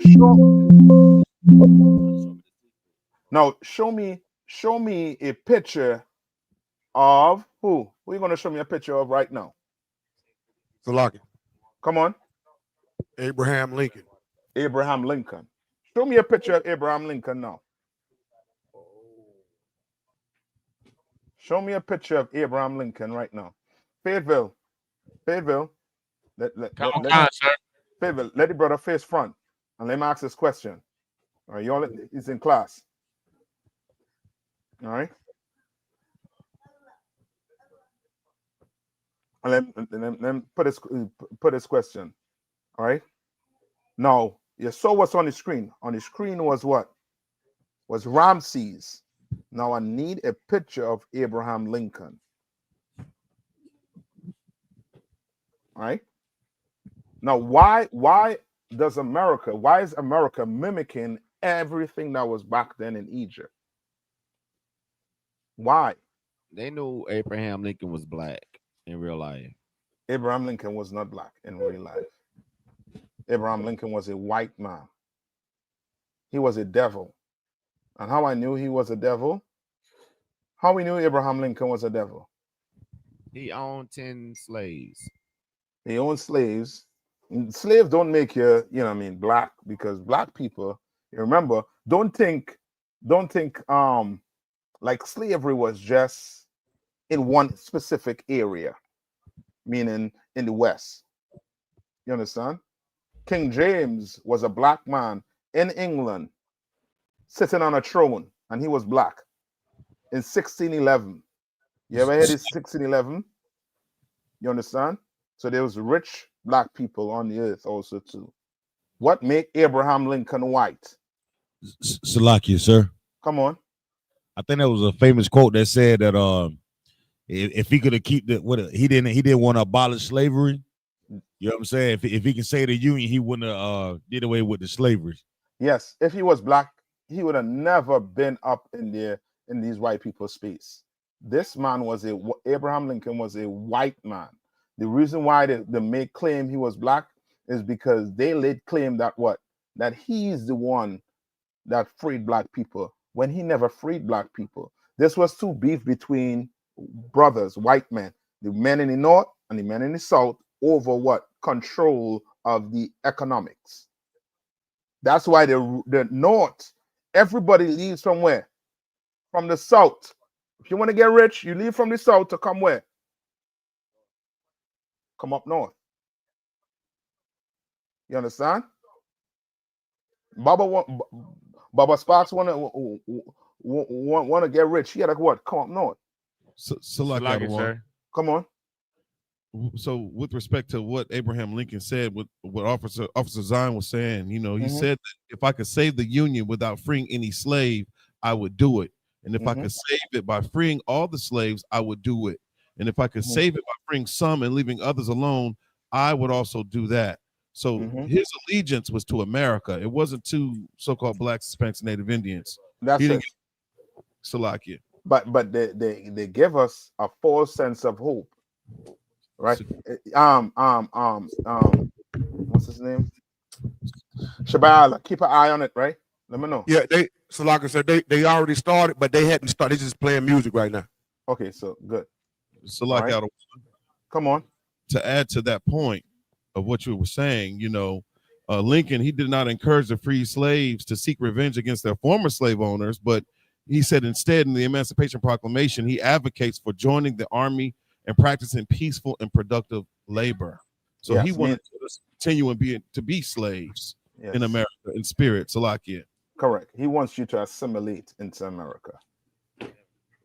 show me a picture of who? Who are you going to show me a picture of right now? Salaki. Come on. Abraham Lincoln. Abraham Lincoln. Show me a picture of Abraham Lincoln now. Show me a picture of Abraham Lincoln right now. Fayetteville. Fayetteville, let the brother face front and let me ask this question. All right, y'all, he's in class. All right. And then put his question. All right. Now, you saw what's on the screen. On the screen was what? Was Ramses. Now I need a picture of Abraham Lincoln. All right. Now, why is America mimicking everything that was back then in Egypt? Why? They knew Abraham Lincoln was black in real life. Abraham Lincoln was not black in real life. Abraham Lincoln was a white man. He was a devil. And how I knew he was a devil? How we knew Abraham Lincoln was a devil? He owned 10 slaves. He owned slaves. Slaves don't make you, you know what I mean, black, because black people, you remember, don't think like slavery was just in one specific area, meaning in the West. You understand? King James was a black man in England sitting on a throne, and he was black. in 1611. You ever heard of 1611? You understand? So there was rich black people on the earth also too. What made Abraham Lincoln white? Salakia, sir. Come on. I think that was a famous quote that said that if he could have keep he didn't want to abolish slavery. You know what I'm saying? If he can say the Union, he wouldn't have did away with the slavery. Yes, if he was black, he would have never been up in there in these white people's space. This man was Abraham Lincoln was a white man. The reason why they make claim he was black is because they laid claim that that he's the one that freed black people when he never freed black people. This was too beef between brothers, white men, the men in the north and the men in the south over what? Control of the economics. That's why the north, everybody leaves from where? From the south. If you want to get rich, you leave from the south to come where? Come up north. You understand? Baba Sparks want to get rich. He had to what? Come up north. So like that, sir. Come on. So with respect to what Abraham Lincoln said, what Officer Zion was saying, you know, he said that if I could save the Union without freeing any slave, I would do it. And if I could save it by freeing all the slaves, I would do it. And if I could save it by freeing some and leaving others alone, I would also do that. So his allegiance was to America. It wasn't to so-called blacks, Hispanics, and Native Indians. That's it. Salakia. But they give us a false sense of hope. Right. What's his name? Shabala. Keep an eye on it, right? Let me know. Yeah, so like I said, they already started, but they hadn't started. They're just playing music right now. Okay, so good. So like right. Come on. To add to that point of what you were saying, you know, Lincoln, he did not encourage the free slaves to seek revenge against their former slave owners, but he said instead in the Emancipation Proclamation, he advocates for joining the army and practicing peaceful and productive labor. So he wanted to continue and to be slaves in America in spirit. Salakia. Correct. He wants you to assimilate into America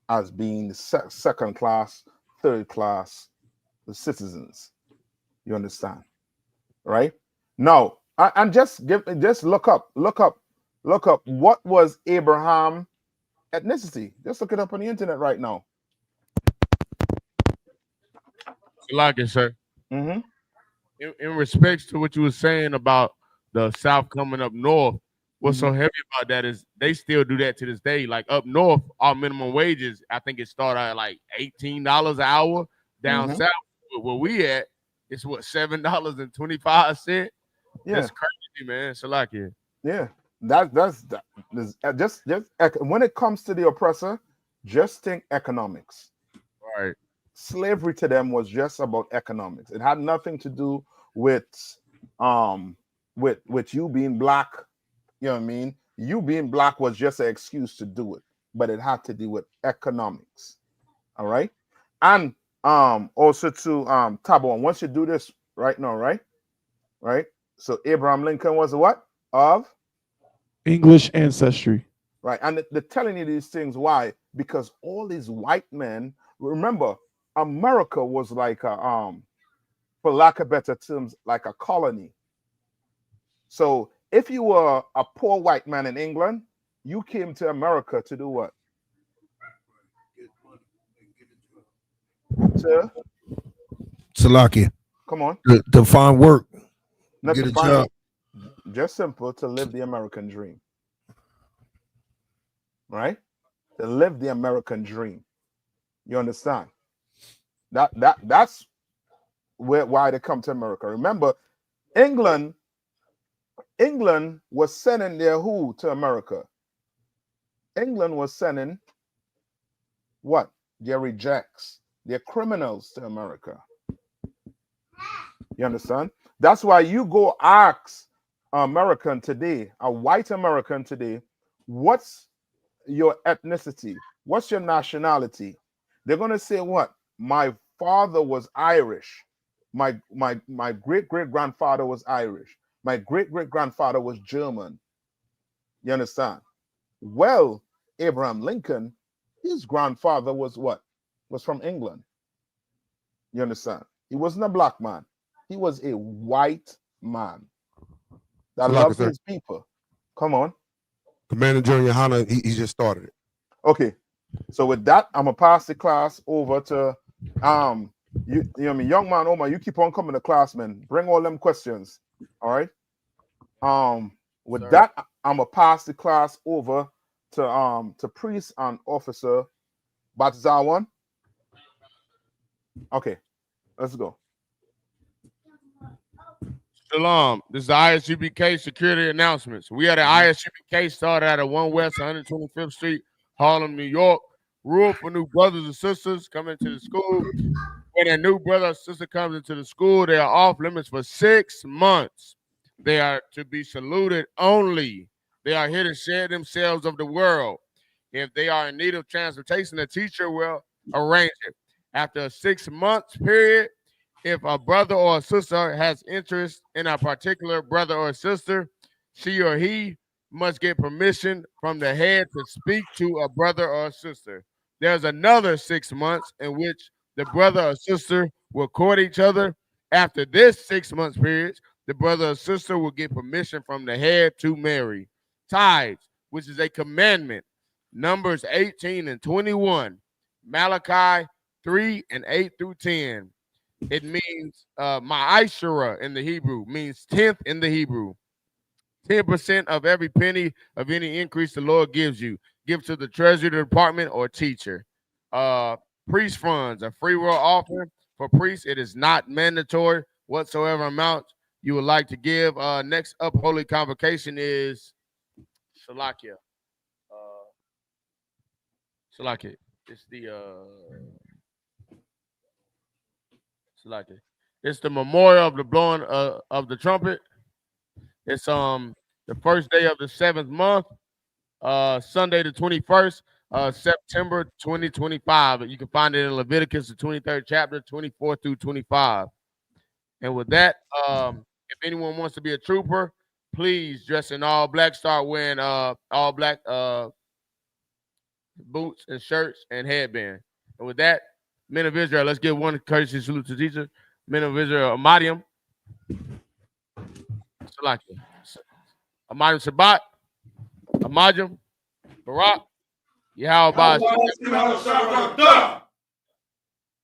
as being second class, third class citizens. You understand? Right? Now, and just look up what was Abraham ethnicity. Just look it up on the internet right now. Like it, sir. In respects to what you were saying about the South coming up north, what's so heavy about that is they still do that to this day. Like up north, our minimum wages, I think it started at like $18 an hour. Down south, where we at, it's what, $7.25. Yeah, that's crazy, man. So like it. Yeah, that's just when it comes to the oppressor, just think economics. Right. Slavery to them was just about economics. It had nothing to do with you being black. You know what I mean? You being black was just an excuse to do it, but it had to do with economics. All right. And also to Tabo, once you do this right now, right? So Abraham Lincoln was what? Of English ancestry. Right. And they're telling you these things. Why? Because all these white men, remember, America was like a, for lack of better terms, like a colony. So if you were a poor white man in England, you came to America to do what? To Salakia. Come on. To find work. Not get to a find job. Just simple, to live the American dream. Right? To live the American dream. You understand? That's why they come to America. Remember, England was sending their who to America? England was sending what? Their rejects, their criminals to America. You understand? That's why you go ask American today, a white American today, what's your ethnicity? What's your nationality? They're gonna say what? My father was Irish. My great-great-grandfather was Irish. My great-great-grandfather was German. You understand? Well, Abraham Lincoln his grandfather was what? Was from England. You understand? He wasn't a black man. He was a white man that loved his people. Come on. Commander General YAHANNA, he just started it. Okay. So with that, I'm gonna pass the class over to you know what I mean, young man Omar, you keep on coming to class, man. Bring all them questions. All right. With that, I'm gonna pass the class over to Priest and Officer Batzawan. Okay, let's go. Shalom. This is the I.S.U.P.K security announcements. We are the I.S.U.P.K started out at 1 West 125th Street, Harlem, New York. Rule for new brothers and sisters coming to the school. When a new brother or sister comes into the school, they are off limits for 6 months. They are to be saluted only. They are here to share themselves of the world. If they are in need of transportation, the teacher will arrange it. After a 6 months period, if a brother or a sister has interest in a particular brother or sister, she or he must get permission from the head to speak to a brother or a sister. There's another 6 months in which the brother or sister will court each other. After this 6 months period, the brother or sister will get permission from the head to marry. Tithes, which is a commandment. Numbers 18 and 21. Malachi 3 and 8 through 10. It means ma'ashara in the Hebrew, means 10th in the Hebrew. 10% of every penny of any increase the Lord gives you. Give to the treasury department or teacher. Priest funds, a free will offering for priests. It is not mandatory whatsoever amount you would like to give. Next up, holy convocation is Shalakia. Shalakia. It's the Shalakia. It's the memorial of the blowing of the trumpet. It's the first day of the 7th month, Sunday the 21st, September 2025. You can find it in Leviticus, the 23rd chapter, 24 through 25. And with that, if anyone wants to be a trooper, please dress in all black. Start wearing all black boots and shirts and headband. And with that, men of Israel, let's give one courtesy salute to teacher. Men of Israel, Amadium. Salakia. Amadium Shabbat. Amadium. Barak. Yahweh.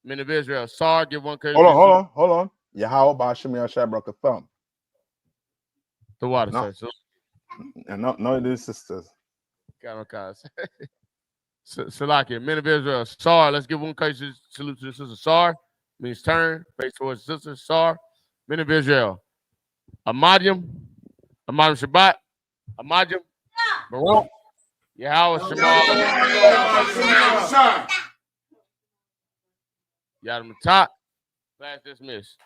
Men of Israel, Sar, give one courtesy. Hold on. Yahweh Bashim Yashabrak thumb. The water, sir. So, and no, it is sisters. Salakia, men of Israel, Sar. Let's give one courtesy salute to the sister. Sar means turn, face towards the sister. Sar. Men of Israel, Amadium. Amadium Shabbat. Amadium. Baruch. Yahweh Shema. Yadam Top. Class dismissed.